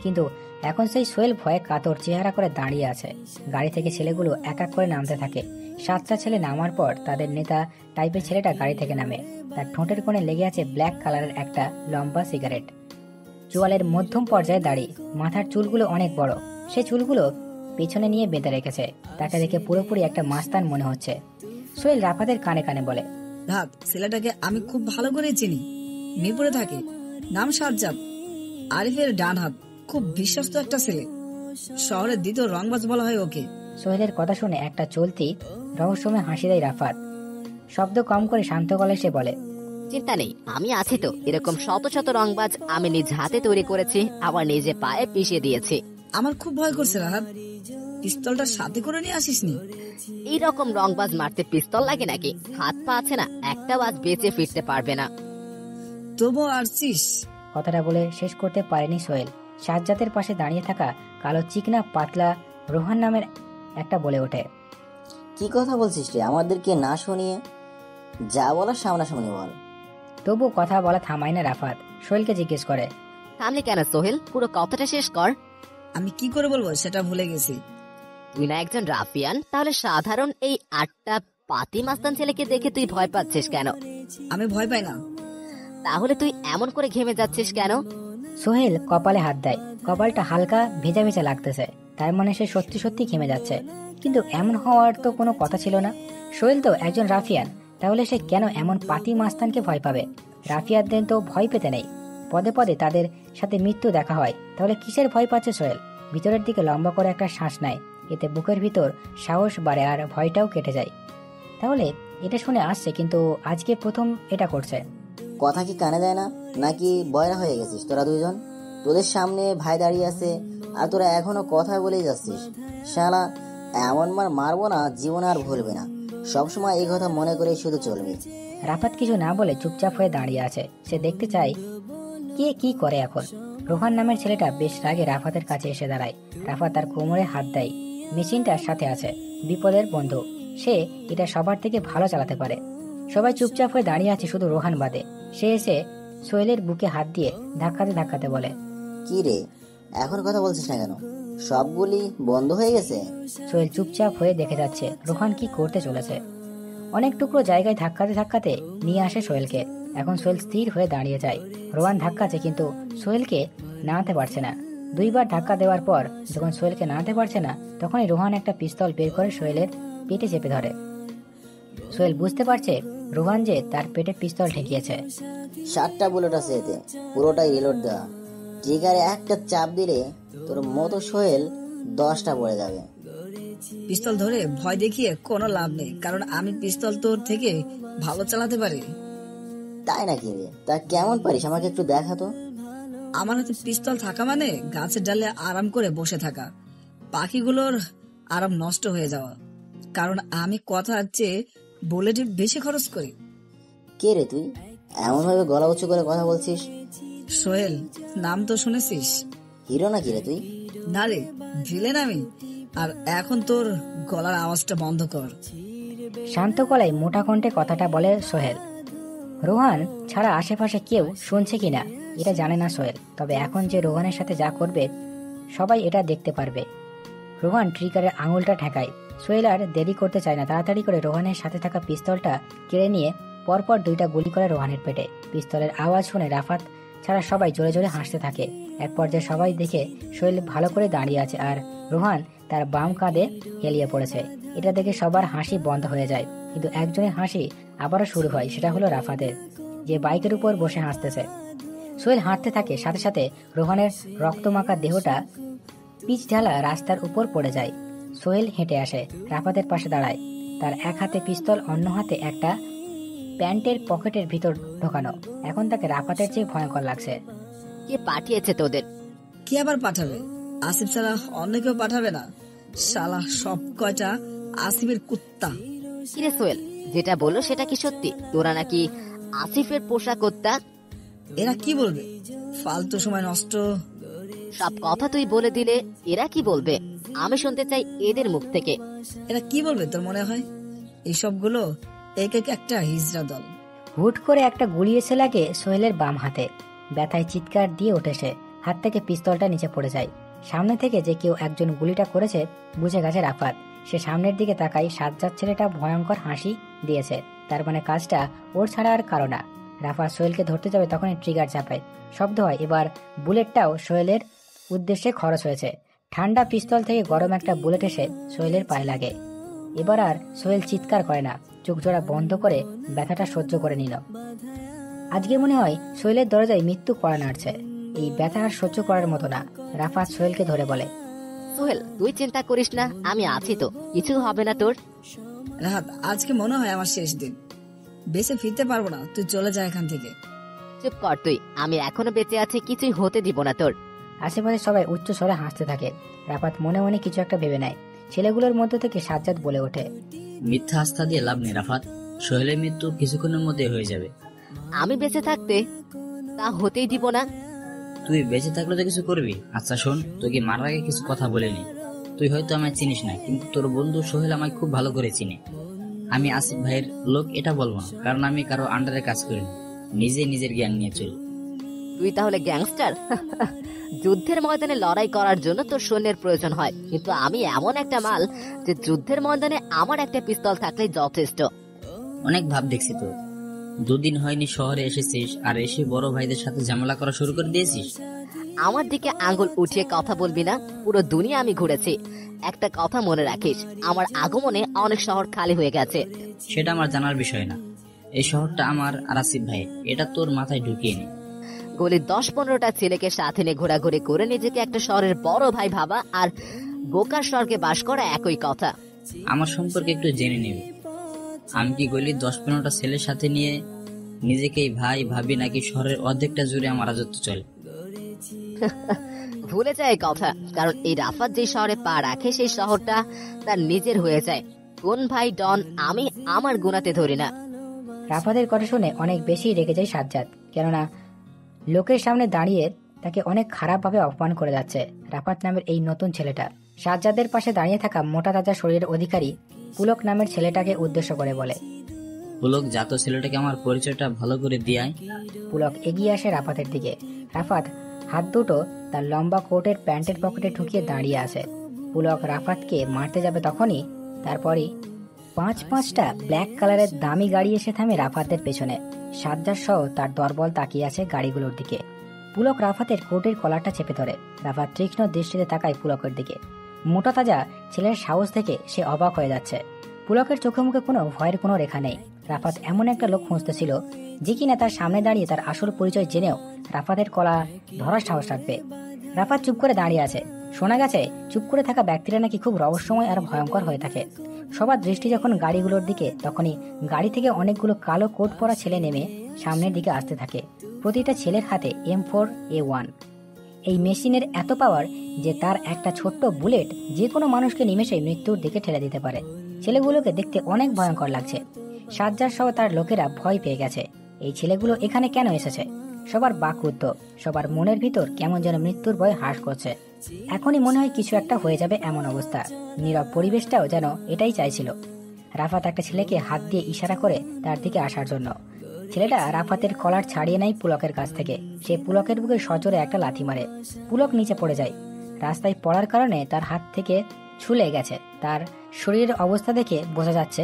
কিন্তু এখন সেই সোহেল ভয়ে কাতর চেহারা করে দাঁড়িয়ে আছে। গাড়ি থেকে ছেলেগুলো এক এক করে নামতে থাকে। 7টা ছেলে নামার পর তাদের নেতা টাইপের ছেলেটা গাড়ি থেকে নামে। তার ঠোঁটের কোণে লেগে আছে ব্ল্যাক কালারের একটা লম্বা সিগারেট। চোয়ালের মধ্যম পর্যায়ে দাড়ি, মাথার চুলগুলো অনেক বড়। সে চুলগুলো পেছনে নিয়ে বেঁধে রেখেছে। তাকে দেখে পুরোপুরি একটা মাস্তান মনে হচ্ছে। সোহেল রাফাতের কানে কানে বলে, রাত, ছেলেটাকে আমি খুব ভালো করে চিনি, মিরপুরে থাকে, নাম সাজ্জাদ, আরিফের ডান হাত, খুব বিশ্বস্ত একটা ছেলে, শহরের দ্বিতীয় রংবাজ বলা হয় ওকে। সোহেলের কথা শুনে একটা চলতি রহস্যময় হাসি দেয় রাফাত। শব্দ কম করে শান্ত গলায় সে বলে, চিন্তা নেই, আমি আছি তো। এরকম শত শত রংবাজ আমি নিজ হাতে তৈরি করেছি, আবার নিজে পায়ে পিষিয়ে দিয়েছি। আমার খুব ভয় করছে রাহাত, পিস্তলটা সাথে করে নিয়ে আসিসনি? এইরকম রংবাজ মারতে পিস্তল লাগে নাকি? হাত পা আছে না, একটা বাজ বেঁচে ফিরতে পারবে না। তবুও আসছিস? কথাটা বলে শেষ করতে পারেনি সোহেল। সাজ্জাদের পাশে দাঁড়িয়ে থাকা কালো চিকনা পাতলা রোহান নামের একটা বলে ওঠে, কি কথা বলছিস রে আমাদেরকে না শুনিয়ে? যা বলার সামনাসামনি বল। তবু কথা বলা থামায় না রাফাত। সোহেলকে জিজ্ঞেস করে, থামলে কেন সোহেল? পুরো কথাটা শেষ কর। আমি কি করে বলবো সেটা ভুলে গেছি। তুই না একজন রাফিয়ান, তাহলে সাধারণ এই 8টা পাতি মাস্তান ছেলেকে দেখে তুই ভয় পাচ্ছিস কেন? আমি ভয় পাই না। তাহলে তুই এমন করে ঘেমে যাচ্ছিস কেন? সোহেল কপালে হাত দেয়। কপালটা হালকা ভেজা ভেজা লাগতেছে, তার মানে সে সত্যি সত্যি ঘেমে যাচ্ছে। কিন্তু এমন হওয়ার তো কোনো কথা ছিল না। সোহেল তো একজন রাফিয়ান, তাহলে সে কেন এমন পাতি মাস্তানকে ভয় পাবে? রাফিয়ানদের তো ভয় পেতে নেই, পদে পদে তাদের সাথে মৃত্যু দেখা হয়। তাহলে কিসের ভয় পাচ্ছে সোহেল? ভিতরের দিকে লম্বা করে একটা শ্বাস নেয়, এতে বুকের ভিতর সাহস বাড়ে আর ভয়টাও কেটে যায়। তাহলে এটা শুনে আসছে, কিন্তু আজকে প্রথম এটা করছে। কথা কি কানে যায় না, নাকি বয়রা হয়ে গেছিস তোরা দুইজন? তোদের সামনে ভাই দাঁড়িয়ে আছে আর তোরা এখনো কথা বলেই যাচ্ছিস। শালা, এমন মার মারবো না জীবনে আর ভুলবে না। সবসময় এই কথা মনে করে শুধু চলবে। রাফাত কিছু না বলে চুপচাপ হয়ে দাঁড়িয়ে আছে। সে দেখতে চায় কে কি করে এখন। রোহান নামের ছেলেটা বেশ রাগে রাফাতের কাছে এসে দাঁড়ায়। রাফাত তার কোমরে হাত দেয়। মেশিনটার সাথে আছে বিপদের বন্ধু, সে এটা সবার থেকে ভালো চালাতে পারে। সবাই চুপচাপ হয়ে দাঁড়িয়ে আছে, শুধু রোহান বাদে। সে এসে সোহেলের বুকে হাত দিয়ে ধাক্কাতে ধাক্কাতে বলে, কি রে, এখন কথা বলছিস না কেন? সবগুলি বন্ধ হয়ে গেছে? সোহেল চুপচাপ হয়ে দেখে যাচ্ছে রোহান কি করতে চলেছে। অনেক টুকরো জায়গায় ধাক্কাতে ধাক্কাতে নিয়ে আসে সোহেলকে। এখন সোহেল স্থির হয়ে দাঁড়িয়ে যায়। রোহান ধাক্কাছে, কিন্তু সোহেলকে নাড়াতে পারছে না। 2বার ধাক্কা দেওয়ার পর যখন সোহেলকে নাড়াতে পারছে না, তখনই রোহান একটা পিস্তল বের করে সোহেলের পেটে চেপে ধরে। সোহেল বুঝতে পারছে রোহান যে তার পেটে পিস্তল ঠেকিয়েছে। 7টা বুলেট আছে এতে, পুরোটাই রিলোড দেওয়া। ট্রিগারে একটা চাপ দিলে তোর মতো সোহেল 10টা পড়ে যাবে। পিস্তল ধরে ভয় দেখিয়ে কোনো লাভ নেই, কারণ আমি পিস্তল তোর থেকে ভালো চালাতে পারি। তাই নাকি রে? তা কেমন পারিস আমাকে একটু দেখা তো। আমার হাতে পিস্তল থাকা মানে গাছের ডালে আরাম করে বসে থাকা, পাখিগুলোর আরাম নষ্ট হয়ে যাওয়া। কারণ আমি কথার চেয়ে বুলেটে বেশি খরচ করি। কে রে তুই, এমন ভাবে গলা উঁচু করে কথা বলছিস? সোহেল, নাম তো শুনেছিস? হিরো নাকি রে তুই? না রে, ভিলেন আমি। আর এখন তোর গলার আওয়াজটা বন্ধ কর। শান্ত গলায় মোটা কণ্ঠে কথাটা বলে সোহেল। রোহান ছাড়া আশেপাশে কেউ শুনছে কিনা এটা জানে না সোহেল, তবে এখন যে রোহানের সাথে যা করবে সবাই এটা দেখতে পারবে। রোহান ট্রিগারের আঙুলটা ঠেকায়। সোহেল আর দেরি করতে চায় না, তাড়াতাড়ি করে রোহানের সাথে থাকা পিস্তলটা কেড়ে নিয়ে পরপর 2টা গুলি করে রোহানের পেটে। পিস্তলের আওয়াজ শুনে রাফাত ছাড়া সবাই জোরে জোরে হাসতে থাকে। এক পর্যায়ে সবাই দেখে সোহেল ভালো করে দাঁড়িয়ে আছে আর রোহান তার বাম কাঁধে হেলিয়ে পড়েছে। এটা দেখে সবার হাসি বন্ধ হয়ে যায়, কিন্তু একজনের হাসি আবারও শুরু হয়, সেটা হলো রাফাতের, যে বাইকের উপর বসে হাসতেছে। সোহেল হাঁটতে থাকে, সাথে সাথে রোহানের রক্তমাখা দেহটা পিচ ঢালা রাস্তার উপর পড়ে যায়। সোহেল হেঁটে আসে, রাফাতের পাশে দাঁড়ায়। তার এক হাতে পিস্তল, অন্য হাতে একটা প্যান্টের পকেটের ভিতর ঢোকানো। এখন তাকে রাফাতের চেয়ে ভয়ঙ্কর লাগছে। কে পাঠিয়েছে তোদের? কি আবার পাঠাবে? আসিফ ছাড়া অন্য কেউ পাঠাবে না? শালা সব কয়টা আসিফের কুত্তা। কিরে সোহেল, যেটা বললো সেটা কি সত্যি? তোরা নাকি আসিফের পোষা কুত্তা? এরা কি বলবে? ফালতু সময় নষ্ট। সব কথা তুই বলে দিলে এরা কি বলবে? আমি শুনতে চাই এদের মুখ থেকে। এরা কি বলবে তোর মনে হয়? এইসবগুলো এক এক একটা হিজড়া দল। হুট করে একটা গুলি এসে লাগে সোহেলের বাম হাতে। ব্যথায় চিৎকার দিয়ে ওঠে সে, হাত থেকে পিস্তলটা নিচে পড়ে যায়। সামনে থেকে যে কেউ একজন গুলিটা করেছে বুঝে গেছে রাফাত। সে সামনের দিকে তাকাই, সাজ্জাদ ছেলেটা ভয়ঙ্কর হাসি দিয়েছে, তার মানে কাজটা ওর ছাড়া আর কারো না। রাফাত সোহেলকে ধরতে যাবে, তখনই ট্রিগার চাপায়, শব্দ হয়। এবার বুলেটটাও সোহেলের উদ্দেশ্যে খরচ হয়েছে। ঠান্ডা পিস্তল থেকে গরম একটা বুলেট এসে সোহেলের পায়ে লাগে। এবার আর সোহেল চিৎকার করে না, চোখ জোড়া বন্ধ করে ব্যথাটা সহ্য করে নিল। আজকে মনে হয় সোহেলের দরজায় মৃত্যু কড়া নাড়ছে। এই ব্যথা আর সহ্য করার মতো না। রাফাত সোহেলকে ধরে বলে, সোহেল তুই চিন্তা করিস না, আমি আছি তো, কিছু হবে না তোর। রাহাত, আজকে মনে হয় আমার শেষ দিন, বেঁচে ফিরতে পারবো না, তুই চলে যা এখান থেকে। চুপ কর তুই, আমি এখনো বেঁচে আছি, কিছুই হতে দিব না তোর। আশেপাশে সবাই উচ্চ স্বরে হাসতে থাকে। রাফাত মনে মনে কিছু একটা ভেবে নেয়। ছেলেগুলোর মধ্যে থেকে সাজ্জাদ বলে ওঠে, মিথ্যা আস্থা দিয়ে লাভ নেই রাফাত, সোহেলের মৃত্যু কিছুক্ষণের মধ্যে হয়ে যাবে। আমি বেঁচে থাকতে তা হতেই দিব না। তুই বেঁচে থাকলে তো কিছু করবি। আচ্ছা শোন, তোকে মারার আগে কিছু কথা বলিনি। তুই হয়তো আমায় চিনিস না, কিন্তু তোর বন্ধু সোহেল আমায় খুব ভালো করে চিনে। আমি আসিফ ভাইয়ের লোক এটা বলবো না, কারণ আমি কারো আন্ডারে কাজ করিনি, নিজে নিজের জ্ঞান নিয়ে চলি। তুই তাহলে গ্যাংস্টার? যুদ্ধের ময়দানে লড়াই করার জন্য তোর সৈন্যের প্রয়োজন হয়, কিন্তু আমি এমন একটা মাল যে যুদ্ধের ময়দানে আমার একটা পিস্তল থাকলেই যথেষ্ট। অনেক ভাব দেখছি তো, দুদিন হয়নি শহরে এসেছিস আর এসে বড় ভাইদের সাথে ঝামেলা করা শুরু করে দিয়েছিস। আমার দিকে আঙ্গুল উঠিয়ে কথা বলবি না। পুরো দুনিয়া আমি ঘুরেছি, একটা কথা মনে রাখিস, আমার আগমনে অনেক শহর খালি হয়ে গেছে। সেটা আমার জানার বিষয় না। এই শহরটা আমার আর আসিফ ভাই, এটা তোর মাথায় ঢুকিয়ে নে। গলির 10-15টা ছেলেকে সাথে নিয়ে ঘোরাঘুরি করে নিজেকে একটা শহরের বড় ভাই ভাবা আর বোকার স্বর্গে বাস করা একই কথা। আমার সম্পর্কে একটু জেনে নেবে। আমি কি গলির 10-15টা ছেলের সাথে নিয়ে নিজেকেই ভাই ভাবি, নাকি শহরের অর্ধেকটা জুড়ে আমার রাজত্ব চলে? ভুলে যায় কথা, কারণ এই রাফাত যে শহরে পা রাখে সেই শহরটা তার নিজের হয়ে যায়। কোন ভাই ডন আমি আমার গুনাতে ধরি না। রাফাতের কথা শুনে অনেক বেশি রেগে যায় সাজ্জাদ, কেননা লোকের সামনে দাঁড়িয়ে তাকে অনেক খারাপভাবে অপমান করে যাচ্ছে রাফাত নামের এই নতুন ছেলেটা। সাজ্জাদের পাশে দাঁড়িয়ে থাকা মোটা তাজা শরীরের অধিকারী পুলক নামের ছেলেটাকে উদ্দেশ্য করে বলে, পুলক, জাত ছেলেটাকে আমার পরিচয়টা ভালো করে দিয়ায়। পুলক এগিয়ে আসে রাফাতের দিকে। রাফাত হাত দুটো তার লম্বা কোটের প্যান্টের পকেটে ঢুকিয়ে দাঁড়িয়ে আছে। পুলক রাফাতকে মারতে যাবে, তখনই তারপরই 5-5টা ব্ল্যাক কালারের দামি গাড়ি এসে থামে রাফাতের পেছনে। সাজ্জাদ সহ তার দরবল তাকিয়ে আছে গাড়িগুলোর দিকে। পুলক রাফাতের কোটের কলারটা চেপে ধরে। রাফাত তীক্ষ্ণ দৃষ্টিতে তাকায় পুলকের দিকে। মোটা তাজা ছেলের সাহস থেকে সে অবাক হয়ে যাচ্ছে। পুলকের চোখে মুখে কোনো ভয়ের কোনো রেখা নেই। রাফাত এমন একটা লোক খুঁজতেছিল যে কিনা তার সামনে দাঁড়িয়ে তার আসল পরিচয় জেনেও রাফাতের কলা ধরার সাহস রাখবে। রাফাত চুপ করে দাঁড়িয়ে আছে। শোনা গেছে চুপ করে থাকা ব্যক্তিরা নাকি খুব রহস্যময় আর ভয়ঙ্কর হয়ে থাকে। সবার দৃষ্টি যখন গাড়িগুলোর দিকে, তখনই গাড়ি থেকে অনেকগুলো কালো কোট পরা ছেলে নেমে সামনের দিকে আসতে থাকে। প্রতিটা ছেলের হাতে M4A1। এই মেশিনের এত পাওয়ার যে তার একটা ছোট্ট বুলেট যে কোনো মানুষকে নিমেষে মৃত্যুর দিকে ঠেলে দিতে পারে। ছেলেগুলোকে দেখতে অনেক ভয়ঙ্কর লাগছে। সাজ্জাদ সহ তার লোকেরা ভয় পেয়ে গেছে। এই ছেলেগুলো এখানে কেন এসেছে? সবার বাকরুদ্ধ, সবার মনের ভিতর কেমন যেন মৃত্যুর ভয় হ্রাস করছে। এখনই মনে হয় কিছু একটা হয়ে যাবে এমন অবস্থা। নীরব পরিবেশটাও যেন এটাই চাইছিল। রাফাত একটা ছেলেকে হাত দিয়ে ইশারা করে তার দিকে আসার জন্য। ছেলেটা রাফাতের কলার ছাড়িয়ে নেয় পুলকের কাছ থেকে। সে পুলকের বুকে সজোরে একটা লাথি মারে। পুলক নিচে পড়ে যায়। রাস্তায় পড়ার কারণে তার হাত থেকে ছুলে গেছে। তার শরীরের অবস্থা দেখে বোঝা যাচ্ছে।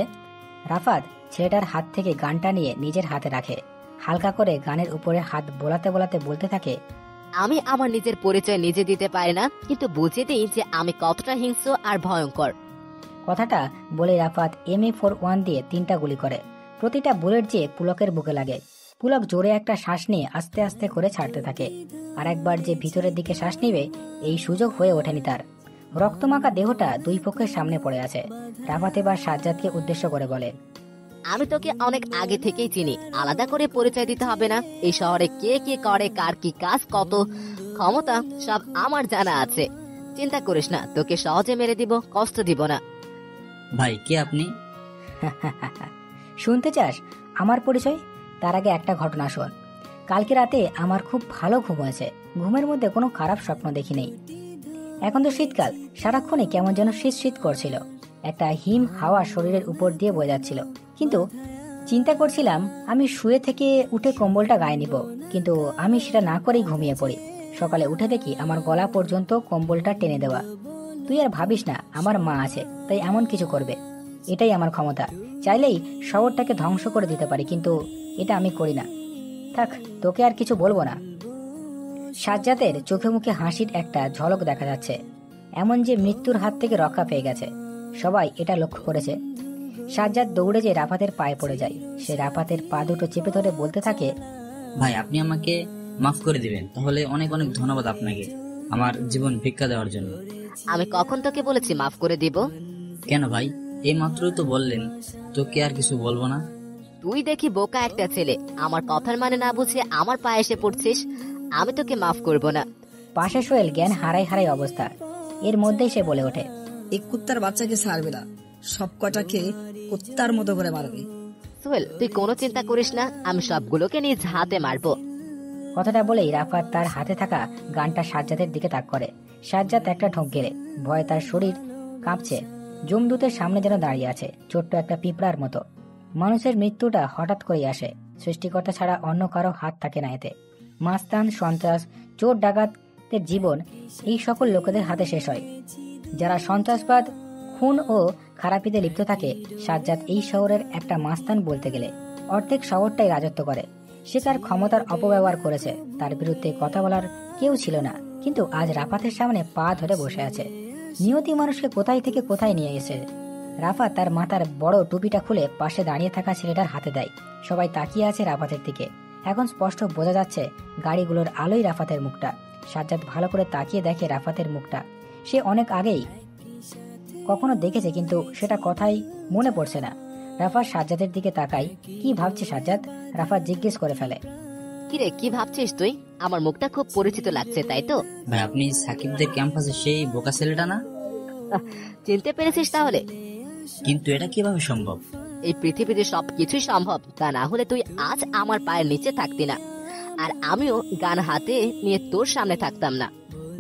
রাফাত ছেলেটার হাত থেকে গানটা নিয়ে নিজের হাতে রাখে। হালকা করে গানের উপরে হাত বোলাতে বোলাতে বলতে থাকে, আমি আমার নিজের পরিচয় নিজে দিতে পারি না, কিন্তু বুঝে দিই যে আমি কতটা হিংস্র আর ভয়ঙ্কর। কথাটা বলে রাফাত MA41 দিয়ে 3টা গুলি করে। প্রতিটা বুলেট যেয়ে পুলকের বুকে লাগে। পুলক জোরে একটা শ্বাস নিয়ে আস্তে আস্তে করে ছাড়তে থাকে। আর একবার যে ভিতরের দিকে শ্বাস নিবে এই সুযোগ হয়ে ওঠেনি তার। রক্তমাখা দেহটা দুই পক্ষের সামনে পড়ে আছে। রাফাত এবার সাজ্জাদকে উদ্দেশ্য করে বলে, আমি তোকে অনেক আগে থেকেই চিনি, আলাদা করে পরিচয় দিতে হবে না। এই শহরে কে কি করে, কার কি কাজ, কত ক্ষমতা, সব আমার জানা আছে। চিন্তা করিস না, তোকে সহজে মেরে দিব, কষ্ট দিব না। ভাই কে আপনি? শুনতে চাস আমার পরিচয়? তার আগে একটা ঘটনা শোন। কালকে রাতে আমার খুব ভালো ঘুম হয়েছে। ঘুমের মধ্যে কোনো খারাপ স্বপ্ন দেখি নেই। এখন তো শীতকাল, সারাক্ষণই কেমন যেন শীত শীত করছিল। একটা হিম হাওয়া শরীরের উপর দিয়ে বয়ে যাচ্ছিল। কিন্তু চিন্তা করছিলাম আমি শুয়ে থেকে উঠে কম্বলটা গায়ে নিব, কিন্তু আমি সেটা না করেই ঘুমিয়ে পড়ি। সকালে উঠে দেখি আমার গলা পর্যন্ত কম্বলটা টেনে দেওয়া। তুই আর ভাবিস না, আমার মা আছে তাই এমন কিছু করবে। এটাই আমার ক্ষমতা। চাইলেই শহরটাকে ধ্বংস করে দিতে পারি, কিন্তু এটা আমি করি না। থাক, তোকে আর কিছু বলবো না। সাজ্জাদের চোখে মুখে হাসির একটা ঝলক দেখা যাচ্ছে, এমন যে মৃত্যুর হাত থেকে রক্ষা পেয়ে গেছে। সবাই এটা লক্ষ্য করেছে। সাজ্জাদ দৌড়ে যে রাফাতের পায়ে পড়ে যায়। সে রাফাতের পা দুটো চেপে ধরে বলতে থাকে, ভাই আপনি আমাকে মাফ করে দিবেন। তাহলে অনেক অনেক ধন্যবাদ আপনাকে আমার জীবন ভিক্ষা দেওয়ার জন্য। আমি কখন তোকে বলেছি মাফ করে দিব? কেন ভাই, এই মাত্রই তো বললেন তোকে আর কিছু বলবো না। তুই দেখি বোকা একটা ছেলে, আমার কথার মানে না বুঝে আমার পায়ে এসে পড়ছিস। আমি তোকে মাফ করব না। পাশে সোহেল জ্ঞান হারাই হারাই অবস্থা। এর মধ্যেই সে বলে ওঠে, এই কুত্তার বাচ্চাকে ছাড়বে না, সব কটাকে কুত্তার মতো করে মারবে। সোহেল, তুই কোনো চিন্তা করিস না, আমি সবগুলোকে নিজ হাতে মারবো। কথাটা বলেই রাফাত তার হাতে থাকা গানটা সাজ্জাদের দিকে তাক করে। সাজ্জাদ একটা ঢোক গেলে ভয়ে তার শরীর কাঁপছে। যমদূতের সামনে যেন দাঁড়িয়ে আছে, ছোট্ট একটা পিঁপড়ার মতো। মানুষের মৃত্যুটা হঠাৎ করেই আসে, সৃষ্টিকর্তা ছাড়া অন্য কারো হাত থাকে না এতে। মাস্তান, সন্ত্রাস, চোর ডাকাতের জীবন এই সকল লোকেদের হাতে শেষ হয়। যারা সন্ত্রাসবাদ, খুন ও খারাপিতে লিপ্ত থাকে, সাজ্জাদ এই শহরের একটা মাস্তান বলতে গেলে। অর্ধেক শহরটাই রাজত্ব করে। সে তার ক্ষমতার অপব্যবহার করেছে। তার বিরুদ্ধে কথা বলার কেউ ছিল না, কিন্তু আজ রাফাতের সামনে পা ধরে বসে আছে। নিয়তি মানুষকে কোথায় থেকে কোথায় নিয়ে এসে। রাফাত তার মাথার বড় টুপিটা খুলে পাশে দাঁড়িয়ে থাকা ছেলেটার হাতে দেয়। সবাই তাকিয়ে আছে রাফাতের দিকে। এখন স্পষ্ট বোঝা যাচ্ছে গাড়িগুলোর আলোয় রাফাতের মুখটা। সাজ্জাদ ভালো করে তাকিয়ে দেখে রাফাতের মুখটা। সে অনেক আগেই কখনো দেখেছে, কিন্তু সেটা কথাই মনে পড়ছে না। রাফাত সাজ্জাদের দিকে তাকাই। কি ভাবছে সাজ্জাদ? রাফাত জিজ্ঞেস করে ফেলে, কিরে, কি ভাবছিস তুই? আমার মুখটা খুব পরিচিত লাগছে, তাই তো? ভাই আপনি সাকিবদের ক্যাম্পাসে সেই বোকা ছেলেটা না? চিনতে পেরেছিস তাহলে? কিন্তু এটা কিভাবে সম্ভব? এই পৃথিবীতে সবকিছুই সম্ভব, তা না হলে তুই আজ আমার পায়ের নিচে থাকতি না, আর আমিও গান হাতে নিয়ে তোর সামনে থাকতাম না।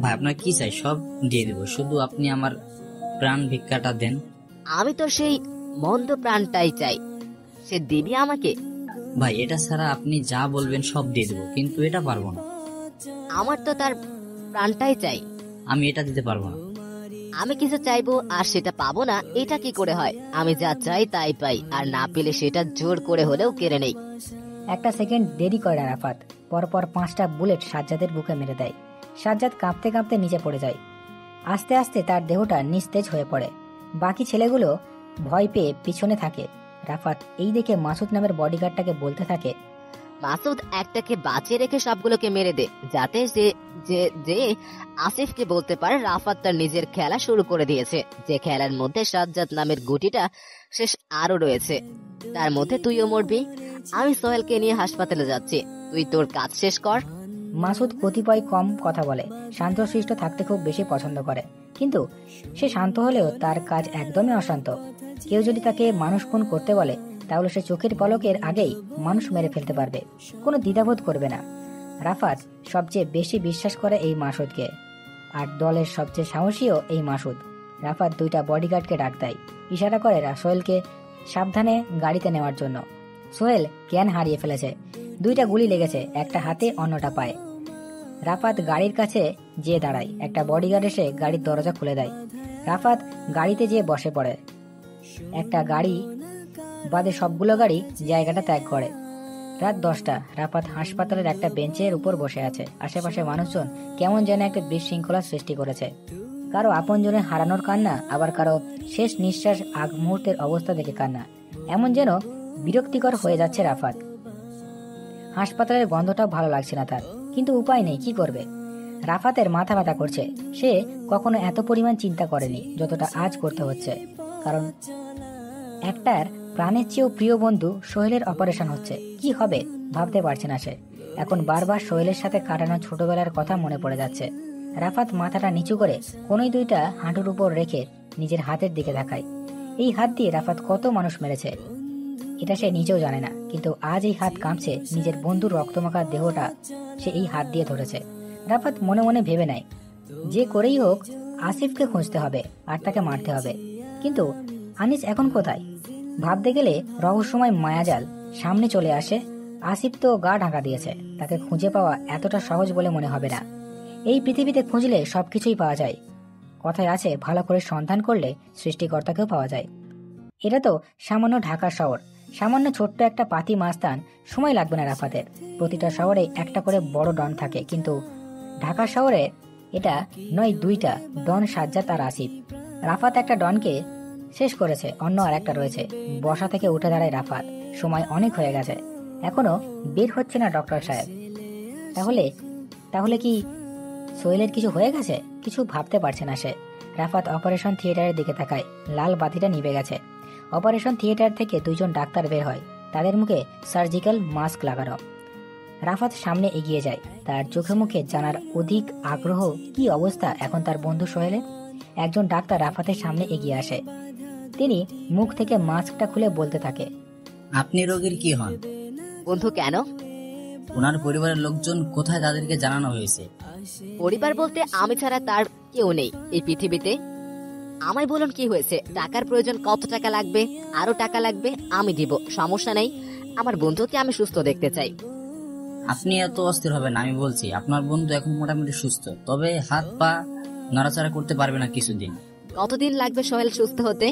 ভাই আপনার কি চাই? সব দিয়ে দিব, শুধু আপনি আমার প্রাণ ভিক্ষাটা দেন। আমি তো সেই মন্দ প্রাণটাই চাই, সে দিবি আমাকে? ভাই এটা ছাড়া আপনি যা বলবেন সব দিয়ে দেবো, কিন্তু এটা পারবো না। আমার তো তার প্রাণটাই চাই। আমি এটা দিতে পারবো না। আমি কিছু চাইবো আর সেটা পাবো না, এটা কি করে হয়? আমি যা চাই তাই পাই, আর না পেলে সেটা জোর করে হলেও কেড়ে নেই। একটা সেকেন্ড দেরি করে না রাফাত। পরপর 5টা বুলেট সাজ্জাদের বুকে মেরে দেয়। সাজ্জাদ কাঁপতে কাঁপতে নিচে পড়ে যায়। আস্তে আস্তে তার দেহটা নিস্তেজ হয়ে পড়ে। বাকি ছেলেগুলো ভয় পেয়ে পিছনে থাকে। রাফাত এই দেখে মাসুদ নামের বডিগার্ডটাকে বলতে থাকে, মাসুদ, একটাকে বাঁচিয়ে রেখে সবগুলোকে মেরে দে, যাতে যে আসিফকে বলতে পারে রাফাত তার নিজের খেলা শুরু করে দিয়েছে। যে খেলার মধ্যে সাজ্জাদ নামের গুটিটা শেষ আরো রয়েছে, তার মধ্যে তুইও মরবি। আমি সোহেলকে নিয়ে হাসপাতালে যাচ্ছি, তুই তোর কাজ শেষ কর। মাসুদ কতিপয় কম কথা বলে, শান্তশিষ্ট থাকতে খুব বেশি পছন্দ করে। কিন্তু সে শান্ত হলেও তার কাজ একদমই অশান্ত। কেউ যদি তাকে মানুষ খুন করতে বলে, তাহলে সে চোখের পলকের আগেই মানুষ মেরে ফেলতে পারবে, কোনো দ্বিধাবোধ করবে না। রাফাত সবচেয়ে বেশি বিশ্বাস করে এই মাসুদকে, আর দলের সবচেয়ে সাহসীও এই মাসুদ। রাফাত 2টা বডিগার্ডকে ডাক দেয়, ইশারা করে সোহেলকে সাবধানে গাড়িতে নেওয়ার জন্য। সোহেল জ্ঞান হারিয়ে ফেলেছে। 2টা গুলি লেগেছে, একটা হাতে অন্যটা পায়ে। রাফাত গাড়ির কাছে যেয়ে দাঁড়ায়। একটা বডিগার্ড এসে গাড়ির দরজা খুলে দেয়। রাফাত গাড়িতে যেয়ে বসে পড়ে। একটা গাড়ি বাদে সবগুলো গাড়ি জায়গাটা ত্যাগ করে। রাত 10টা। রাফাত হাসপাতালের একটা বেঞ্চের উপর বসে আছে। আশেপাশে মানুষজন কেমন যেন একটা বিশৃঙ্খলা সৃষ্টি করেছে। কারো আপনজনের হারানোর কান্না, আবার কারো শেষ নিঃশ্বাস আগ মুহূর্তের অবস্থা দেখে কান্না। এমন যেন বিরক্তিকর হয়ে যাচ্ছে রাফাত। হাসপাতালের গন্ধটাও ভালো লাগছে না তার, কিন্তু উপায় নেই, কি করবে। রাফাতের মাথা ব্যথা করছে। সে কখনো এত পরিমাণ চিন্তা করেনি যতটা আজ করতে হচ্ছে। কারণ একটার প্রাণের চেয়েও প্রিয় বন্ধু সোহেলের অপারেশন হচ্ছে। কি হবে ভাবতে পারছে না সে। এখন বারবার সোহেলের সাথে কাটানো ছোটবেলার কথা মনে পড়ে যাচ্ছে। রাফাত মাথাটা নিচু করে কোনোই 2টা হাঁটুর উপর রেখে নিজের হাতের দিকে দেখায়। এই হাত দিয়ে রাফাত কত মানুষ মেরেছে এটা সে নিজেও জানে না, কিন্তু আজ এই হাত কাঁপছে। নিজের বন্ধুর রক্তমাখা দেহটা সে এই হাত দিয়ে ধরেছে। রাফাত মনে মনে ভেবে নেয়, যে করেই হোক আসিফকে খুঁজতে হবে আর তাকে মারতে হবে। কিন্তু আনিস এখন কোথায়? ভাবতে গেলে রহস্যময় মায়াজাল সামনে চলে আসে। আসিফ তো গা ঢাকা দিয়েছে, তাকে খুঁজে পাওয়া এতটা সহজ বলে মনে হবে না। এই পৃথিবীতে খুঁজলে সবকিছুই পাওয়া যায়। কথায় আছে, ভালো করে সন্ধান করলে সৃষ্টিকর্তাকেও পাওয়া যায়। এটা তো সামান্য ঢাকা শহর, সামান্য ছোট্ট একটা পাতি মাস্তান। সময় লাগবে না রাফাতের। প্রতিটা শহরে একটা করে বড় ডন থাকে, কিন্তু ঢাকা শহরে এটা নয় 2টা ডন, সাজ্জাদ আর আসিফ। রাফাত একটা ডনকে শেষ করেছে, অন্য আর একটা রয়েছে। বসা থেকে উঠে দাঁড়ায় রাফাত। সময় অনেক হয়ে গেছে, এখনো বের হচ্ছে না ডক্টর সাহেব। তাহলে কি সোহেলের কিছু হয়ে গেছে? কিছু ভাবতে পারছে না সে। রাফাত অপারেশন থিয়েটারের দিকে তাকায়। লাল বাতিটা নিভে গেছে। অপারেশন থিয়েটার থেকে 2জন ডাক্তার বের হয়, তাদের মুখে সার্জিক্যাল মাস্ক লাগানো। রাফাত সামনে এগিয়ে যায়, তার চোখে মুখে জানার অধিক আগ্রহ। কি অবস্থা এখন তার বন্ধু সোহেলের? একজন ডাক্তার রাফাতের সামনে এগিয়ে আসে। তিনি মুখ থেকে মাস্কটা খুলে বলতে থাকে, আপনি রোগীর কি হন? বন্ধু কেন? ওনার পরিবারের লোকজন কোথায় তাদেরকে জানানো হয়েছে? পরিবার বলতে আমি ছাড়া তার কেউ নেই এই পৃথিবীতে। আমায় বলুন কি হয়েছে, টাকার প্রয়োজন, কত টাকা লাগবে? আরো টাকা লাগবে, আমি দিব, সমস্যা নেই। আমার বন্ধুকে আমি সুস্থ দেখতে চাই। আপনি এত অস্থির হবেন, আমি বলছি আপনার বন্ধু এখন মোটামুটি সুস্থ, তবে হাত পা নড়াচড়া করতে পারবে না কিছুদিন। কতদিন লাগবে সোহেল সুস্থ হতে?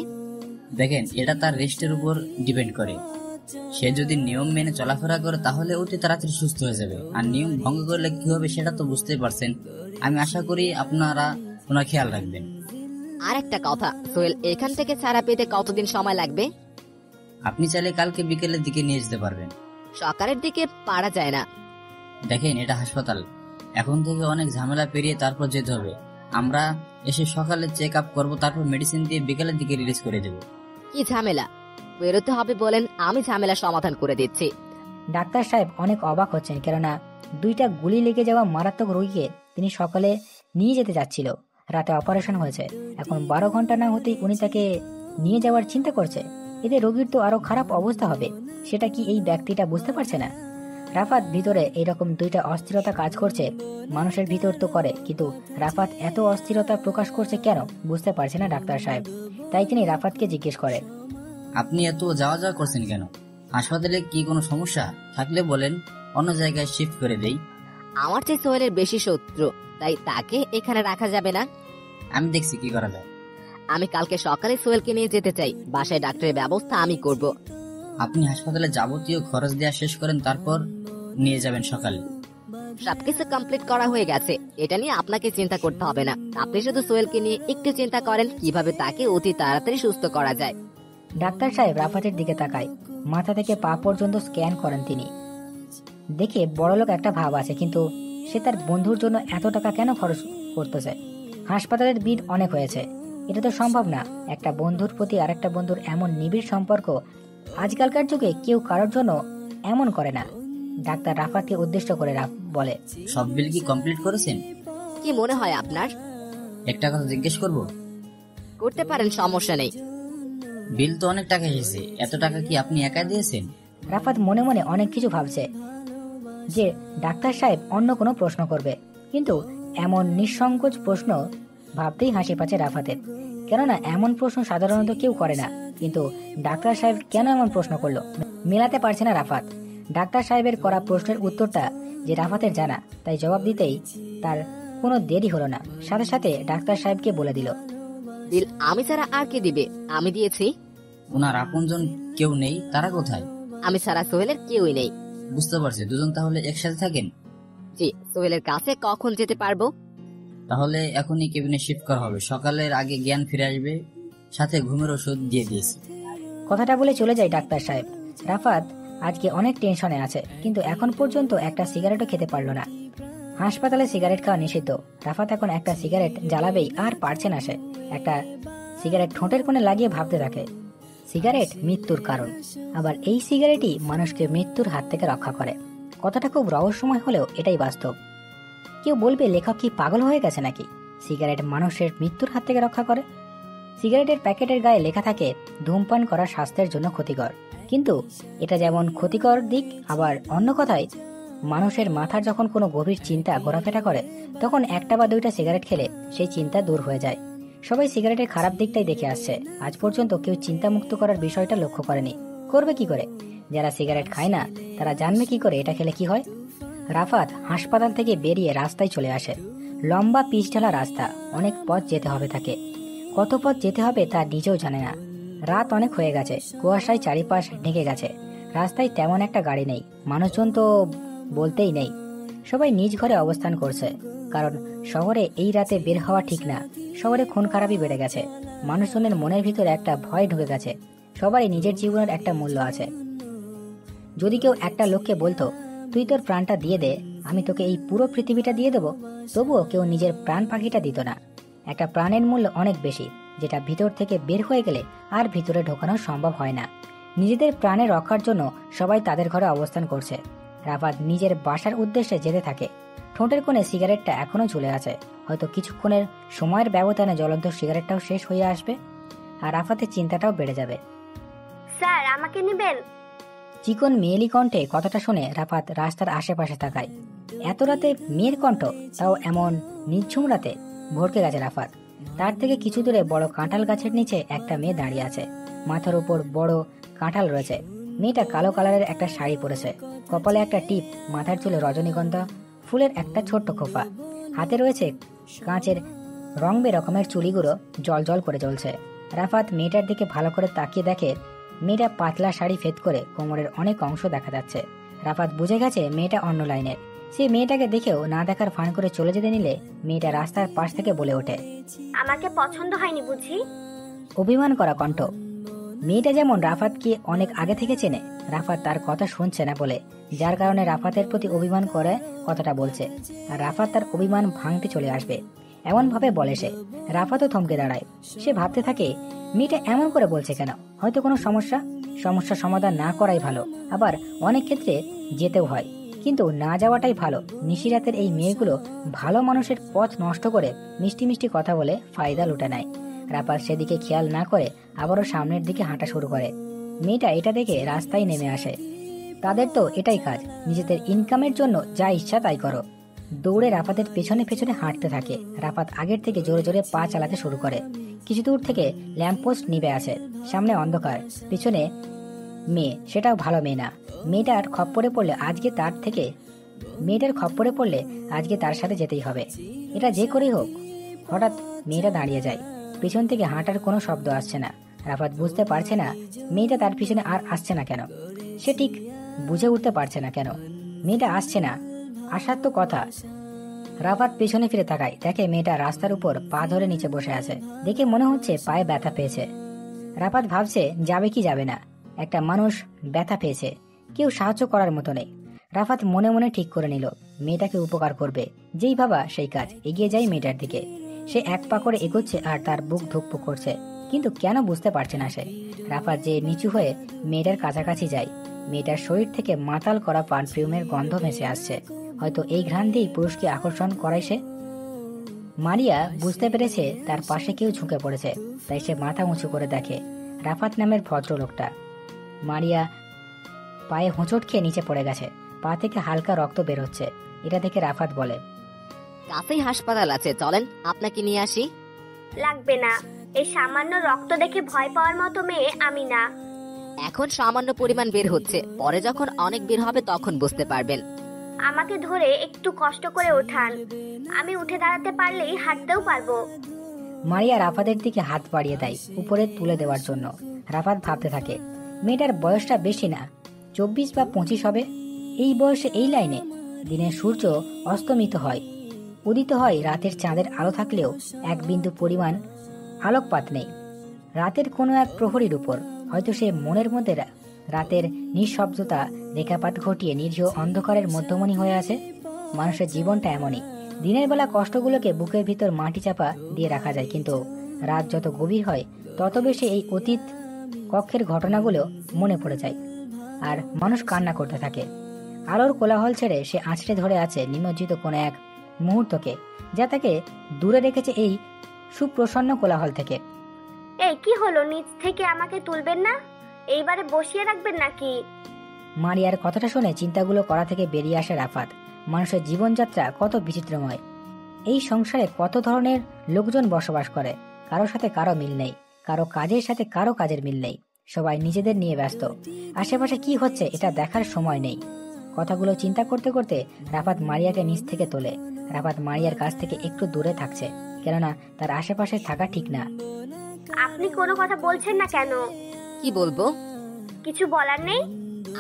দেখেন, এটা তার রেস্টের উপর ডিপেন্ড করে। সে যদি নিয়ম মেনে চলাফেরা করে তাহলে অতি তাড়াতাড়ি সুস্থ হয়ে যাবে, আর নিয়ম ভঙ্গ করলে কি হবে সেটা তো বুঝতেই পারছেন। আমি আশা করি আপনারা ওনার খেয়াল রাখবেন। আর একটা কথা, সোহেল এখান থেকে ছাড়া পেতে কতদিন সময় লাগবে? আপনি চাইলে কালকে বিকেলের দিকে নিয়ে যেতে পারবেন। সকালের দিকে পারা যায় না। দেখেন, এটা হাসপাতাল, এখন থেকে অনেক ঝামেলা পেরিয়ে তারপর যেতে হবে। আমরা এসে সকালে চেক আপ করবো, তারপর মেডিসিন দিয়ে বিকেলের দিকে রিলিজ করে দেবো। কি ঝামেলা? বেরোতে হবে বলেন, আমি ঝামেলা সমাধান করে দিচ্ছি। ডাক্তার সাহেব অনেক অবাক হচ্ছেন, কেননা 2টা গুলি লেগে যাওয়া মারাত্মক রোগীকে তিনি সকালে নিয়ে যেতে যাচ্ছিল। রাতে অপারেশন হয়েছে, এখন 12 ঘন্টা না হতেই উনি তাকে নিয়ে যাওয়ার চিন্তা করছে। এতে রোগীর তো আরো খারাপ অবস্থা হবে, সেটা কি এই ব্যক্তিটা বুঝতে পারছে না? রাফাত ভিতরে এইরকম 2টা অস্থিরতা কাজ করছে, মানুষের ভিতর তো করে, কিন্তু রাফাত এত অস্থিরতা প্রকাশ করছে কেন বুঝতে পারছে না ডাক্তার সাহেব। তাই তিনি রাফাতকে জিজ্ঞেস করে, আপনি এত যাওয়া যাওয়া করছেন কেন? হাসপাতালে কি কোনো সমস্যা থাকলে বলেন, অন্য জায়গায় শিফট করে দেই। আমার চেয়ে সোহেলের বেশি শত্রু, তাই তাকে এখানে রাখা যাবে না। আমি দেখছি কি করা যায়। আমি কালকে সকালে সোহেলকে নিয়ে যেতে চাই, বাসায় ডাক্তারের ব্যবস্থা আমি করব। আপনি হাসপাতালে যাবতীয় খরচ দেওয়া শেষ করেন, তারপর নিয়ে যাবেন সকালে। সবকিছু কমপ্লিট করা হয়ে গেছে, এটা নিয়ে আপনাকে চিন্তা করতে হবে না। আপনি শুধু সোহেলকে নিয়ে একটু চিন্তা করেন কিভাবে তাকে অতি তাড়াতাড়ি সুস্থ করা যায়। ডাক্তার সাহেব রাফাতের দিকে তাকায়, মাথা থেকে পা পর্যন্ত স্ক্যান করেন তিনি। দেখে বড়লোক একটা ভাব আছে, কিন্তু সে তার বন্ধুর জন্য এত টাকা কেন খরচ করতেছে? হাসপাতালের বিল অনেক হয়েছে, এটা তো সম্ভব না। একটা বন্ধুর প্রতি আরেকটা বন্ধুর এমন নিবিড় সম্পর্ক আজকালকার যুগে কেউ কারোর জন্য এমন করে না। ডাক্তার রাফাতকে উদ্দেশ্য করে বলে, সব বিল কি কমপ্লিট করেছেন? কি মনে হয় আপনার? একটা কথা জিজ্ঞেস করব? করতে পারেন, সমস্যা নেই। বিল তো অনেক টাকা এসেছে, এত টাকা কি আপনি একা দিয়েছেন? রাফাত মনে মনে অনেক কিছু ভাবছে যে ডাক্তার সাহেব অন্য কোনো প্রশ্ন করবে, কিন্তু এমন নিঃসংকোচ প্রশ্ন ভাবতেই হাসি পাচ্ছে রাফাতের, কেননা এমন প্রশ্ন সাধারণত কেউ করে না। কিন্তু ডাক্তার সাহেব কেন এমন প্রশ্ন করলো? মেলাতে পারছে না রাফাত। ডাক্তার সাহেবের করা প্রশ্নের উত্তরটা যে রাফাতের জানা, তাই জবাব দিতেই তার কোনো দেরি হলো না, সাথে সাথে ডাক্তার সাহেবকে বলে দিল, বিল আমি ছাড়া আর কে দিবে? আমি দিয়েছি। ওনার আপনজন কেউ নেই, তারা কোথায়? আমি ছাড়া সোহেলের কেউই নেই। বুঝতে পারছি, দুজন তাহলে একসাথে থাকেন। জি, সোহেলের কাছে কখন যেতে পারবো? তাহলে এখনই কেবিনে শিফট করা হবে, সকালের আগে জ্ঞান ফিরে আসবে, সাথে ঘুমের ওষুধ দিয়ে দিয়েছি। কথাটা বলে চলে যায় ডাক্তার সাহেব। রাফাত আজকে অনেক টেনশনে আছে, কিন্তু এখন পর্যন্ত একটা সিগারেটও খেতে পারলো না। হাসপাতালে সিগারেট খাওয়া নিষিদ্ধ। রাফাত এখন একটা সিগারেট জ্বালাবেই আর পারছে না। সে একটা সিগারেট ঠোঁটের কোণে লাগিয়ে ভাবতে থাকে, সিগারেট মৃত্যুর কারণ, আবার এই সিগারেটই মানুষকে মৃত্যুর হাত থেকে রক্ষা করে। কথাটা খুব রহস্যময় হলেও এটাই বাস্তব। কেউ বলবে লেখক কি পাগল হয়ে গেছে নাকি? সিগারেট মানুষের মৃত্যুর হাত থেকে রক্ষা করে। সিগারেটের প্যাকেটের গায়ে লেখা থাকে ধূমপান করা স্বাস্থ্যের জন্য ক্ষতিকর, কিন্তু এটা যেমন ক্ষতিকর দিক, আবার অন্য কথায় মানুষের মাথার যখন কোনো গভীর চিন্তা ঘোরাফেরা করে, তখন একটা বা দুইটা সিগারেট খেলে সেই চিন্তা দূর হয়ে যায়। সবাই সিগারেটের খারাপ দিকটাই দেখে আসছে, আজ পর্যন্ত কেউ চিন্তামুক্ত করার বিষয়টা লক্ষ্য করেনি। করবে কি করে? যারা সিগারেট খায় না তারা জানবে কি করে এটা খেলে কি হয়? রাফাত হাসপাতাল থেকে বেরিয়ে রাস্তায় চলে আসে। লম্বা পিচঢালা রাস্তা, অনেক পথ যেতে হবে তাকে। কত পথ যেতে হবে তা নিজেও জানে না। রাত অনেক হয়ে গেছে, কুয়াশায় চারিপাশ ঢেকে গেছে। রাস্তায় তেমন একটা গাড়ি নেই, মানুষজন তো বলতেই নেই। সবাই নিজ ঘরে অবস্থান করছে, কারণ শহরে এই রাতে বের হওয়া ঠিক না। শহরে খুন খারাপি বেড়ে গেছে, মানুষজনের মনের ভিতরে একটা ভয় ঢুকে গেছে। সবারই নিজের জীবনের একটা মূল্য আছে। যদি কেউ একটা লোককে বলতো, তুই তোর প্রাণটা দিয়ে দে, আমি তোকে এই পুরো পৃথিবীটা দিয়ে দেবো, তবুও কেউ নিজের প্রাণ পাখিটা দিত না। একটা প্রাণের মূল্য অনেক বেশি, যেটা ভিতর থেকে বের হয়ে গেলে আর ভিতরে ঢোকানো সম্ভব হয় না। নিজেদের প্রাণের রক্ষার জন্য সবাই তাদের ঘরে অবস্থান করছে। রাফাত নিজের বাসার উদ্দেশ্যে যেতে থাকে। ঠোঁটের কোণে সিগারেটটা এখনো ঝুলে আছে। হয়তো কিছুক্ষণের সময়ের ব্যবধানে জ্বলন্ত সিগারেটটাও শেষ হয়ে আসবে, আর রাফাতের চিন্তাটাও বেড়ে যাবে। স্যার, আমাকে নেবেন? চিকন মেয়েলি কণ্ঠে কথাটা শুনে রাফাত রাস্তার আশেপাশে তাকায়। এত রাতে মেয়ের কণ্ঠ, তাও এমন নিঝুম রাতে। ভরকে গেছে রাফাত। তার থেকে কিছু দূরে বড় কাঁঠাল গাছের নিচে একটা মেয়ে দাঁড়িয়ে আছে। মাথার উপর বড় কাঁঠাল রয়েছে। মেয়েটা কালো কালারের একটা শাড়ি পরেছে, কপালে একটা টিপ, মাথার চুলে রজনীগন্ধা ফুলের একটা ছোট্ট খোপা, হাতে রয়েছে কাঁচের রং বেরকমের চুড়িগুলো জল জল করে জ্বলছে। রাফাত মেয়েটার দিকে ভালো করে তাকিয়ে দেখে মেয়েটা পাতলা শাড়ি ফেদ করে কোমরের অনেক অংশ দেখা যাচ্ছে। রাফাত বুঝে গেছে মেয়েটা অন্য লাইনের। সে মেয়েটাকে দেখেও না দেখার ফান করে চলে যেতে নিলে মেয়েটা রাস্তার পাশ থেকে বলে ওঠে, আমাকে পছন্দ হয়নি বুঝি? অভিমান করা কণ্ঠ। মেয়েটা যেমন রাফাতকে অনেক আগে থেকে চেনে, রাফাত তার কথা শুনছে না বলে, যার কারণে রাফাতের প্রতি অভিমান করে কথাটা বলছে। আর রাফাত তার অভিমান ভাঙতে চলে আসবে এমন ভাবে বলে সে। রাফাতও থমকে দাঁড়ায়। সে ভাবতে থাকে, মেয়েটা এমন করে বলছে কেন? হয়তো কোনো সমস্যা সমাধান না করাই ভালো। আবার অনেক ক্ষেত্রে যেতেও হয়, কিন্তু না যাওয়াটাই ভালো। নিশিরাতের এই মেয়েগুলো ভালো মানুষের পথ নষ্ট করে মিষ্টি মিষ্টি কথা বলে ফায়দা লুটে নেয়। রাফাত সেদিকে খেয়াল না করে আবারও সামনের দিকে হাঁটা শুরু করে। মেয়েটা এটা দেখে রাস্তায় নেমে আসে। তাদের তো এটাই কাজ, নিজেদের ইনকামের জন্য যা ইচ্ছা তাই করো। দৌড়ে রাফাতের পেছনে পেছনে হাঁটতে থাকে। রাফাত আগের থেকে জোরে জোরে পা চালাতে শুরু করে। কিছু দূর থেকে ল্যাম্পপোস্ট নিভে আসে, সামনে অন্ধকার, পিছনে মেয়ে, সেটাও ভালো মেয়ে না। মেয়েটার খপ্পরে পড়লে আজকে তার সাথে যেতেই হবে, এটা যে করেই হোক। হঠাৎ মেয়েটা দাঁড়িয়ে যায়। পিছন থেকে হাঁটার কোনো শব্দ আসছে না। রাফাত বুঝতে পারছে না মেয়েটা তার পিছনে আর আসছে না কেন। সে ঠিক বুঝে উঠতে পারছে না কেন মেয়েটা আসছে না। আসার তো কথা। রাফাত পিছনে ফিরে তাকায়, দেখে মেয়েটা রাস্তার উপর পা ধরে নিচে বসে আছে। দেখে মনে হচ্ছে পায়ে ব্যথা পেয়েছে। রাফাত ভাবছে যাবে কি যাবে না। একটা মানুষ ব্যথা পেয়েছে, কেউ সাহায্য করার মতো নেই। রাফাত মনে মনে ঠিক করে নিল মেয়েটাকে উপকার করবে। যেই ভাবা সেই কাজ। এগিয়ে যায় মেয়েটার দিকে। সে এক পা করে এগোচ্ছে আর তার বুক ধুকপুক করছে, কিন্তু কেন বুঝতে পারছে না সে। রাফাত যে নিচু হয়ে মেয়েটার কাছাকাছি যায়। মেয়েটার শরীর থেকে মাতাল করা পারফিউমের গন্ধ ভেসে আসছে। হয়তো এই ঘ্রাণ দিয়েই পুরুষকে আকর্ষণ করায় সে। মারিয়া বুঝতে পেরেছে তার পাশে কেউ ঝুঁকে পড়েছে, তাই সে মাথা উঁচু করে দেখে রাফাত নামের ভদ্রলোকটা। মারিয়া পায়ে হোঁচট খেয়ে নিচে পড়ে গেছে, পা থেকে হালকা রক্ত বের হচ্ছে। এটা দেখে রাফাত বলে, কাছেই হাসপাতাল আছে, চলেন আপনাকে নিয়ে আসি। লাগবে না, এই সামান্য রক্ত দেখে ভয় পাওয়ার মতো মেয়ে আমি না। এখন সামান্য পরিমাণ বের হচ্ছে, পরে যখন অনেক বের হবে তখন বুঝতে পারবেন। আমাকে ধরে একটু কষ্ট করে ওঠান, আমি উঠে দাঁড়াতে পারলেই হাঁটতেও পারবো। মারিয়া রাফাতের দিকে হাত বাড়িয়ে দেয় উপরে তুলে দেওয়ার জন্য। রাফাত ভাবতে থাকে, মেয়েটার বয়সটা বেশি না, 24 বা 25 হবে। এই বয়সে এই লাইনে দিনের সূর্য অস্তমিত হয়, উদিত হয় রাতের চাঁদের আলো থাকলেও এক বিন্দু পরিমাণ আলোকপাত নেই রাতের কোনো এক প্রহরীর উপর। হয়তো সে মনের মধ্যে রাতের নিঃশব্দতা রেখাপাত ঘটিয়ে নির্জীব অন্ধকারের মধ্যমণি হয়ে আছে। মানুষের জীবনটা এমনই, দিনের বেলা কষ্টগুলোকে বুকের ভিতর মাটি চাপা দিয়ে রাখা যায়, কিন্তু রাত যত গভীর হয় তত বেশি এই অতীত কক্ষের ঘটনাগুলো মনে পড়ে যায় আর মানুষ কান্না করতে থাকে। আলোর কোলাহল ছেড়ে সে আঁচড়ে ধরে আছে নিমজ্জিত কোনো এক মুহূর্তকে, যা তাকে দূরে রেখেছে এই সুপ্রসন্ন কোলাহল থেকে। এই কি হলো, নিচ থেকে আমাকে তুলবেন না? এইবারে বসিয়ে রাখবেন নাকি? মারিয়ার কথাটা শুনে চিন্তাগুলো করা থেকে বেরিয়ে আসে রাফাত। মানুষের জীবনযাত্রা কত বিচিত্রময়, এই সংসারে কত ধরনের লোকজন বসবাস করে, কারো সাথে কারো মিল নেই, কারো কাজের সাথে কারো কাজের মিল নেই, সবাই নিজেদের নিয়ে ব্যস্ত। আশেপাশে কি হচ্ছে এটা দেখার সময় নেই। কথাগুলো চিন্তা করতে করতে রাফাত মারিয়াকে নিচ থেকে তোলে। রাফাত মারিয়ার কাছ থেকে একটু দূরে থাকছে, কেননা তার আশেপাশে থাকা ঠিক না। আপনি কোনো কথা বলছেন না কেন? কি বলবো? কিছু বলার নেই?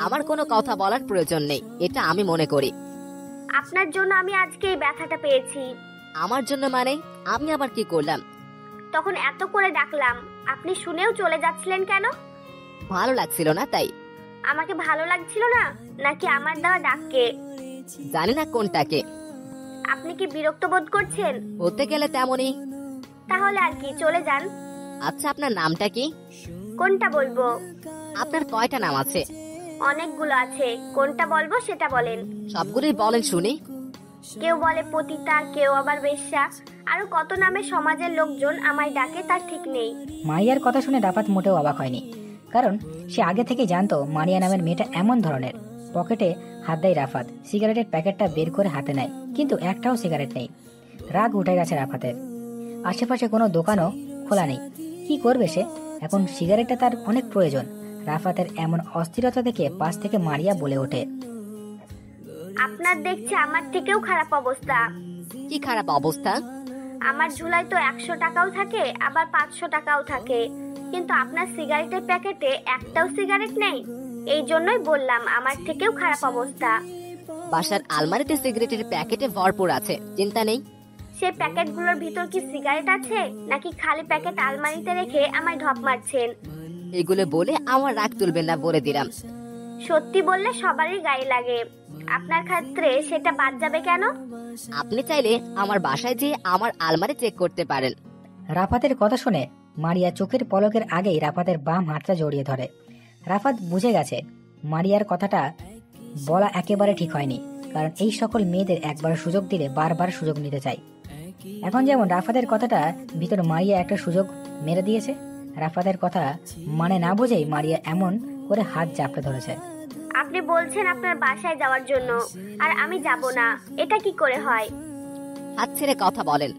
আমার কোনো কথা বলার প্রয়োজন নেই, এটা আমি মনে করি। আপনার জন্য আমি আজকে এই ব্যথাটা পেয়েছি। আমার জন্য মানে? আমি আবার কি করলাম? তখন এত করে ডাকলাম, আপনি শুনেও চলে যাচ্ছিলেন কেন? ভালো লাগছিল না তাই। আমাকে ভালো লাগছিল না, নাকি আমার দেওয়া ডাককে? জানি না কোনটাকে। আপনি কি বিরক্ত বোধ করছেন? হতে গেলে তেমনই। তাহলে আর কি, চলে যান। আচ্ছা, আপনার নামটা কি? কোনটা বলবো? আপনার কয়টা নাম আছে? অনেকগুলো আছে, কোনটা বলবো সেটা বলেন। সবগুলোই বলেন শুনি। কেউ বলে পতিতা, কেউ আবার বেশ্যা, আরো কত নামে সমাজের লোকজন আমায় ডাকে তার ঠিক নেই। মারিয়ার কথা শুনে রাফাত মোটেও অবাক হয়নি, কারণ সে আগে থেকে জানতো মারিয়া নামের মেয়েটা এমন ধরনের। পকেটে হাত দেয় রাফাত, সিগারেটের প্যাকেটটা বের করে হাতে নেয়, কিন্তু একটাও সিগারেট নেই। রাগ উঠে গেছে রাফাতের। আশেপাশে কোনো দোকানও খোলা নেই, কি করবে সে? এখন সিগারেটটা তার অনেক প্রয়োজন। রাফাতের এমন অস্থিরতা দেখে পাশ থেকে মারিয়া বলে ওঠে, আপনার দেখছি আমার থেকেও খারাপ অবস্থা। কি খারাপ অবস্থা? আমার ঝুলায় তো 100 টাকাও থাকে, আবার 500 টাকাও থাকে, কিন্তু আপনার সিগারেটের প্যাকেটে একটাও সিগারেট নেই। এই জন্যই বললাম আমার থেকেও খারাপ অবস্থা। বাসার আলমারিতে সিগারেটের প্যাকেটে ভরপুর আছে, চিন্তা নেই। সেই প্যাকেটগুলোর ভিতর কি সিগারেট আছে, নাকি খালি প্যাকেট আলমারিতে রেখে আমায় ঢপ মারছেন? এগুলো বলে আমার রাগ তুলবেন না, বলে দিলাম। সত্যি বললে সবারই গায়ে লাগে, আপনার ক্ষেত্রে সেটা বাদ যাবে কেন? আপনি চাইলে আমার বাসায় যেয়ে আমার আলমারি চেক করতে পারেন। রাফাতের কথা শুনে মারিয়া চোখের পলকের আগেই রাফাতের বাম হাতটা জড়িয়ে ধরে। রাফাত বুঝে গেছে মারিয়ার কথাটা বলা একেবারে ঠিক হয়নি, কারণ এই সকল মেয়েদের একবার সুযোগ দিলে বারবার সুযোগ নিতে চায়। এখন যেমন রাফাতের কথাটা ভিতর মারিয়া একটা সুযোগ মেরে দিয়েছে। রাফাতের কথা মানে না বুঝেই মারিয়া এমন করে হাত জাপটে ধরেছে। আপনি বলছেন আপনার বাসায় যাওয়ার জন্য, আর আমি যাব না, এটা কি করে হয়? হাত ছেড়ে কথা বলেন।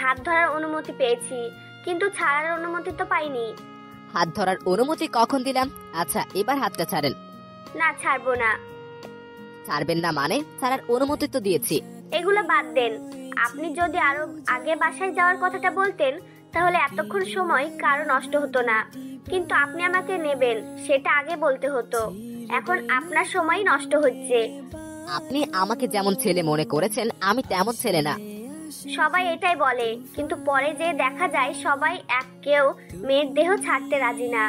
হাত ধরার অনুমতি পেয়েছি, কিন্তু ছাড়ার অনুমতি তো পাইনি। হাত ধরার অনুমতি কখন দিলাম? আচ্ছা, এবার হাতটা ছাড়েন। না, ছাড়বো না। ছাড়বেন না মানে? ছাড়ার অনুমতি তো দিয়েছি। এগুলো বাদ দেন। আপনি যদি আরো আগে বাসায় যাওয়ার কথাটা বলতেন, তাহলে এতক্ষণ সময় কারো নষ্ট হতো না, কিন্তু আপনি আমাকে নেবেন সেটা আগে বলতে হতো। এখন আপনার সময় নষ্ট হচ্ছে। আপনি আমাকে যেমন ছেলে মনে করেছেন, আমি তেমন ছেলে না। সবাই এটাই বলে, কিন্তু পরে যে দেখা যায় সবাই কেউ মেয়ের দেহ ছাড়তে রাজি না।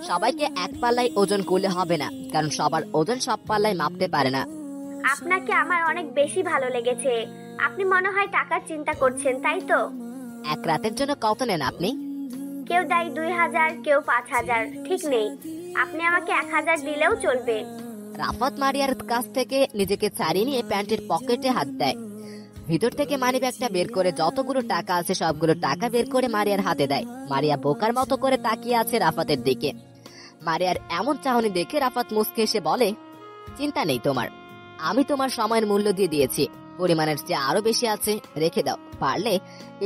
সবাইকে এক পাল্লায় ওজন করলে হবে না, কারণ সবার ওজন সব পাল্লায় মাপতে পারে না। আপনাকে আমার অনেক বেশি ভালো লেগেছে। আপনি মনে হয় টাকার চিন্তা করছেন, তাই তো? এক রাতের জন্য কত নেন আপনি? কেউ দেয় 2000, কেউ 5000, ঠিক নেই। আপনি আমাকে 1000 দিলেও চলবে। রাফাত মারিয়ার কাছ থেকে নিজেকে ছাড়িয়ে নিয়ে প্যান্টের পকেটে হাত দেয়। ভিতর থেকে মানিব্যাগটা বের করে যতগুলো টাকা আছে সবগুলো টাকা বের করে মারিয়ার হাতে দেয়। মারিয়া বোকার মতো করে তাকিয়ে আছে রাফাতের দিকে। মারিয়ার এমন চাহনি দেখে রাফাত মুচকে এসে বলে, চিন্তা নেই তোমার, আমি তোমার সময়ের মূল্য দিয়ে দিয়েছি, পরিমাণের চেয়ে আরো বেশি আছে, রেখে দাও, পারলে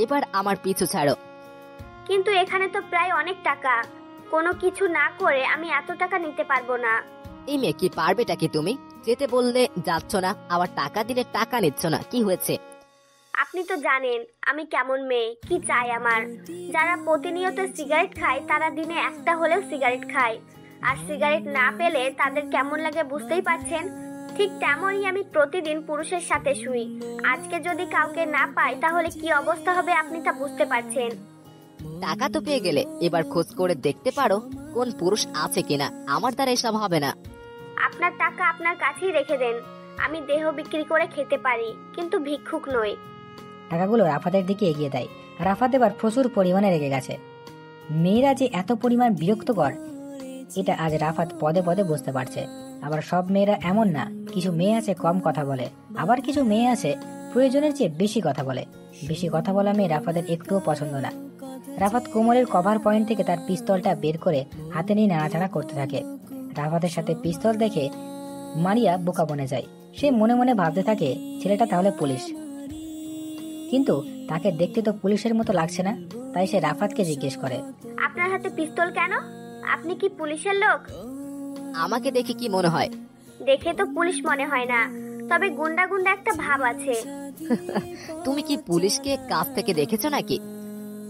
এবার আমার পিছু ছাড়ো। কিন্তু এখানে তো প্রায় অনেক টাকা। কোনো কিছু না করে আমি এত টাকা নিতে পারবো না। এই মেয়ে কি পারবেটা কি? তুমি যেতে বললে যাচ্ছ না, আবার টাকা দিলে টাকা নিচ্ছ না, কি হয়েছে? আপনি তো জানেন আমি কেমন মেয়ে, কি চাই আমার। যারা প্রতিনিয়ত সিগারেট খায় তারা দিনে একটা হলেও সিগারেট খায়, আর সিগারেট না পেলে তাদের কেমন লাগে বুঝতেই পারছেন। ঠিক তেমনই আমি প্রতিদিন পুরুষের সাথে শুই। আজকে যদি কাউকে না পাই তাহলে কি অবস্থা হবে আপনি তা বুঝতে পারছেন। টাকা তো পেয়ে গেলে, এবার খোঁজ করে দেখতে পারো কোন পুরুষ আছে কিনা। আমার দ্বারা এসব হবে না। আপনার টাকা আপনার কাছেই রেখে দেন। আমি দেহ বিক্রি করে খেতে পারি, কিন্তু ভিক্ষুক নই। টাকাগুলো রাফাতের দিকে এগিয়ে দেয়। রাফাত এবার প্রচুর পরিমাণে রেগে গেছে। মেয়েরা যে এত পরিমাণ বিরক্তকর, এটা আজ রাফাত পদে পদে বুঝতে পারছে। আবার সব মেয়েরা এমন না, কিছু মেয়ে আছে কম কথা বলে, আবার কিছু মেয়ে আছে প্রয়োজনের চেয়ে বেশি কথা বলে। বেশি কথা বলা মেয়ে রাফাতের একটুও পছন্দ না। রাফাত কোমরের কভার পয়েন্ট থেকে তার পিস্তলটা বের করে হাতে নিয়ে নাড়াচাড়া করতে থাকে। রাফাতের সাথে পিস্তল দেখে মারিয়া বোকা বনে যায়। সে মনে মনে ভাবতে থাকে ছেলেটা তাহলে পুলিশ, কিন্তু তাকে দেখতে তো পুলিশের মতো লাগছে না। তাই সে রাফাতকে জিজ্ঞেস করে, আপনার হাতে পিস্তল কেন? আপনি কি পুলিশের লোক? আমাকে দেখে কি মনে হয়? দেখে তো পুলিশ মনে হয় না, তবে গুন্ডা গুন্ডা একটা ভাব আছে। তুমি কি পুলিশকে কাছ থেকে দেখেছো নাকি?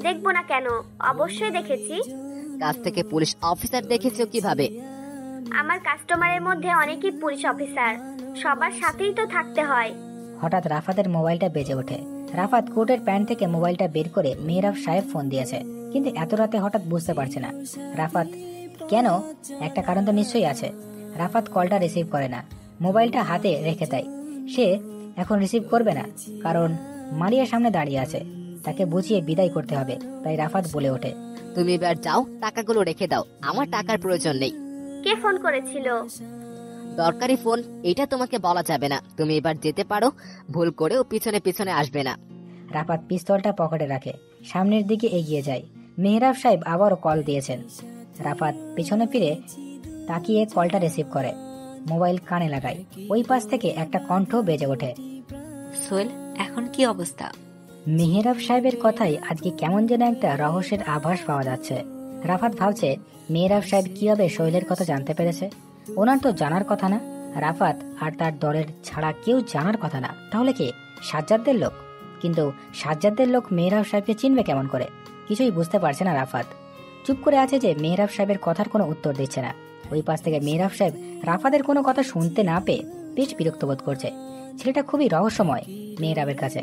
দেখবো না কেন, অবশ্যই দেখেছি। কাছ থেকে পুলিশ অফিসার দেখেছো কিভাবে? আমার কাস্টমারের মধ্যে অনেকেই পুলিশ অফিসার, সবার সাথেই তো থাকতে হয়। হঠাৎ রাফাতের মোবাইলটা বেজে ওঠে। রাফাত কোটের প্যান্ট থেকে মোবাইলটা বের করে মেহরাব সাহেব ফোন দিয়েছে, কিন্তু এত রাতে হঠাৎ বুঝতে পারছে না রাফাত কেন। একটা কারণ তো নিশ্চয়ই আছে। রাফাত কলটা রিসিভ করে না, মোবাইলটা হাতে রেখে দেয়। সে এখন রিসিভ করবে না, কারণ মারিয়ার সামনে দাঁড়িয়ে আছে, তাকে বুঝিয়ে বিদায় করতে হবে। তাই রাফাত বলে ওঠে, তুমি এবার যাও, টাকাগুলো রেখে দাও, আমার টাকার প্রয়োজন নেই। কে ফোন করেছিল? দরকারি ফোন, এটা তোমাকে বলা যাবে না। তুমি এবার যেতে পারো, ভুল করেও পিছনে পিছনে আসবে না। রাফাত পিস্তলটা পকেটে রাখে, সামনের দিকে এগিয়ে যায়। মেহরাব সাহেব আবারও কল দিয়েছেন। রাফাত পিছনে ফিরে তাকিয়ে কলটা রিসিভ করে, মোবাইল কানে লাগায়। ওই পাশ থেকে একটা কণ্ঠ বেজে ওঠে, সোহেল, এখন কি অবস্থা? মেহরাব সাহেবের কথাই আজকে কেমন যেন একটা রহস্যের আভাস পাওয়া যাচ্ছে। রাফাত ভাবছে মেহরাব সাহেব কিভাবে সোহেলের কথা জানতে পেরেছে। ওনার তো জানার কথা না, রাফাত আর তার দলের ছাড়া কেউ জানার কথা না। তাহলে কি সাজ্জাদদের লোক? কিন্তু সাজ্জাদদের লোক মেহরাব সাহেবকে চিনবে কেমন করে? কিছুই বুঝতে পারছে না রাফাত। চুপ করে আছে যে মেহরাব সাহেবের কথার কোনো উত্তর দিচ্ছে না। ওই পাশ থেকে মেহরাব সাহেব রাফাতের কোনো কথা শুনতে না পেয়ে বেশ বিরক্ত বোধ করছে। ছেলেটা খুবই রহস্যময় মেহরাবের কাছে।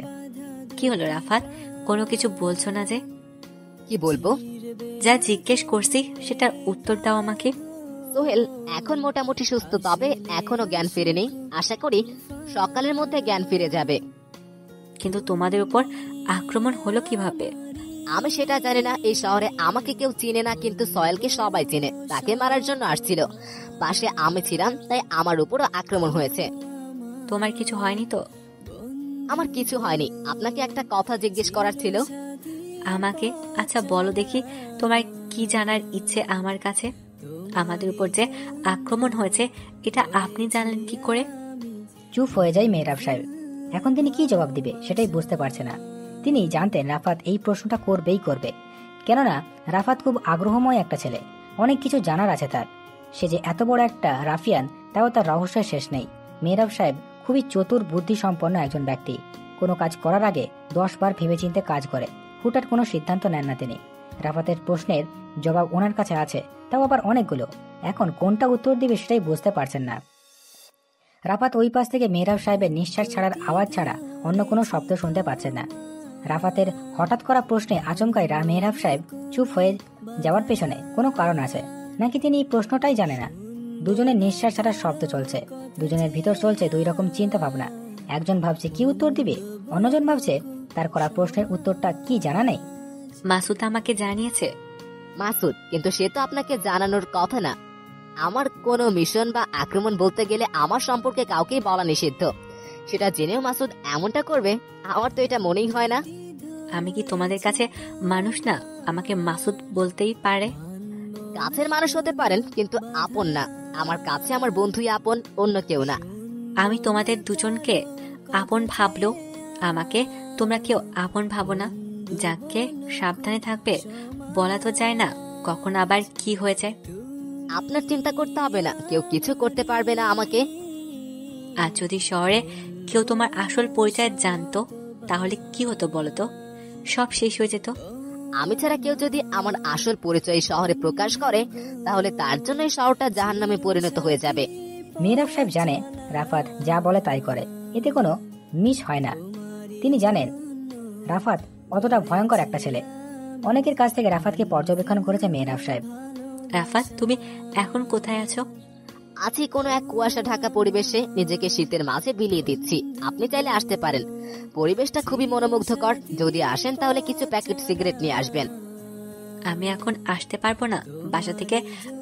কি হলো রাফাত, কোনো কিছু বলছো না যে? কি বলবো? যা জিজ্ঞেস করছি সেটার উত্তর দাও আমাকে। সোহেল এখন মোটামুটি সুস্থ, তবে এখনো জ্ঞান ফিরেনি। আশা করি সকালের মধ্যে জ্ঞান ফিরে যাবে। কিন্তু তোমাদের উপর আক্রমণ হলো কিভাবে? আমি সেটা জানি না। এই শহরে আমাকে কেউ চিনে না, কিন্তু সোহেলকে সবাই চিনে। তাকে মারার জন্য আসছিল, পাশে আমি ছিলাম, তাই আমার উপরও আক্রমণ হয়েছে। তোমার কিছু হয়নি তো? আমার কিছু হয়নি। আপনাকে একটা কথা জিজ্ঞেস করার ছিল। আমাকে? আচ্ছা বলো দেখি, তোমার কি জানার ইচ্ছে আমার কাছে? আমাদের উপর যে আক্রমণ হয়েছে এটা আপনি জানলেন কি করে? চুপ হয়ে যায় মেহরাব সাহেব। এখন তিনি কি জবাব দিবে সেটাই বুঝতে পারছে না। তিনি জানতেন রাফাত এই প্রশ্নটা করবেই করবে, কেননা রাফাত খুব আগ্রহময় একটা ছেলে, অনেক কিছু জানার আছে তার। সে যে এত বড় একটা রাফিয়ান তাও তার রহস্যের শেষ নেই। মেহরাব সাহেব খুবই চতুর বুদ্ধি সম্পন্ন একজন ব্যক্তি। কোনো কাজ করার আগে 10 বার ভেবেচিন্তে কাজ করে, হুটহাট কোনো সিদ্ধান্ত নেন না তিনি। রাফাতের প্রশ্নের জবাব ওনার কাছে আছে, তাও আবার অনেকগুলো। এখন কোনটা উত্তর দিবে সেটাই বুঝতে পারছেন না। রাফাত ওই পাশ থেকে মেহরাব সাহেবের নিঃশ্বাস ছাড়ার আওয়াজ ছাড়া অন্য কোনো শব্দ শুনতে পাচ্ছেন না। রাফাতের হঠাৎ করা প্রশ্নে আচমকাই মেহরাব সাহেব চুপ হয়ে যাওয়ার পেছনে কোনো কারণ আছে নাকি তিনি এই প্রশ্নটাই জানে না। দুজনের নিঃশ্বাস ছাড়ার শব্দ চলছে, দুজনের ভিতর চলছে দুই রকম চিন্তা ভাবনা। একজন ভাবছে কি উত্তর দিবে, অন্যজন ভাবছে তার করা প্রশ্নের উত্তরটা কি জানা নেই। মাসুদ আমাকে জানিয়েছে। মাসুদ? কিন্তু সে তো আপনাকে জানানোর কথা না। আমার কোনো মিশন বা আক্রমণ বলতে গেলে আমার সম্পর্কে কাউকেই বলা নিষিদ্ধ। সেটা জেনেও মাসুদ এমনটা করবে, আমার তো এটা মনেই হয় না। আমি কি তোমাদের কাছে মানুষ না? আমাকে মাসুদ বলতেই পারে। কাছের মানুষ হতে পারেন, কিন্তু আপন না। আমার কাছে আমার বন্ধুই আপন, অন্য কেউ না। আমি তোমাদের দুজনকে আপন ভাবলো, আমাকে তোমরা কেউ আপন ভাবো না। যাকে সাবধানে থাকবে বলা তো যায় না, কখন আবার কি হয়ে যায়। আপনার চিন্তা করতে হবে না, কেউ কিছু করতে পারবে না আমাকে। আর যদি শহরে কেউ তোমার আসল পরিচয় জানতো তাহলে কি হতো বলো তো? সব শেষ হয়ে যেত। আমি ছাড়া কেউ যদি আমার আসল পরিচয় শহরে প্রকাশ করে তাহলে তার জন্য এই শহরটা জাহান্নামে পরিণত হয়ে যাবে। মেহরাব সাহেব জানে রাফাত যা বলে তাই করে, এতে কোনো মিস হয় না। তিনি জানেন রাফাত অতটা ভয়ঙ্কর একটা ছেলে। অনেকের কাছ থেকে রাফাতকে পর্যবেক্ষণ করেছে মেহরাব সাহেব। রাফাত, তুমি এখন কোথায় আছো? আছি কোনো এক কুয়াশা ঢাকা পরিবেশে, নিজেকে শীতের মাঝে বিলিয়ে দিচ্ছি। আপনি চাইলে আসতে পারেন, পরিবেশটা খুবই মনোমুগ্ধকর। যদি আসেন তাহলে কিছু প্যাকেট সিগারেট নিয়ে আসবেন। আমি এখন আসতে পারবো না, বাসা থেকে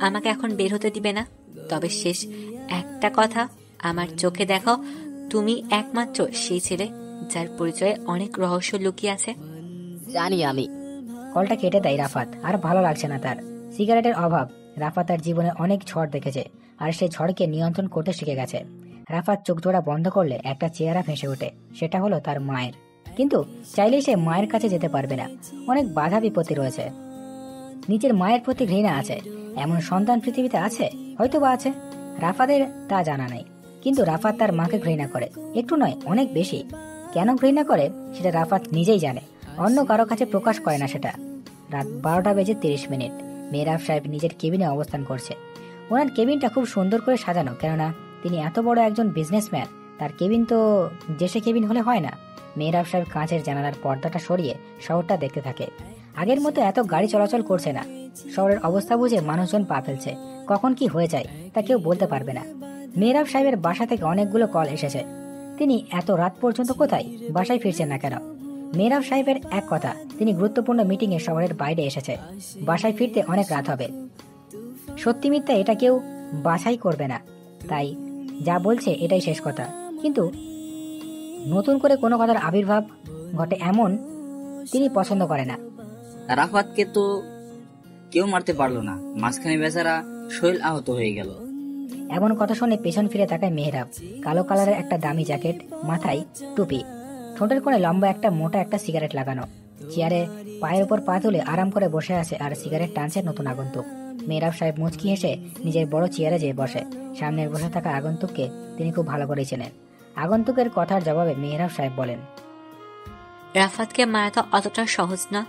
আমাকে এখন বের হতে দিবে না। তবে শেষ একটা কথা, আমার চোখে দেখো, তুমি একমাত্র সেই ছেলে যার পরিচয়ে অনেক রহস্য লুকিয়ে আছে। জানি আমি। কলটা কেটে দেয় রাফাত। আর ভালো লাগছে না তার। সিগারেটের অভাব। রাফাত তার জীবনে অনেক ঝড় দেখেছে, আর সেই ঝড়কে নিয়ন্ত্রণ করতে শিখে গেছে। রাফাত চোখ জোড়া বন্ধ করলে একটা চেহারা ভেসে ওঠে, সেটা হলো তার মায়ের। কিন্তু চাইলেই সে মায়ের কাছে যেতে পারবে না, অনেক বাধা বিপত্তি রয়েছে। নিজের মায়ের প্রতি ঘৃণা আছে, এমন সন্তান পৃথিবীতে আছে, হয়তো বা আছে, রাফাতের তা জানা নেই। কিন্তু রাফাত তার মাকে ঘৃণা করে, একটু নয় অনেক বেশি। কেন ঘৃণা করে সেটা রাফাত নিজেই জানে, অন্য কারো কাছে প্রকাশ করে না সেটা। রাত 12:30। মেহরাব সাহেব নিজের কেবিনে অবস্থান করছে। ওনার কেবিনটা খুব সুন্দর করে সাজানো, কেননা তিনি এত বড় একজন বিজনেসম্যান। তার কেবিন তো দেশে কেবিন হলে হয় না। মেহরাব সাহেব কাঁচের জানালার পর্দাটা সরিয়ে শহরটা দেখতে থাকে। আগের মতো এত গাড়ি চলাচল করছে না। শহরের অবস্থা বুঝে মানুষজন পা ফেলছে। কখন কি হয়ে যায় তা কেউ বলতে পারবে না। মেহরাব সাহেবের বাসা থেকে অনেকগুলো কল এসেছে। তিনি এত রাত পর্যন্ত কোথায়, বাসায় ফিরছেন না কেন? মেহরাব সাহেবের এক কথা, তিনি গুরুত্বপূর্ণ মিটিংয়ে শহরের বাইরে এসেছে। বাসায় ফিরতে অনেক রাত হবে। সত্যি মিথ্যা এটা কেউ বাছাই করবে না, তাই যা বলছে এটাই শেষ কথা। কিন্তু নতুন করে কোনো কথার আবির্ভাব ঘটে এমন তিনি পছন্দ করে না। রাফাতকে তো কেউ মারতে পারলো না, মাঝখানে বেচারা শৈল আহত হয়ে গেল। এমন কথা শুনে পেছন ফিরে তাকায় মেহরাব। কালো কালারের একটা দামি জ্যাকেট, মাথায় টুপি, ঠোঁটের কোণে লম্বা একটা মোটা একটা সিগারেট লাগানো। চেয়ারে পায়ের উপর পা তুলে আরাম করে বসে আছে আর সিগারেট টানছে নতুন আগন্তুক। মেহরাব সাহেব মুচকি হেসে নিজের বড় চেয়ারে যেয়ে বসে। সামনে বসে থাকা আগন্তুককে তিনি খুব ভালো করে চেনেন। আগন্তুকের কথার জবাবে মেহরাব সাহেব বলেন, রাফাতকে মারা তো অতটা সহজ না।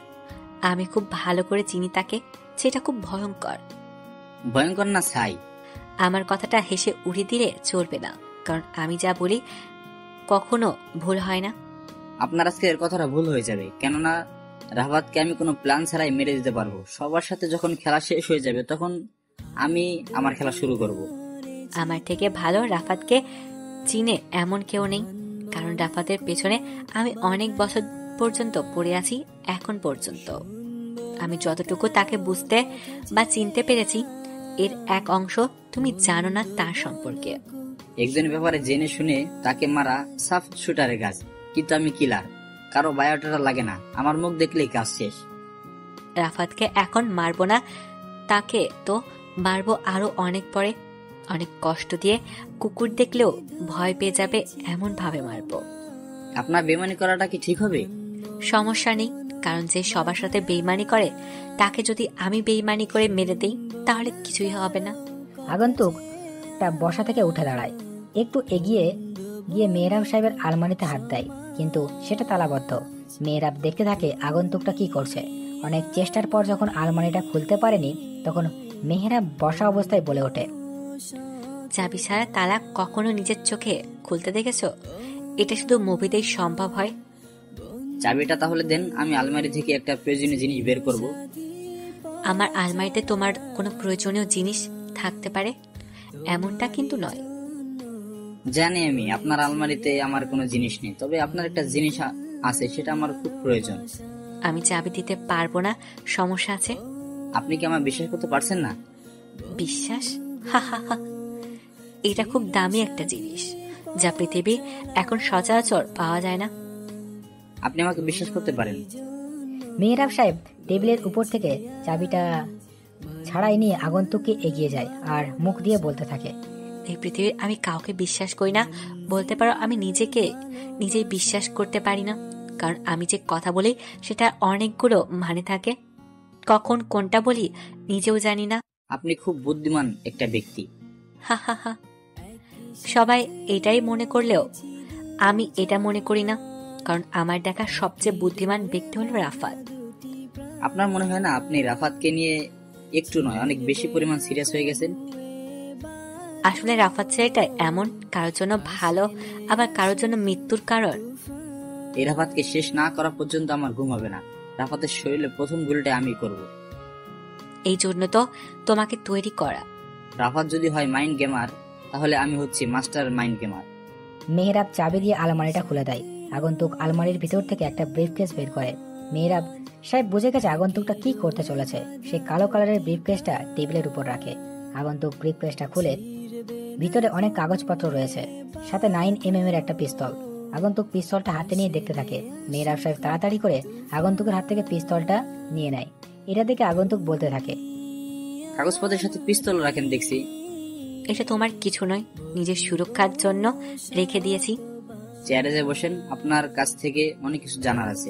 আমি খুব ভালো করে চিনি তাকে, সেটা খুব ভয়ঙ্কর। ভয়ঙ্কর না ছাই। আমার কথাটা হেসে উড়িয়ে দিলে চলবে না, কারণ আমি যা বলি কখনো ভুল হয় না। আপনার আজকে এর কথাটা ভুল হয়ে যাবে, কেননা রাফাতকে আমি কোনো প্ল্যান ছাড়াই মেরে দিতে পারবো। সবার সাথে যখন খেলা শেষ হয়ে যাবে তখন আমি আমার খেলা শুরু করব। আমার থেকে ভালো রাফাতকে চিনে এমন কেউ নেই, কারণ রাফাতের পেছনে আমি অনেক বছর পর্যন্ত পড়ে আছি। এখন পর্যন্ত আমি যতটুকু তাকে বুঝতে বা চিনতে পেরেছি, এর এক অংশ তুমি জানো না তার সম্পর্কে। একজনের ব্যাপারে জেনে শুনে তাকে মারা সাফ শুটারের কাজ, কিন্তু আমি কিলার। কারো বায়োডাটা লাগে না, আমার মুখ দেখলেই কাজ শেষ। রাফাতকে এখন মারবো না, তাকে তো মারবো আরো অনেক পরে, অনেক কষ্ট দিয়ে। কুকুর দেখলেও ভয় পেয়ে যাবে এমন ভাবে মারবো। আপনার বেমানি করাটা কি ঠিক হবে? সমস্যা নেই, কারণ যে সবার সাথে বেইমানি করে তাকে যদি আমি বেইমানি করে মেরে দিই তাহলে কিছুই হবে না। আগন্তুকটা বসা থেকে উঠে দাঁড়ায়, একটু এগিয়ে গিয়ে মেহরাব সাহেবের আলমারিতে হাত দেয়, কিন্তু সেটা তালাবদ্ধ। মেহরাব দেখতে থাকে আগন্তুকটা কি করছে। অনেক চেষ্টার পর যখন আলমারিটা খুলতে পারেনি, তখন মেহরাব বসা অবস্থায় বলে ওঠে, চাবি ছাড়া তালা কখনো নিজের চোখে খুলতে দেখেছো? এটা শুধু মুভিতেই সম্ভব হয়। চাবিটা তাহলে দেন, আমি আলমারি থেকে একটা প্রয়োজনীয় জিনিস বের করব। আমার আলমারিতে তোমার কোনো প্রয়োজনীয় জিনিস থাকতে পারে, এমনটা কিন্তু নয়। জানি আমি আপনার আলমারিতে আমার কোনো জিনিস নেই, তবে আপনার একটা জিনিস আছে, সেটা আমার খুব প্রয়োজন। আমি চাবি দিতে পারবো না, সমস্যা আছে। আপনি কি আমার বিশ্বাস করতে পারছেন না? বিশ্বাস? এটা খুব দামি একটা জিনিস, যা পৃথিবী এখন সচরাচর পাওয়া যায় না। আপনি আমাকে বিশ্বাস করতে পারেন। মেহরাব সাহেব টেবিলের উপর থেকে চাবিটা ছাড়াই নিয়ে আগন্তুককে এগিয়ে যায় আর মুখ দিয়ে বলতে থাকে, এই পৃথিবীর আমি কাউকে বিশ্বাস করি না। বলতে পারো আমি নিজেই বিশ্বাস করতে পারি না, কারণ আমি যে কথা বলি সেটা অনেকগুলো মানে থাকে। কখন কোনটা বলি নিজেও জানি না। আপনি খুব বুদ্ধিমান একটা ব্যক্তি। হা হা হা। সবাই এটাই মনে করলেও আমি এটা মনে করি না, কারণ আমার দেখা সবচেয়ে বুদ্ধিমান ব্যক্তি হলো রাফাত। আপনার মনে হয় না আপনি রাফাতকে নিয়ে একটু নয় অনেক বেশি পরিমাণ সিরিয়াস হয়ে গেছেন? আসলে রাফাত ছেলেটা এমন, কারোর জন্য ভালো আবার কারোর জন্য মৃত্যুর কারণ। এই রাফাতকে শেষ না করা পর্যন্ত আমার ঘুম হবে না। রাফাতের শরীরে প্রথম গুলিটা আমি করব। এই জন্য তো তোমাকে তৈরি করা। রাফাত যদি হয় মাইন্ড গেমার, তাহলে আমি হচ্ছি মাস্টার মাইন্ড গেমার। মেহরাব চাবি দিয়ে আলমারিটা খুলে দেয়। আগন্তুক আলমারির ভিতর থেকে একটা ব্রিফকেস বের করে। মেহরাব সাহেব বুঝে গেছে আগন্তুকটা কি করতে চলেছে। সে কালো কালারের ব্রিফকেসটা টেবিলের উপর রাখে। আগন্তুক ব্রিফকেসটা খুলে ভিতরে অনেক কাগজপত্র রয়েছে, সাথে 9mm এর একটা পিস্তল। আগন্তুক পিস্তলটা হাতে নিয়ে দেখতে থাকে। মেহরাব সাহেব তাড়াতাড়ি করে আগন্তুকের হাত থেকে পিস্তলটা নিয়ে নেয়। এটা দেখে আগন্তুক বলতে থাকে, কাগজপত্রের সাথে পিস্তল রাখেন দেখছি। এটা তোমার কিছু নয়, নিজের সুরক্ষার জন্য রেখে দিয়েছি। চেয়ারে যে বসেন, আপনার কাছ থেকে অনেক কিছু জানার আছে।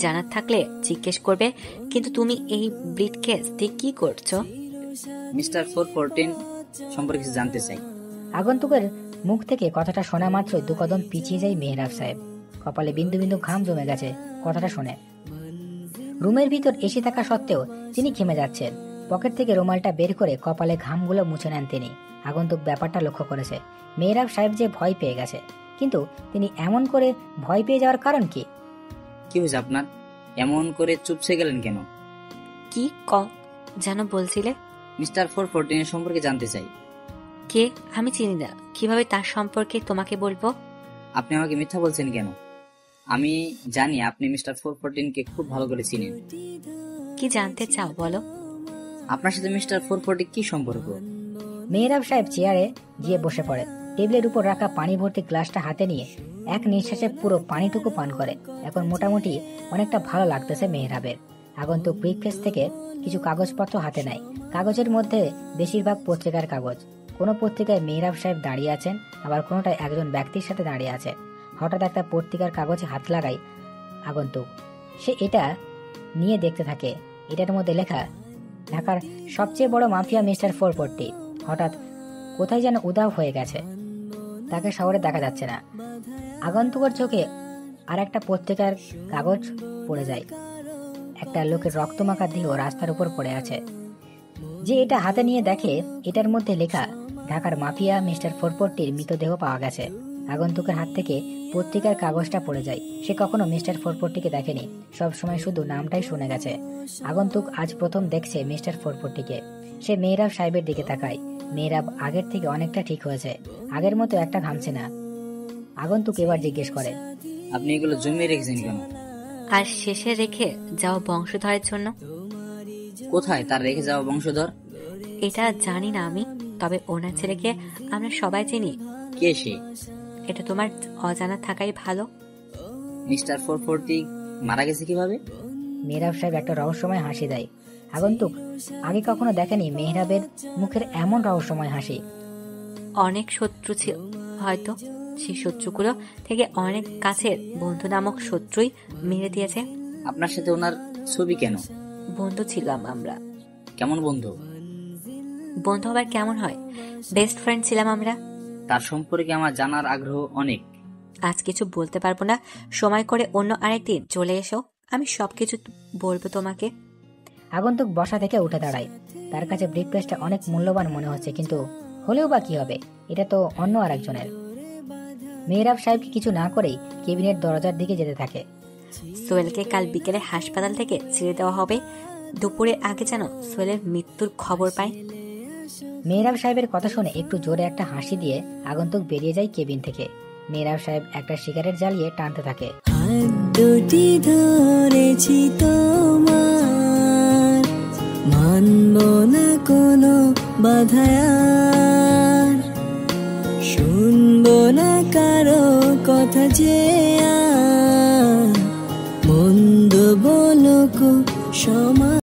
জানার থাকলে জিজ্ঞেস করবে, কিন্তু তুমি এই ব্রিফকেস দিয়ে কি করছো? মিস্টার 414 সম্পর্কে কিছু জানতে চাই। আগন্তুকের মুখ থেকে কথাটা শোনা মাত্রই দু কদম পিছিয়ে যায় মেহরাব সাহেব। কপালে বিন্দু বিন্দু ঘাম জমে গেছে কথাটা শুনে। রুমের ভিতর এসে থাকা সত্ত্বেও তিনি থেমে যাচ্ছেন। পকেট থেকে রুমালটা বের করে কপালে ঘামগুলো মুছে নেন তিনি। আগন্তুক ব্যাপারটা লক্ষ্য করেছে। মেহরাব সাহেব যে ভয় পেয়ে গেছে, কিন্তু তিনি এমন করে ভয় পেয়ে যাওয়ার কারণ কি? কি হয়েছে আপনার? এমন করে চুপসে গেলেন কেন? কি যেন বলছিলে? মিস্টার 414 এর সম্পর্কে জানতে চাই। কে? আমি চিনি না, কিভাবে তার সম্পর্কে তোমাকে বলবো? আপনি আমাকে মিথ্যা বলছেন কেন? আমি জানি আপনি মিস্টার 414 কে খুব ভালো করে চিনেন। কি জানতে চাও বলো? আপনার সাথে মিস্টার 414 কি সম্পর্ক? মেহরাব সাহেব চেয়ারে গিয়ে বসে পড়ে। টেবিলের উপর রাখা পানি ভর্তি গ্লাসটা হাতে নিয়ে এক নিঃশ্বাসে পুরো পানিটুকু পান করে। এখন মোটামুটি অনেকটা ভালো লাগতেছে মেহরাবের। আগন্তুক ব্রিফকেস থেকে কিছু কাগজপত্র হাতে নেয়। কাগজের মধ্যে বেশিরভাগ পত্রিকার কাগজ। কোনো পত্রিকায় মেহরাব সাহেব দাঁড়িয়ে আছেন, আবার কোনোটায় একজন ব্যক্তির সাথে দাঁড়িয়ে আছে। হঠাৎ একটা পত্রিকার কাগজে হাত লাগায় আগন্তুক। সে এটা নিয়ে দেখতে থাকে। এটার মধ্যে লেখা, ঢাকার সবচেয়ে বড় মাফিয়া মিস্টার 414 হঠাৎ কোথায় যেন উধাও হয়ে গেছে, তাকে শহরে দেখা যাচ্ছে না। আগন্তুকের চোখে আর একটা পত্রিকার কাগজ পড়ে যায়। একটা লোকের রক্তমাখা দেহ রাস্তার উপর পড়ে আছে। যে এটা হাতে নিয়ে দেখে, এটার মধ্যে লেখা, ঢাকার মাফিয়া মিস্টার 414 মৃতদেহ পাওয়া গেছে। আগন্তুকের হাত থেকে পত্রিকার কাগজটা পড়ে যায়। সে কখনো মিস্টার 414কে দেখেনি, সব সময় শুধু নামটাই শুনে গেছে। আগন্তুক আজ প্রথম দেখছে মিস্টার 414কে। সে মেহরাব সাহেবের দিকে তাকায়। মেহরাব আগের থেকে অনেকটা ঠিক হয়েছে, আগের মতো একটা ঘামছে না। আগন্তুক এবার জিজ্ঞেস করে, আপনি এগুলো জমিয়ে রেখেছেন কেন? আর শেষে রেখে যাও বংশধরের জন্য। কোথায় তার রেখে যাওয়া বংশধর? এটা জানি না আমি, তবে ওনার ছেলেকে আমরা সবাই চিনি। কে সে? এটা তোমার অজানা থাকাই ভালো। মিস্টার 414 মারা গেছে কিভাবে? মেহরাব সাহেব একটা রহস্যময় হাসি দেয়। আগন্তুক আগে কখনো দেখেনি মেহরাবের মুখের এমন রহস্যময় হাসি। অনেক শত্রু ছিল হয়তো, সেই শত্রুগুলো থেকে অনেক কাছের বন্ধু নামক শত্রুই মেরে দিয়েছে। আপনার সাথে ওনার ছবি কেন? বন্ধু ছিলাম আমরা। কেমন বন্ধু? বন্ধু আবার কেমন হয়? বেস্ট ফ্রেন্ড ছিলাম আমরা। তার সম্পর্কে আমার জানার আগ্রহ অনেক। আজ কিছু বলতে পারবো না, সময় করে অন্য আরেকদিন চলে এসো, আমি সবকিছু বলবো তোমাকে। আগন্তুক বসা থেকে উঠে দাঁড়ায়। তার কাছে ব্রিফকেসটা অনেক মূল্যবান মনে হচ্ছে, কিন্তু হলেও বা কি হবে, এটা তো অন্য আরেকজনের। মেহরাব সাহেবকে কিছু না করেই কেবিনের দরজার দিকে যেতে থাকে। সোহেলকে কাল বিকেলে হাসপাতাল থেকে ছেড়ে দেওয়া হবে। দুপুরের আগে যেন সোহেলের মৃত্যুর খবর পায়। মেহরাব সাহেবের কথা শুনে একটু জোরে একটা হাসি দিয়ে আগন্তুক বেরিয়ে যায় কেবিন থেকে। মেহরাব সাহেব একটা সিগারেট জ্বালিয়ে টানতে থাকে। দুটি ধরেছি তোমার, মানব না কোনো বাধায়ার, শুনবো না কারো কথা যে মন্দ বলক সমা